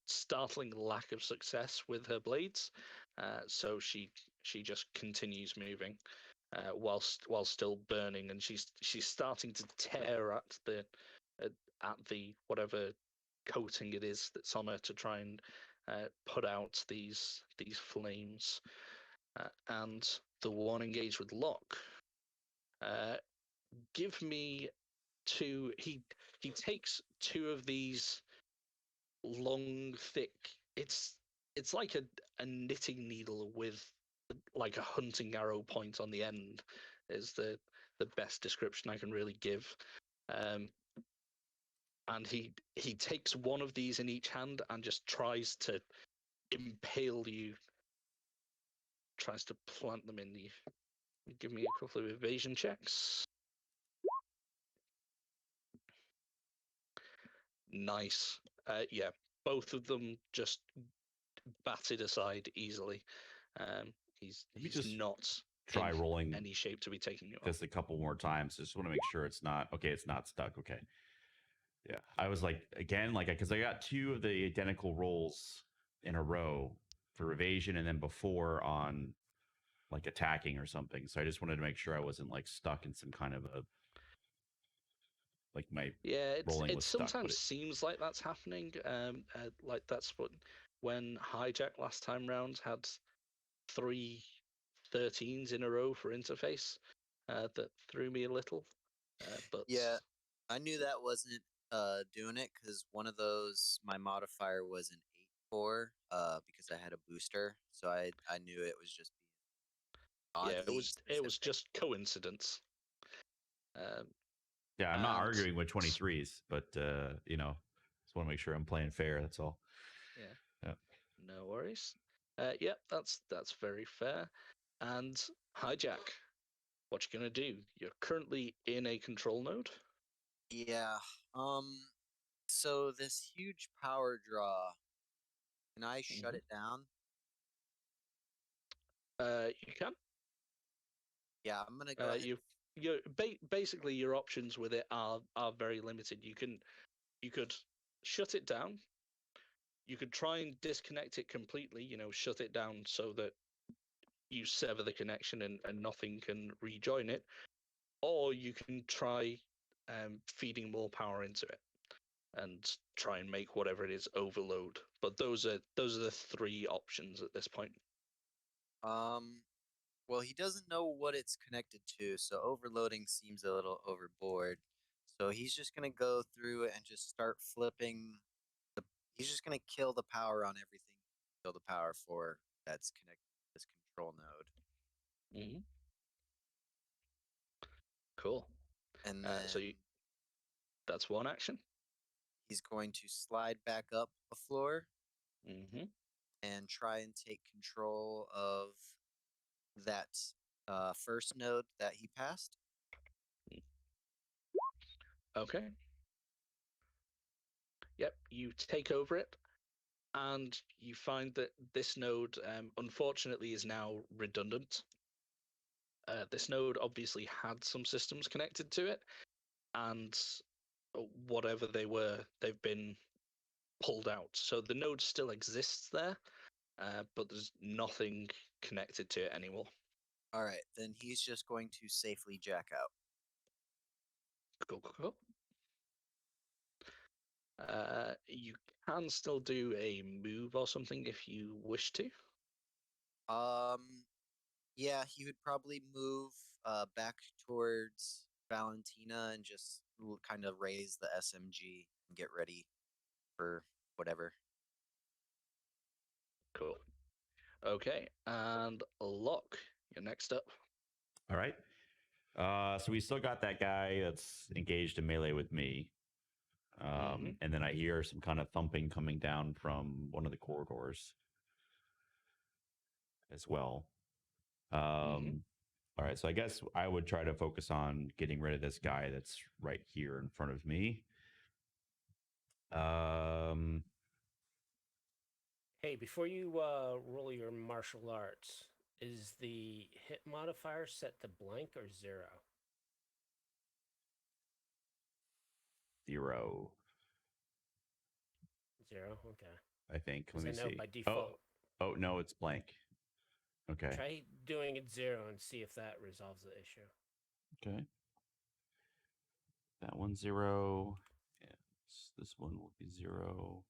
startling lack of success with her blades. So she just continues moving while still burning, and she's starting to tear at the whatever coating it is that's on her to try and put out these flames. And the one engaged with Locke. Give me two. He takes two of these long, thick. It's like a knitting needle with like a hunting arrow point on the end. Is the best description I can really give. And he takes one of these in each hand and just tries to impale you. Tries to plant them in you. Give me a couple of evasion checks. Nice. Yeah, both of them just batted aside easily. He's just not try in rolling any shape to be taking you just a couple more times. Just want to make sure it's not okay. It's not stuck. Okay. Yeah, I was like again, like because I got two of the identical rolls in a row for evasion, and then before on like attacking or something. So I just wanted to make sure I wasn't like stuck in some kind of a like my Yeah, rolling it was stuck. sometimes seems like that's happening. Like that's what when Hijack last time round had 3 13s in a row for interface. That threw me a little. But Yeah, I knew that wasn't doing it because one of those my modifier was an 8-4 because I had a booster, so I knew it was just being yeah, oddly it was specific. just coincidence. Yeah, I'm not and- arguing with 23s, but just want to make sure I'm playing fair. That's all. Yeah. Yeah. No worries. Yep, that's very fair. And Hijack, what you gonna do? You're currently in a control node. Yeah. So this huge power draw, can I shut Mhm. it down? You can. Yeah, I'm gonna go ahead. Basically your options with it are very limited. You could shut it down. You could try and disconnect it completely. Shut it down so that you sever the connection and nothing can rejoin it. Or you can try feeding more power into it and try and make whatever it is overload. But those are the three options at this point. Well, he doesn't know what it's connected to, so overloading seems a little overboard. So he's just gonna go through and just start flipping the. He's just gonna kill the power on everything. Kill the power for that's connected to this control node, Mm-hmm. Cool. and then That's one action. he's going to slide back up a floor Mm-hmm. and try and take control of that first node that he passed. Okay. Yep, you take over it, and you find that this node, unfortunately, is now redundant. This node obviously had some systems connected to it, and whatever they were, they've been pulled out. So the node still exists there, but there's nothing connected to it anymore. All right, then he's just going to safely jack out. Cool. You can still do a move or something if you wish to. Yeah, he would probably move back towards Valentina and just kind of raise the SMG and get ready for whatever. Cool. Okay, and Locke, you're next up. All right. So we still got that guy that's engaged in melee with me. And then I hear some kind of thumping coming down from one of the corridors as well. All right, so I guess I would try to focus on getting rid of this guy that's right here in front of me. Hey, before you roll your martial arts, is the hit modifier set to blank or 0? 0. 0? Okay. I think. Let 'Cause me I know see. by default. Oh no, it's blank. Okay. Try doing it 0 and see if that resolves the issue. Okay. That one's 0. Yes, this one will be 0.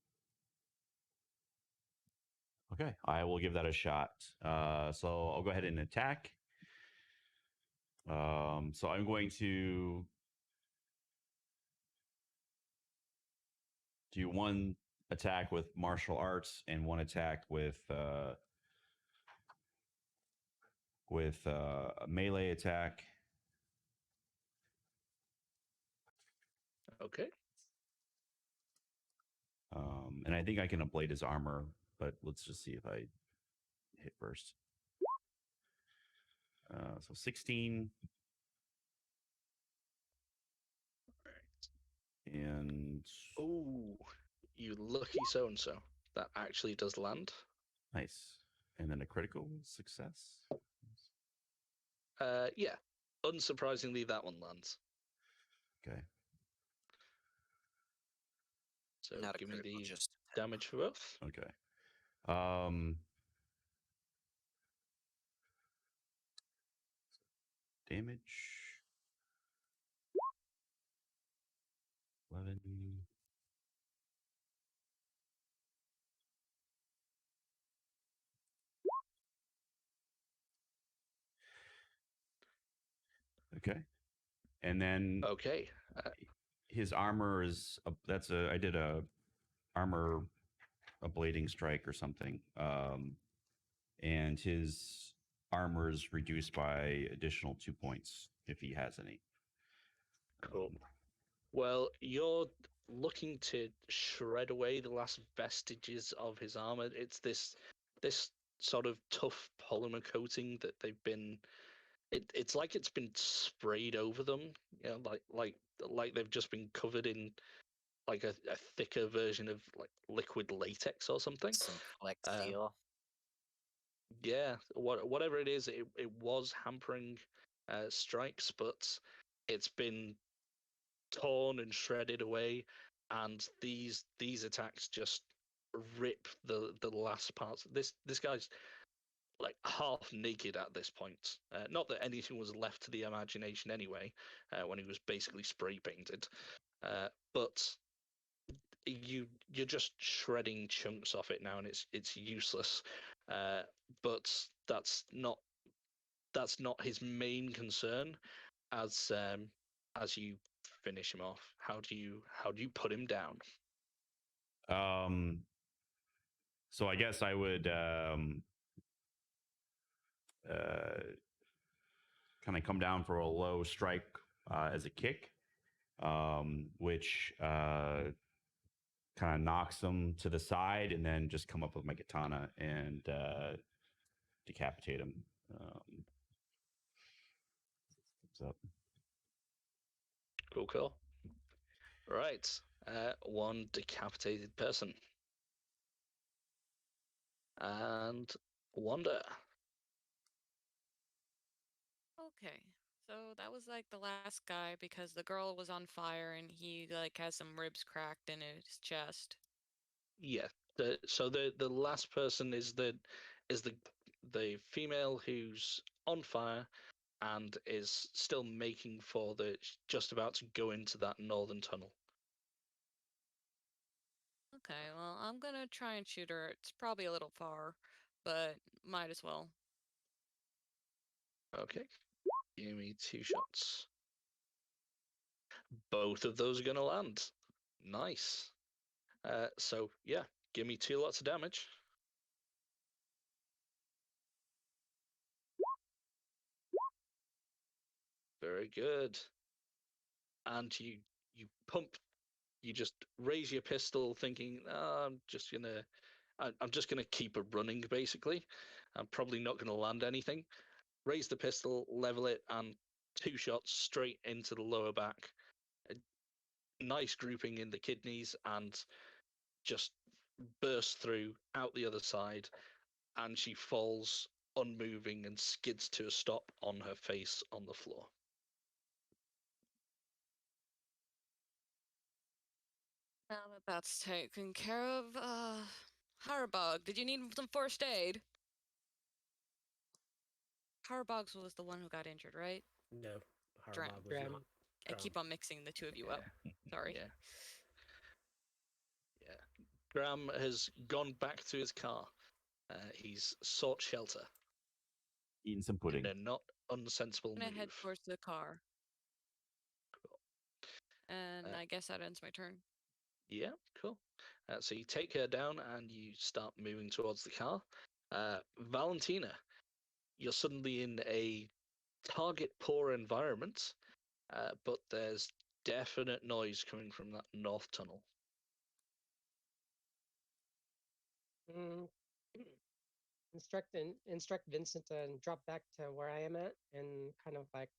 Okay, I will give that a shot. So I'll go ahead and attack. So I'm going to do one attack with martial arts and one attack with a melee attack. Okay. And I think I can ablate his armor, but let's just see if I hit first. So 16. And Oh, you lucky so and so. That actually does land. nice. And then a critical success. Yeah. Unsurprisingly, that one lands. Okay. So Not a give me critical, the just damage for both. Okay. Damage 11. Okay. And then Okay. his armor is I did a armor ablating strike or something. And his armor is reduced by additional 2 points if he has any. Cool. Well, you're looking to shred away the last vestiges of his armor. It's this sort of tough polymer coating that they've been. It's like it's been sprayed over them. You know, like they've just been covered in like a thicker version of like liquid latex or something. some flex Uh, seal. Yeah, whatever it is, it was hampering strikes, but it's been torn and shredded away, and these attacks just rip the last parts. This guy's like half naked at this point. Not that anything was left to the imagination anyway, when he was basically spray painted. But you're just shredding chunks off it now, and it's useless. But that's not his main concern. As you finish him off, how do you put him down? So I guess I would kind of come down for a low strike as a kick, which kind of knocks him to the side, and then just come up with my katana and decapitate him. What's up? Cool. Right. One decapitated person. And Wanda. Okay. So that was like the last guy because the girl was on fire and he like has some ribs cracked in his chest. Yeah. So the last person is the female who's on fire and is still making for just about to go into that northern tunnel. Okay, well, I'm gonna try and shoot her. It's probably a little far, but might as well. Okay. Give me 2 shots. Both of those are going to land. Nice. So, yeah, give me 2 lots of damage. Very good. And you pump, you just raise your pistol thinking, I'm just gonna keep her running, basically. I'm probably not gonna land anything. Raise the pistol, level it, and 2 shots straight into the lower back. A nice grouping in the kidneys, and just burst through out the other side, and she falls unmoving and skids to a stop on her face on the floor. Now that that's taken care of, Harbog, did you need some first aid? Harbog's was the one who got injured, right? No, Dram. Harbog was Dram. not. I keep on mixing the two of you up. Sorry. Yeah. Graham has gone back to his car. He's sought shelter Eating some in pudding. a not unsensible I'm gonna move. head towards the car. Cool. And I guess that ends my turn. Yeah, cool. So you take her down and you start moving towards the car. Valentina, you're suddenly in a target-poor environment, but there's definite noise coming from that north tunnel. Mm. Instruct Vincent to drop back to where I am at and kind of like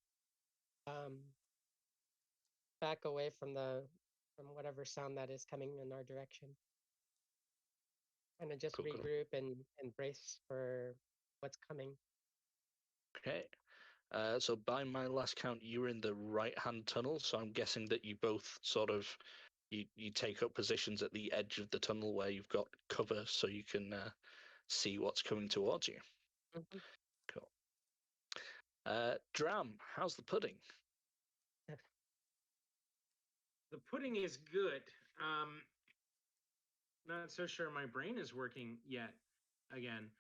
back away from whatever sound that is coming in our direction. Kind of just Cool. regroup and brace for what's coming. Okay. So by my last count, you were in the right-hand tunnel, so I'm guessing that you both sort of you take up positions at the edge of the tunnel where you've got cover, so you can see what's coming towards you. Mm-hmm. Cool. Dram, how's the pudding? The pudding is good. Not so sure my brain is working yet again.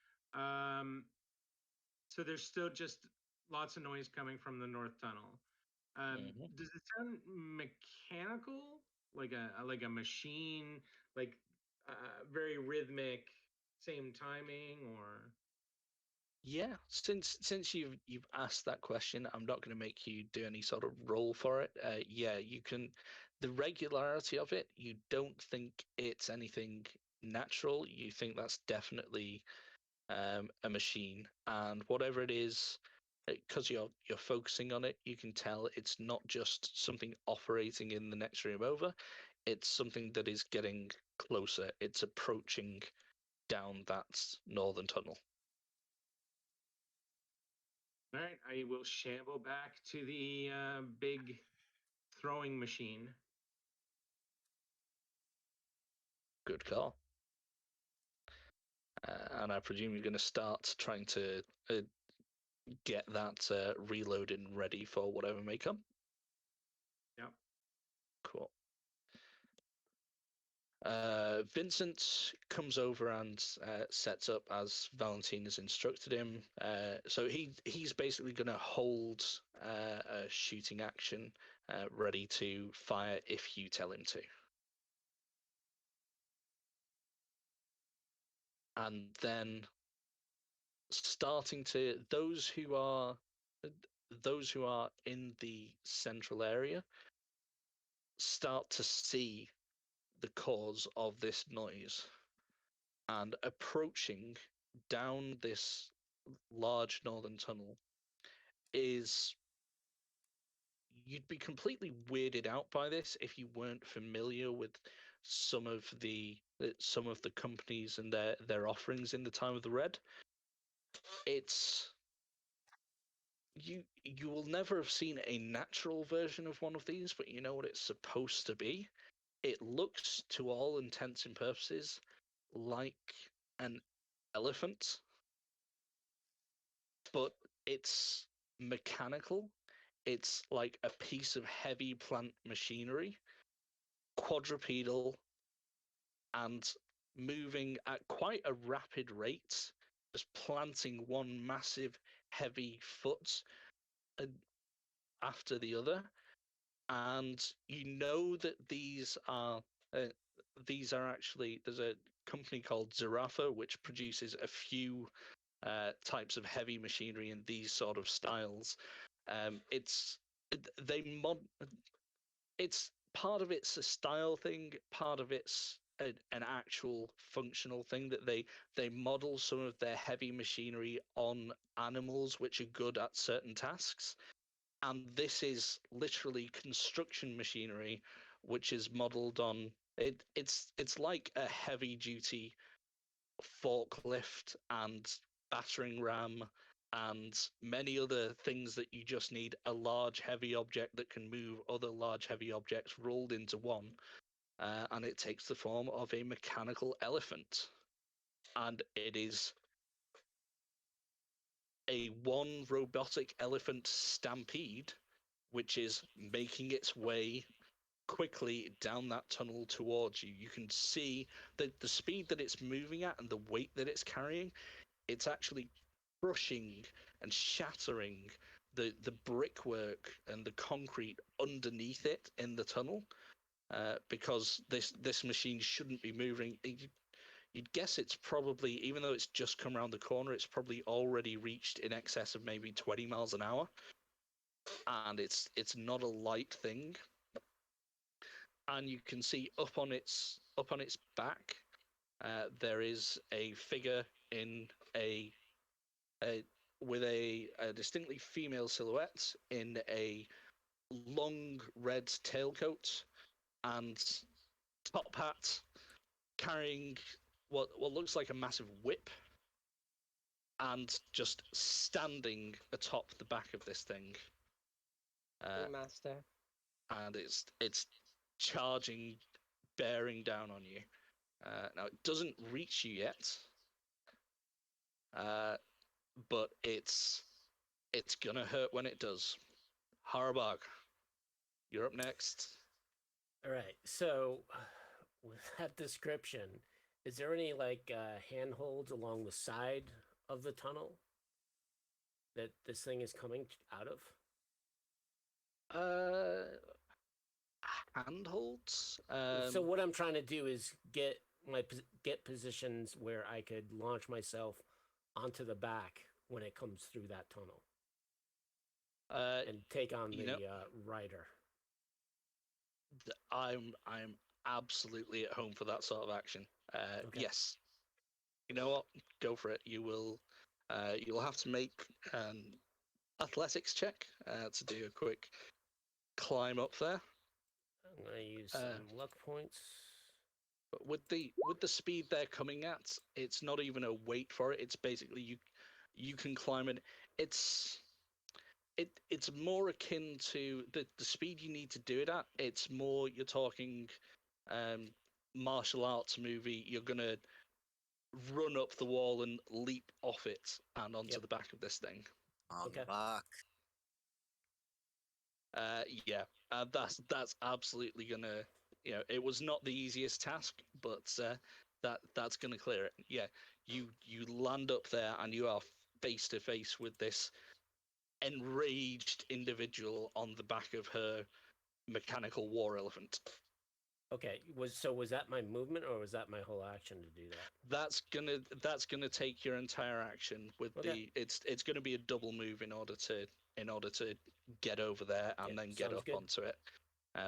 So there's still just lots of noise coming from the north tunnel. Does it sound mechanical, like a machine, like very rhythmic, same timing, or? Yeah, since you've asked that question, I'm not going to make you do any sort of roll for it. Yeah, you can. The regularity of it, you don't think it's anything natural. You think that's definitely a machine, and whatever it is, because you're focusing on it, you can tell it's not just something operating in the next room over. It's something that is getting closer. It's approaching down that northern tunnel. All right, I will shamble back to the big throwing machine. Good call. And I presume you're going to start trying to get that reloaded and ready for whatever may come. Yep. Cool. Vincent comes over and sets up as Valentine has instructed him. So he's basically going to hold a shooting action ready to fire if you tell him to. And then starting to those who are in the central area start to see the cause of this noise, and approaching down this large northern tunnel is, you'd be completely weirded out by this if you weren't familiar with some of the companies and their offerings in the time of the Red. It's you will never have seen a natural version of one of these, but you know what it's supposed to be. It looks, to all intents and purposes, like an elephant, but it's mechanical. It's like a piece of heavy plant machinery, quadrupedal, and moving at quite a rapid rate, just planting one massive heavy foot after the other. And you know that these are actually, there's a company called Zarafa which produces a few types of heavy machinery in these sort of styles. It's part of it's a style thing, part of it's an actual functional thing that they model some of their heavy machinery on animals which are good at certain tasks. And this is literally construction machinery which is modeled on it's like a heavy duty forklift and battering ram and many other things that you just need a large heavy object that can move other large heavy objects rolled into one, and it takes the form of a mechanical elephant, and it is a one robotic elephant stampede which is making its way quickly down that tunnel towards you. You can see the speed that it's moving at and the weight that it's carrying. It's actually crushing and shattering the brickwork and the concrete underneath it in the tunnel, because this machine shouldn't be moving. You'd guess it's probably, even though it's just come around the corner, it's probably already reached in excess of maybe 20 miles an hour, and it's not a light thing. And you can see up on its back, there is a figure in a with a distinctly female silhouette in a long red tailcoat and top hat, carrying what looks like a massive whip, and just standing atop the back of this thing. Master. And it's charging, bearing down on you. Now it doesn't reach you yet, but it's gonna hurt when it does. Harabag, you're up next. All right. So, with that description, is there any like handholds along the side of the tunnel that this thing is coming out of? Handholds. So what I'm trying to do is get positions where I could launch myself onto the back when it comes through that tunnel, and take on the rider. I'm absolutely at home for that sort of action. Okay. Yes. You know what? Go for it. You will. You'll have to make an athletics check to do a quick climb up there. I'm gonna use some luck points. But with the speed they're coming at, it's not even a wait for it. It's basically you can climb it. It's more akin to the speed you need to do it at. It's more, you're talking martial arts movie. You're gonna run up the wall and leap off it and onto the back of this thing. On Okay. the back. Yeah, that's absolutely gonna. It was not the easiest task, but that's gonna clear it. Yeah, you land up there and you are face to face with this enraged individual on the back of her mechanical war elephant. Okay. Was that my movement or was that my whole action to do that? That's gonna take your entire action with it's gonna be a double move in order to get over there and then get up onto it.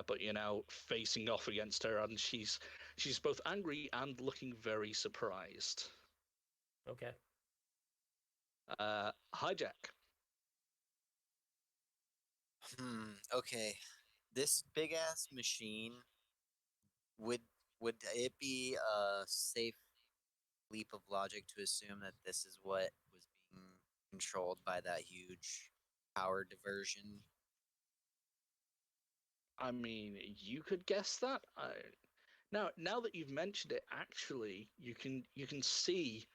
But you're now facing off against her, and she's both angry and looking very surprised. Okay. Hijack. Okay. This big ass machine, would it be a safe leap of logic to assume that this is what was being controlled by that huge power diversion? I mean, you could guess that. Now that you've mentioned it, actually, you can see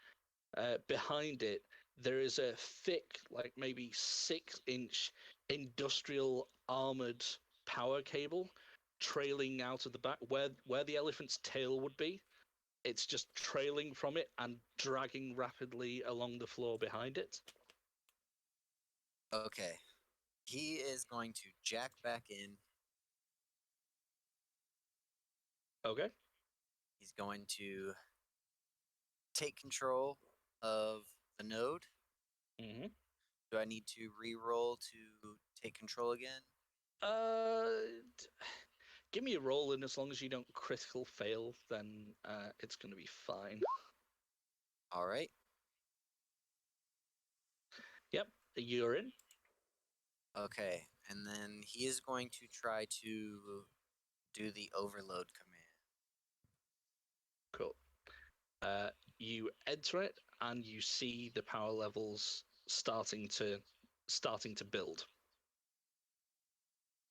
behind it there is a thick, like maybe 6-inch industrial armored power cable trailing out of the back where the elephant's tail would be. it's just trailing from it and dragging rapidly along the floor behind it. Okay. He is going to jack back in. Okay. He's going to take control of the node. Mm-hmm. Do I need to re-roll to take control again? Give me a roll, and as long as you don't critical fail, then it's going to be fine. All right. Yep, you're in. Okay. And then he is going to try to do the overload command. Cool. You enter it, and you see the power levels starting to build.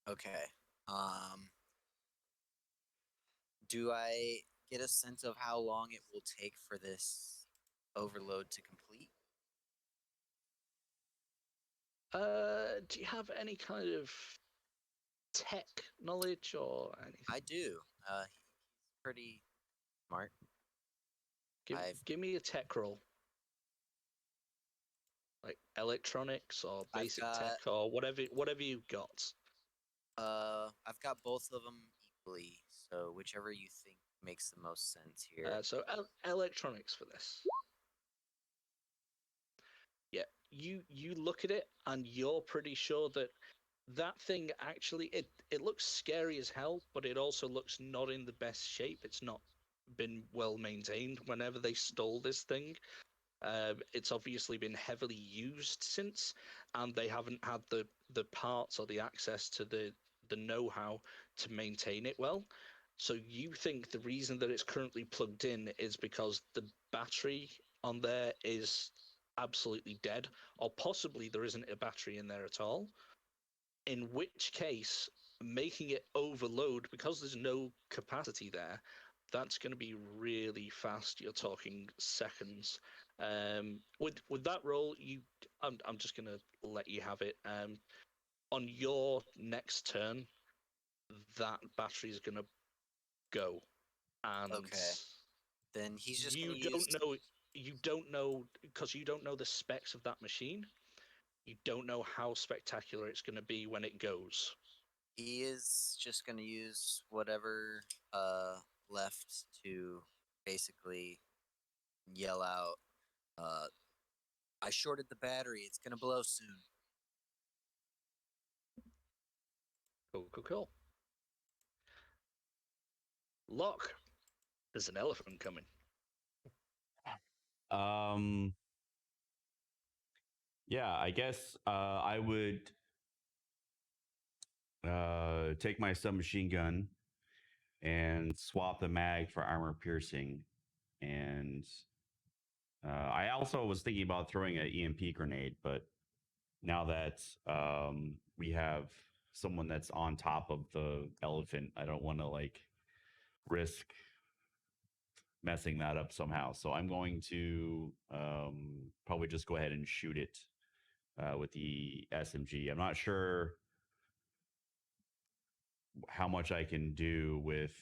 Okay. Do I get a sense of how long it will take for this overload to complete? Do you have any kind of tech knowledge or anything? I do. He's pretty smart. Give me a tech roll. Like electronics or basic tech or whatever you've got. I've got both of them equally, so whichever you think makes the most sense here. So electronics for this. Yeah, you look at it and you're pretty sure that thing actually it looks scary as hell, but it also looks not in the best shape. It's not been well maintained. Whenever they stole this thing, it's obviously been heavily used since, and they haven't had the parts or the access to the know-how to maintain it well. So you think the reason that it's currently plugged in is because the battery on there is absolutely dead, or possibly there isn't a battery in there at all. In which case, making it overload because there's no capacity there, that's going to be really fast. You're talking seconds. With that roll, I'm just going to let you have it. On your next turn, that battery is going to go, and Okay. Then he's just you going to use. don't know because you don't know the specs of that machine. You don't know how spectacular it's going to be when it goes. He is just going to use whatever left to basically yell out, I shorted the battery. It's going to blow soon. Cool. Lock, there's an elephant coming. Yeah, I guess I would take my submachine gun and swap the mag for armor piercing. And I also was thinking about throwing an EMP grenade, but now that we have someone that's on top of the elephant, I don't want to like risk messing that up somehow. So I'm going to probably just go ahead and shoot it with the SMG. I'm not sure how much I can do with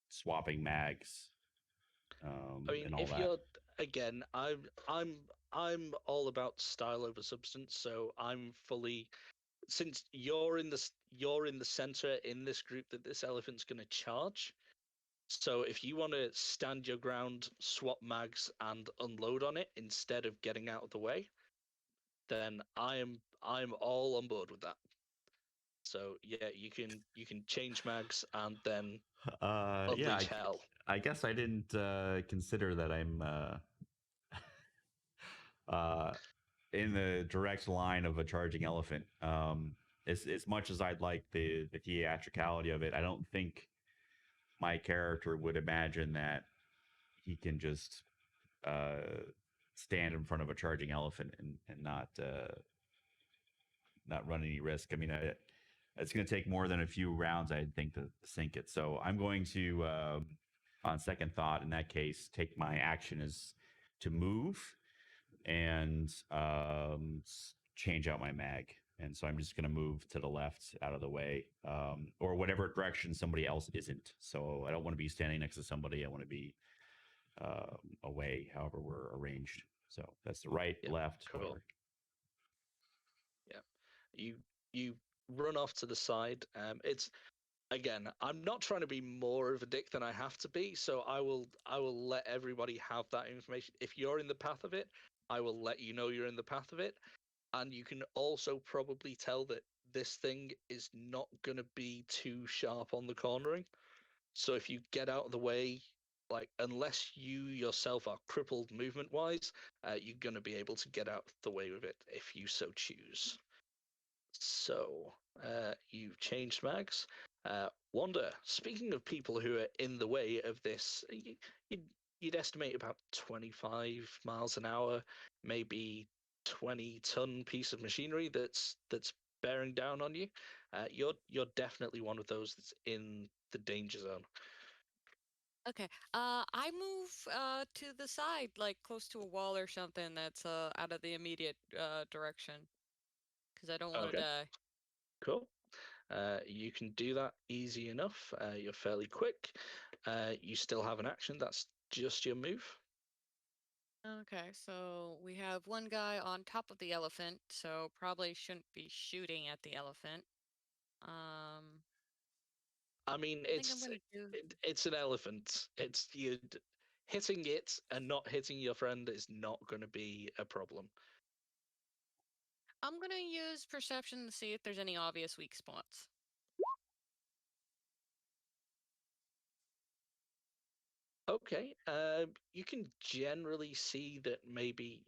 swapping mags I mean, and all if that. you're again, I'm all about style over substance, so I'm fully since you're in the center in this group that this elephant's going to charge. So if you want to stand your ground, swap mags, and unload on it instead of getting out of the way, then I'm all on board with that. So yeah, you can change mags and then unleash hell. I guess I didn't consider that I'm in the direct line of a charging elephant. As much as I'd like the theatricality of it, I don't think my character would imagine that he can just stand in front of a charging elephant and not run any risk. I mean, it's going to take more than a few rounds, I think, to sink it. So I'm going to, on second thought, in that case, take my action as to move and change out my mag and so I'm just going to move to the left out of the way, or whatever direction somebody else isn't. So I don't want to be standing next to somebody. I want to be away, however we're arranged. So that's the right, Yeah, left, cool. whatever. Yeah, you run off to the side. It's again, I'm not trying to be more of a dick than I have to be, so I will let everybody have that information. If you're in the path of it, I will let you know you're in the path of it, and you can also probably tell that this thing is not going to be too sharp on the cornering. So if you get out of the way, like unless you yourself are crippled movement wise, you're going to be able to get out of the way with it if you so choose. So you've changed mags. Wanda, speaking of people who are in the way of this, you'd estimate about 25 miles an hour, maybe 20-ton piece of machinery that's bearing down on you. You're definitely one of those that's in the danger zone. Okay. I move to the side, like close to a wall or something that's out of the immediate direction, because I don't want to Okay. die. Cool. You can do that easy enough. You're fairly quick. You still have an action. That's just your move. Okay, so we have one guy on top of the elephant, so probably shouldn't be shooting at the elephant. I mean, I think I'm gonna do. it's an elephant. It's you hitting it and not hitting your friend is not going to be a problem. I'm gonna use perception to see if there's any obvious weak spots. Okay. You can generally see that maybe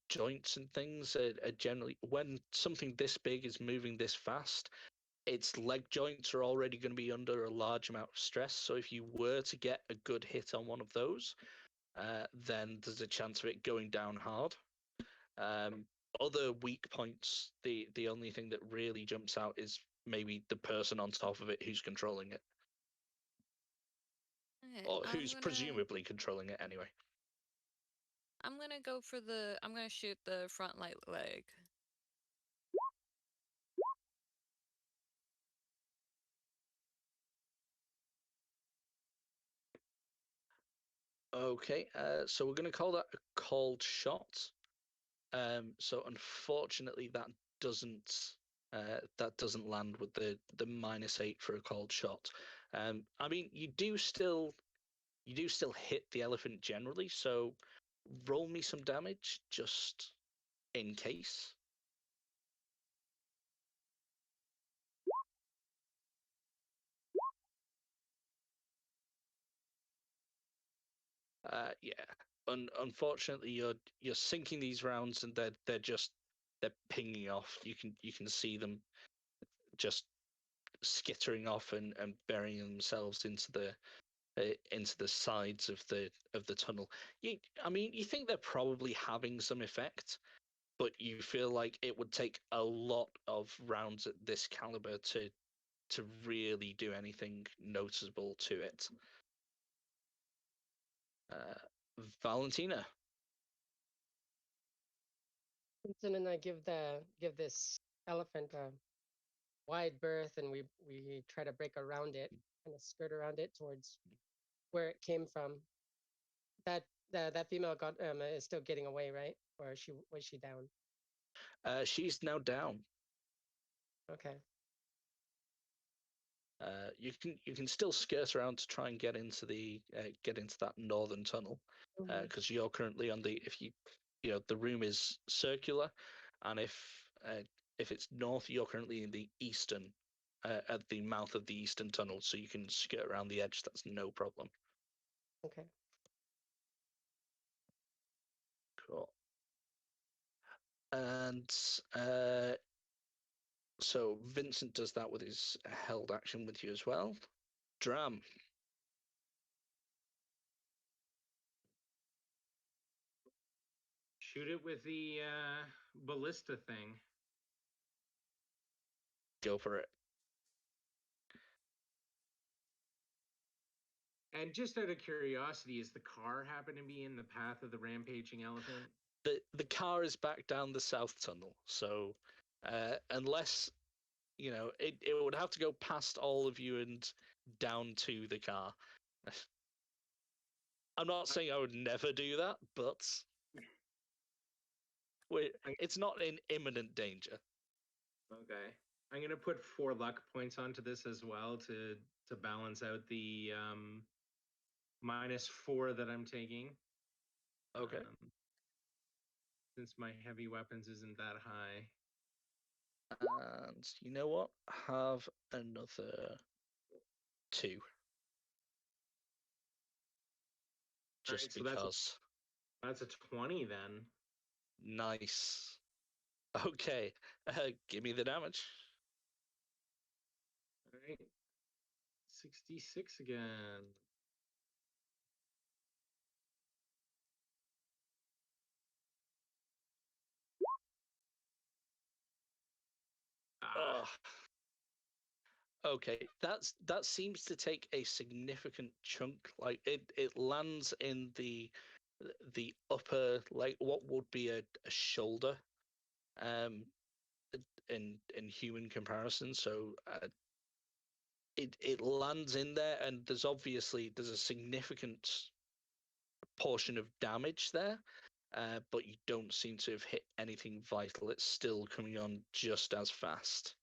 joints and things are generally when something this big is moving this fast. Its leg joints are already going to be under a large amount of stress. So if you were to get a good hit on one of those, then there's a chance of it going down hard. Other weak points, the only thing that really jumps out is maybe the person on top of it who's controlling it, Okay, or who's presumably controlling it anyway. I'm gonna go for the. I'm gonna shoot the front right leg. Okay, so we're going to call that a called shot. So unfortunately, doesn't that doesn't land with the -8 for a called shot. I mean, you do still hit the elephant generally. So roll me some damage just in case. Yeah. Unfortunately, you're sinking these rounds, and they're pinging off. You can see them just skittering off and burying themselves into the sides of the tunnel. I mean, you think they're probably having some effect, but you feel like it would take a lot of rounds at this caliber to really do anything noticeable to it. Valentina. And then I give this elephant a wide berth, and we try to break around it, kind of skirt around it towards where it came from. That female got is still getting away, right? Or was she down? She's now down. Okay. You can still skirt around to try and get into that northern tunnel, because you're currently on the the room is circular, and if it's north, you're currently in the eastern at the mouth of the eastern tunnel, so you can skirt around the edge. That's no problem. Okay. Cool. And so Vincent does that with his held action with you as well. Dram. Shoot it with the ballista thing. Go for it. And just out of curiosity, is the car happen to be in the path of the rampaging elephant? The car is back down the south tunnel, so unless it would have to go past all of you and down to the car. I'm not saying I would never do that, but it's not in imminent danger. Okay. I'm gonna put 4 luck points onto this as well to balance out the -4 that I'm taking. Okay. Since my heavy weapons isn't that high. And you know what? Have another 2. Just Alright, so because. that's a 20 then. Nice. Okay. Give me the damage. All right. 66 again. Ugh. Okay, that seems to take a significant chunk. Like it lands in the upper, like what would be a shoulder, in human comparison. So it lands in there, and there's a significant portion of damage there. But you don't seem to have hit anything vital. It's still coming on just as fast.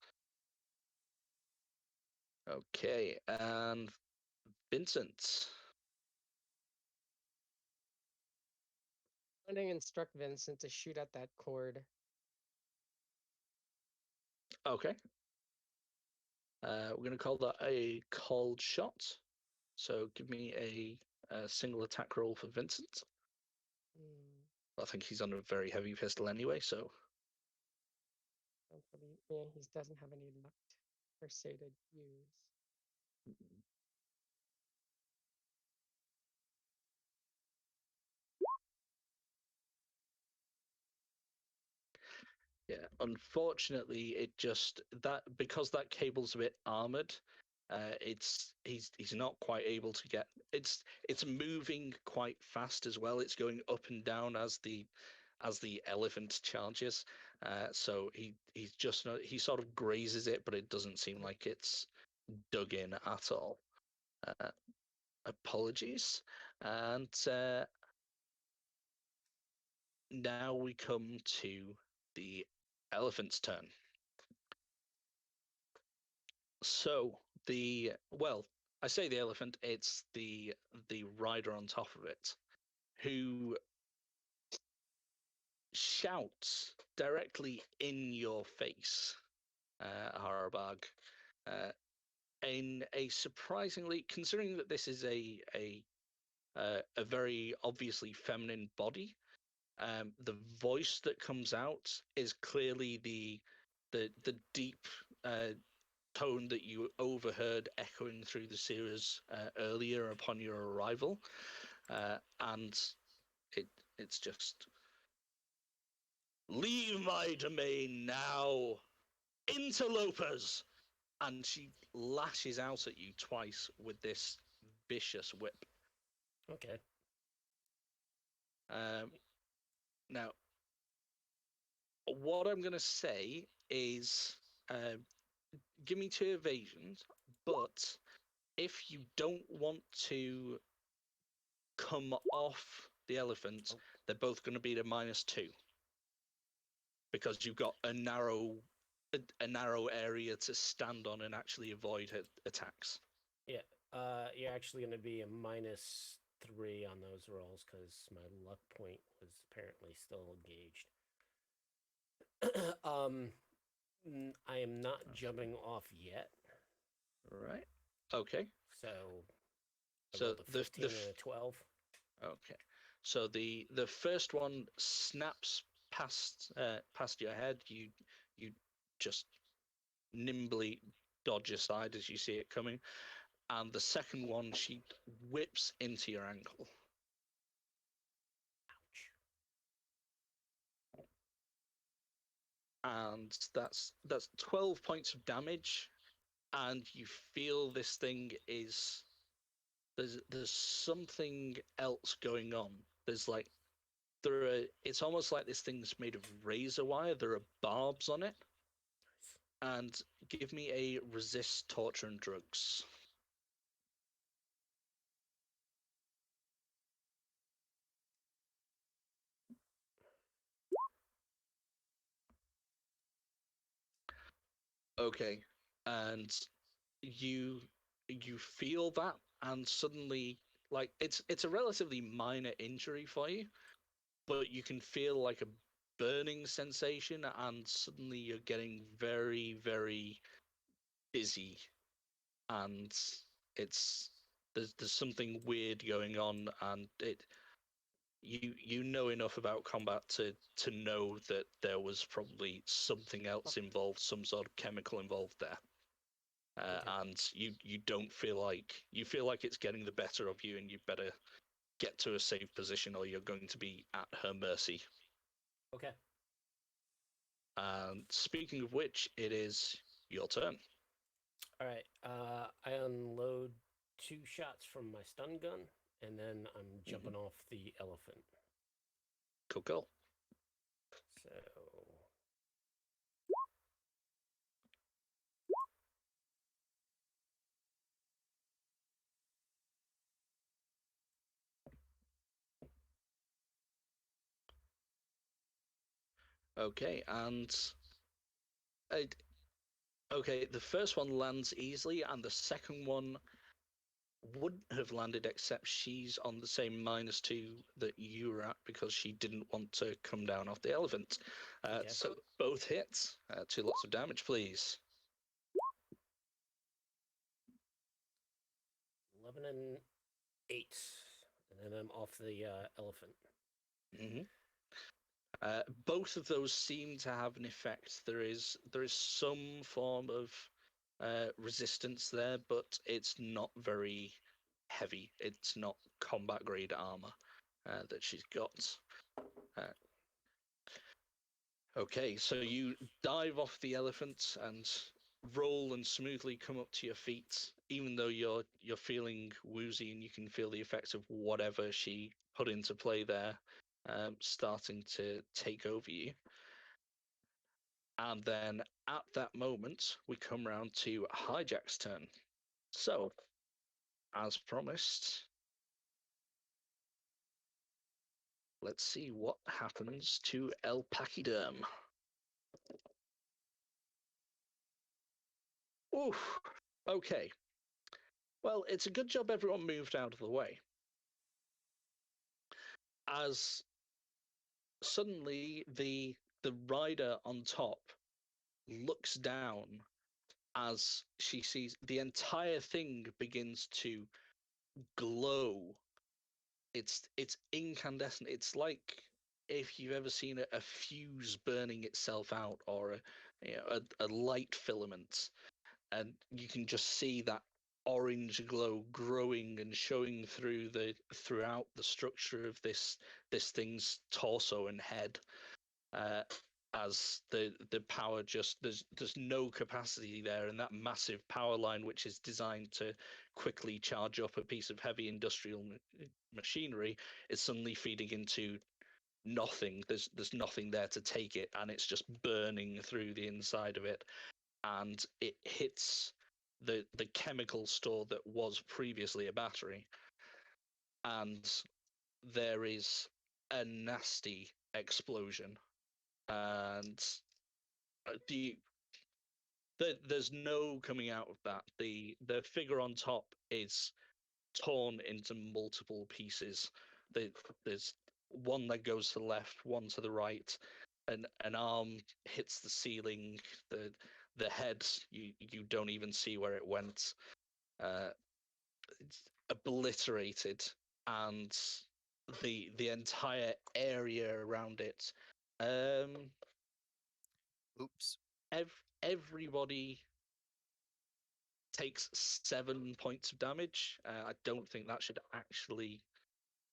Okay, and Vincent. I'm going to instruct Vincent to shoot at that cord. Okay. We're going to call that a cold shot. So give me a single attack roll for Vincent. I think he's on a very heavy pistol anyway, so. Yeah, he doesn't have any luck per se to use. Yeah, unfortunately, it just because that cable's a bit armored. He's not quite able to get. It's moving quite fast as well. It's going up and down as the elephant charges. So he's just not. He sort of grazes it, but it doesn't seem like it's dug in at all. Apologies, and now we come to the elephant's turn. So I say the elephant, it's the rider on top of it, who shouts directly in your face, Harabag, in a surprisingly, considering that this is a very obviously feminine body, the voice that comes out is clearly the deep tone that you overheard echoing through the series earlier upon your arrival, and it's just, leave my domain now, interlopers, and she lashes out at you twice with this vicious whip. Okay. Now, what I'm going to say is, give me 2 evasions, but if you don't want to come off the elephant, they're both going to be at a -2 because you've got a narrow area to stand on and actually avoid attacks. Yeah. You're actually going to be a -3 on those rolls because my luck point was apparently still engaged. I am not jumping off yet. Right. Okay. So So the 15 and a 12. Okay. So the first one snaps past your head. You just nimbly dodge aside as you see it coming, and the second one, she whips into your ankle. And that's 12 points of damage, and you feel this thing is there's something else going on. It's almost like this thing's made of razor wire. There are barbs on it, and give me a resist torture and drugs. Okay, and you feel that, and suddenly, like it's a relatively minor injury for you, but you can feel like a burning sensation, and suddenly you're getting very, very dizzy, and it's there's something weird going on, and you know enough about combat to know that there was probably something else involved, some sort of chemical involved there. Okay. And you don't feel like it's getting the better of you, and you better get to a safe position, or you're going to be at her mercy. Okay. And speaking of which, it is your turn. All right. I unload 2 shots from my stun gun, and then I'm jumping off the elephant. Cool. So Okay, and okay, the first one lands easily, and the second one wouldn't have landed, except she's on the same -2 that you were at because she didn't want to come down off the elephant. Okay. So both hits. 2 lots of damage, please. 11 and 8, and then I'm off the elephant. Mm-hmm. Both of those seem to have an effect. There is some form of resistance there, but it's not very heavy. It's not combat grade armor that she's got. Uh, okay, so you dive off the elephant and roll and smoothly come up to your feet, even though you're feeling woozy, and you can feel the effects of whatever she put into play there starting to take over you. And then at that moment, we come round to Hijack's turn. So, as promised, let's see what happens to El Pachyderm. Oof. Okay. Well, it's a good job everyone moved out of the way. As suddenly the rider on top looks down as she sees the entire thing begins to glow. It's incandescent. It's like if you've ever seen a fuse burning itself out, or a light filament, and you can just see that orange glow growing and showing throughout the structure of this thing's torso and head. As the power just there's no capacity there, and that massive power line, which is designed to quickly charge up a piece of heavy industrial machinery, is suddenly feeding into nothing. There's nothing there to take it, and it's just burning through the inside of it, and it hits the chemical store that was previously a battery, and there is a nasty explosion, and there's no coming out of that. The figure on top is torn into multiple pieces. There's one that goes to the left, one to the right, and an arm hits the ceiling. The head, you don't even see where it went. It's obliterated, and the entire area around it. Oops. Everybody takes 7 points of damage. I don't think that should actually.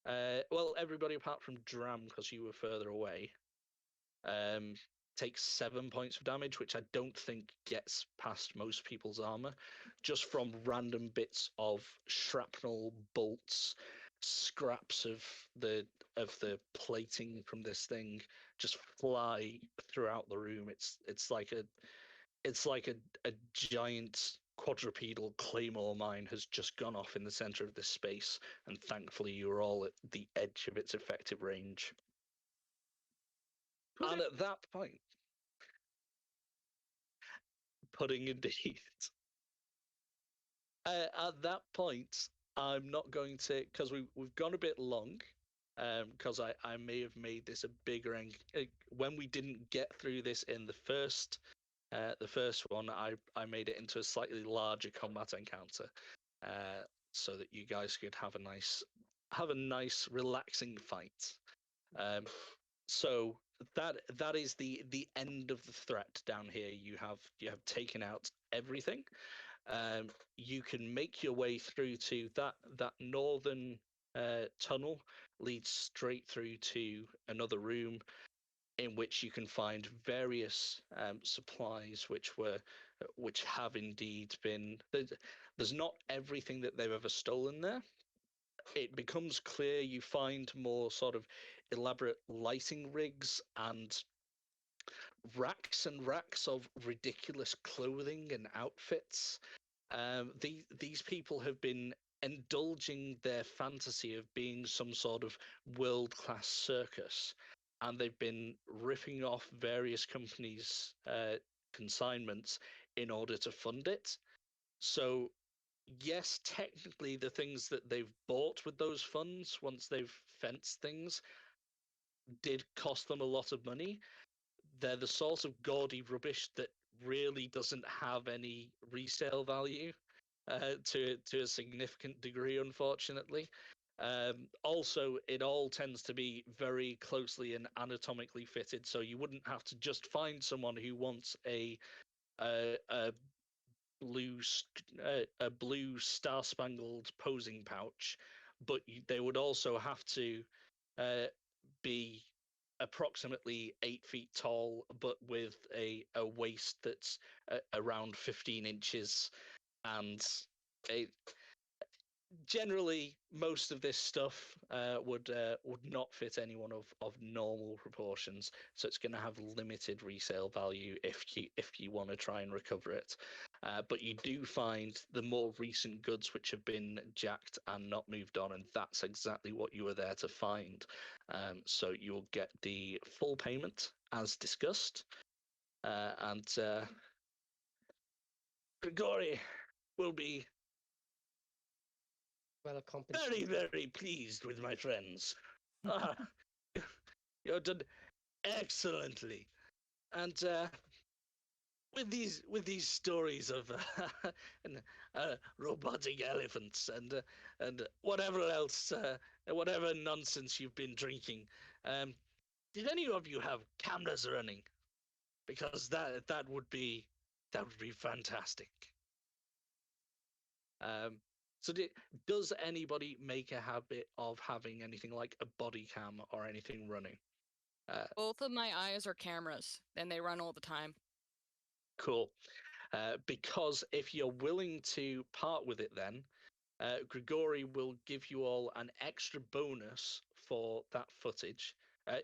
Well, everybody apart from Dram, because you were further away, takes 7 points of damage, which I don't think gets past most people's armor, just from random bits of shrapnel, bolts, scraps of the plating from this thing just fly throughout the room. It's like it's like a giant quadrupedal claymore mine has just gone off in the center of this space, and thankfully you are all at the edge of its effective range. And at that point, pudding indeed. At that point, I'm not going to, because we've gone a bit long, because I may have made this a bigger when we didn't get through this in the first one, I made it into a slightly larger combat encounter, so that you guys could have a nice relaxing fight. So that is the end of the threat down here. You have taken out everything. You can make your way through to that northern tunnel leads straight through to another room in which you can find various supplies which have indeed been. There's not everything that they've ever stolen there. It becomes clear you find more sort of elaborate lighting rigs and racks of ridiculous clothing and outfits. These people have been indulging their fantasy of being some sort of world-class circus, and they've been ripping off various companies' consignments in order to fund it. So yes, technically the things that they've bought with those funds, once they've fenced things, did cost them a lot of money. They're the sort of gaudy rubbish that really doesn't have any resale value to a significant degree, unfortunately. Also, it all tends to be very closely and anatomically fitted, so you wouldn't have to just find someone who wants a blue star-spangled posing pouch, but they would also have to be approximately 8 feet tall, but with a waist that's around 15 inches, and generally most of this stuff would not fit anyone of normal proportions, so it's going to have limited resale value if you want to try and recover it. But you do find the more recent goods which have been jacked and not moved on, and that's exactly what you were there to find. So you'll get the full payment as discussed, and Grigori will be Well compensated. very, very pleased with my friends. Ah, you've done excellently, and with these stories of robotic elephants and whatever else, whatever nonsense you've been drinking, did any of you have cameras running? Because that would be fantastic. So does anybody make a habit of having anything like a body cam or anything running? Both of my eyes are cameras, and they run all the time. Cool. Because if you're willing to part with it, then Grigori will give you all an extra bonus for that footage.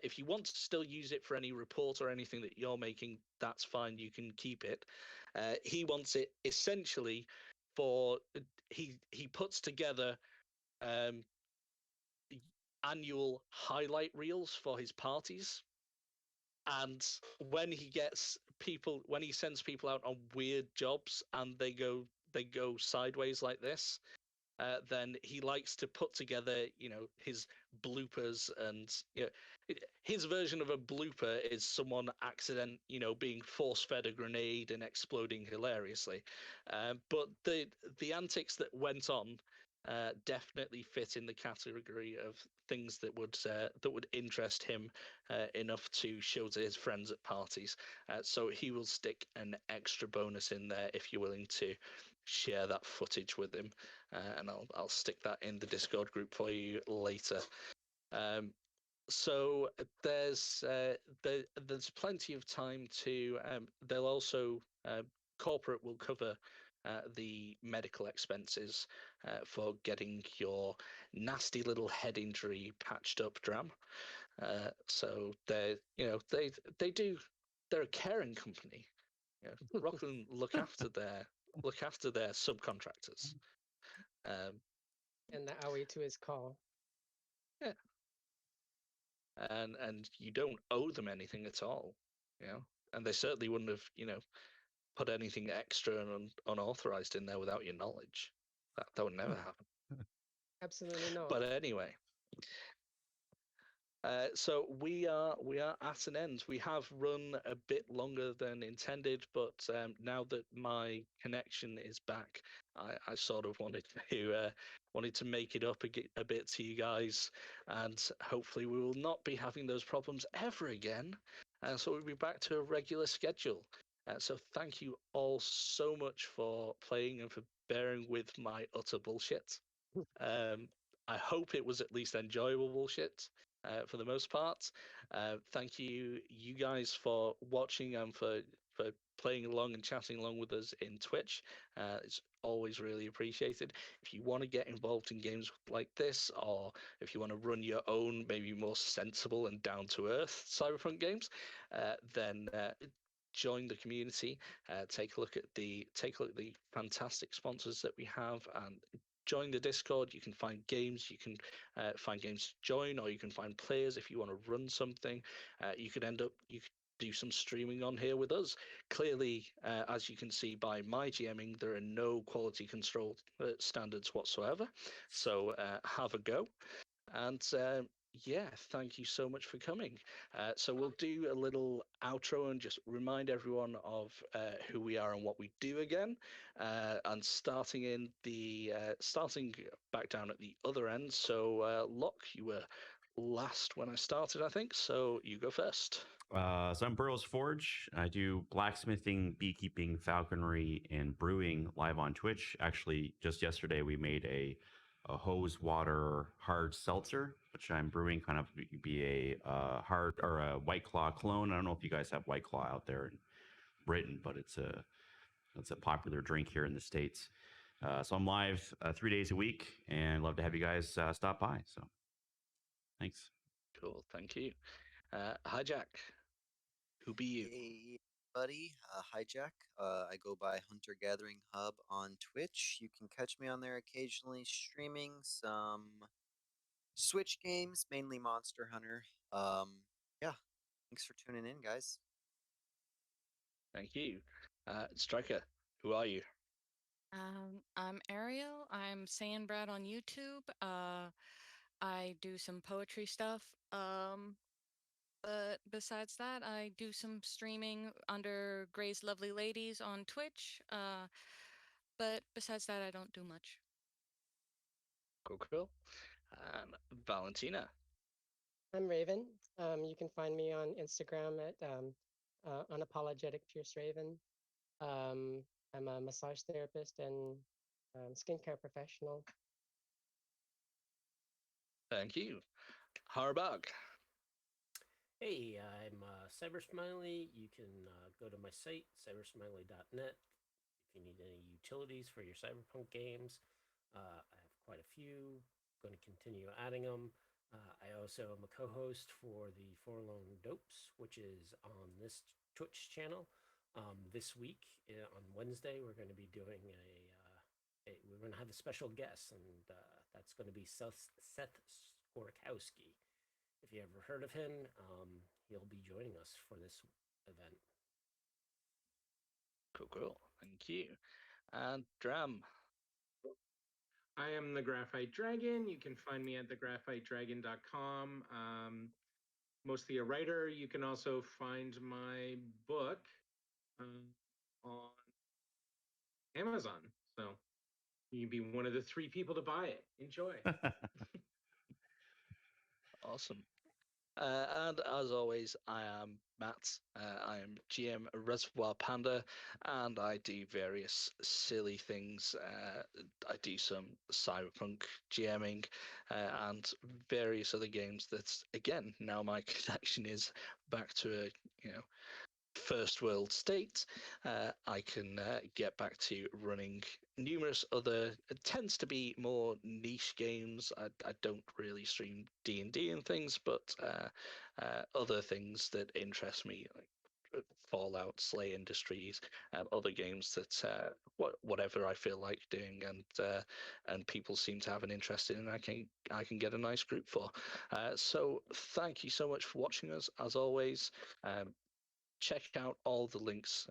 If you want to still use it for any report or anything that you're making, that's fine. You can keep it. He wants it essentially for he puts together annual highlight reels for his parties, and when he sends people out on weird jobs and they go sideways like this, then he likes to put together, his bloopers, and his version of a blooper is someone being force-fed a grenade and exploding hilariously. But the antics that went on definitely fit in the category of things that would interest him enough to show to his friends at parties. So he will stick an extra bonus in there if you're willing to share that footage with him, and I'll stick that in the Discord group for you later. So there's plenty of time to. They'll also corporate will cover the medical expenses for getting your nasty little head injury patched up, Dram. So they do. They're a caring company. Rockland look after their subcontractors. And the owie to his call. Yeah. And you don't owe them anything at all, and they certainly wouldn't have, put anything extra and unauthorized in there without your knowledge. That would never happen. Absolutely not. But anyway, so we are at an end. We have run a bit longer than intended, but now that my connection is back, I sort of wanted to make it up a bit to you guys, and hopefully we will not be having those problems ever again. So we'll be back to a regular schedule. So thank you all so much for playing and for bearing with my utter bullshit. I hope it was at least enjoyable bullshit for the most part. Thank you guys for watching and for playing along and chatting along with us in Twitch. It's always really appreciated. If you want to get involved in games like this, or if you want to run your own, maybe more sensible and down to earth Cyberpunk games, then join the community. Take a look at the fantastic sponsors that we have, and join the Discord. You can find games. You can find games to join, or you can find players if you want to run something. You could do some streaming on here with us. Clearly, as you can see by my GMing, there are no quality control standards whatsoever. So have a go. And thank you so much for coming. So we'll do a little outro and just remind everyone of who we are and what we do again. And starting back down at the other end. So Locke, you were last when I started, I think. So you go first. So I'm Burrow's Forge. I do blacksmithing, beekeeping, falconry, and brewing live on Twitch. Actually, just yesterday we made a hose water hard seltzer, which I'm brewing, kind of be a hard or a White Claw clone. I don't know if you guys have White Claw out there in Britain, but it's a popular drink here in the States. So I'm live 3 days a week, and love to have you guys stop by. So thanks. Cool, thank you. Hijack, who be you? Hey, buddy. Hijack. I go by Hunter Gathering Hub on Twitch. You can catch me on there occasionally streaming some Switch games, mainly Monster Hunter. Yeah. Thanks for tuning in, guys. Thank you. Striker, who are you? I'm Ariel. I'm Sandbrad on YouTube. I do some poetry stuff. But besides that, I do some streaming under Gray's Lovely Ladies on Twitch. But besides that, I don't do much. Cool. And Valentina. I'm Raven. You can find me on Instagram at unapologetic Pierce Raven. I'm a massage therapist and skincare professional. Thank you. Harbug. Hey, I'm CyberSmiley. You can go to my site, cybersmiley.net, if you need any utilities for your Cyberpunk games. I have quite a few. Going to continue adding them. I also am a co-host for the Forlorn Dopes, which is on this Twitch channel. This week on Wednesday, we're going to be doing we're going to have a special guest, and that's going to be Seth Skorkowski. If you ever heard of him, he'll be joining us for this event. Cool. Thank you. And Dram. I am the Graphite Dragon. You can find me at thegraphitedragon.com. Mostly a writer. You can also find my book on Amazon. So you can be one of the 3 people to buy it. Enjoy. Awesome. And as always, I am Matt. I am GM Reservoir Panda, and I do various silly things. I do some Cyberpunk GMing and various other games that, again, now my connection is back to a, first world state. I can get back to running numerous other, it tends to be more niche games. I don't really stream D&D and things, but other things that interest me, like Fallout, Slay Industries, other games that whatever I feel like doing and people seem to have an interest in, and I can get a nice group for. So thank you so much for watching us. As always, check out all the links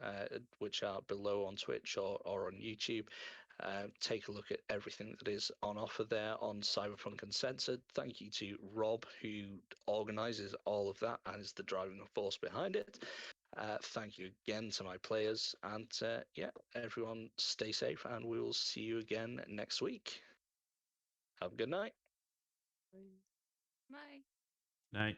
which are below on Twitch or on YouTube. Take a look at everything that is on offer there on Cyberpunk Uncensored. Thank you to Rob, who organizes all of that and is the driving force behind it. Thank you again to my players, and yeah, everyone stay safe, and we will see you again next week. Have a good night. Bye. Night.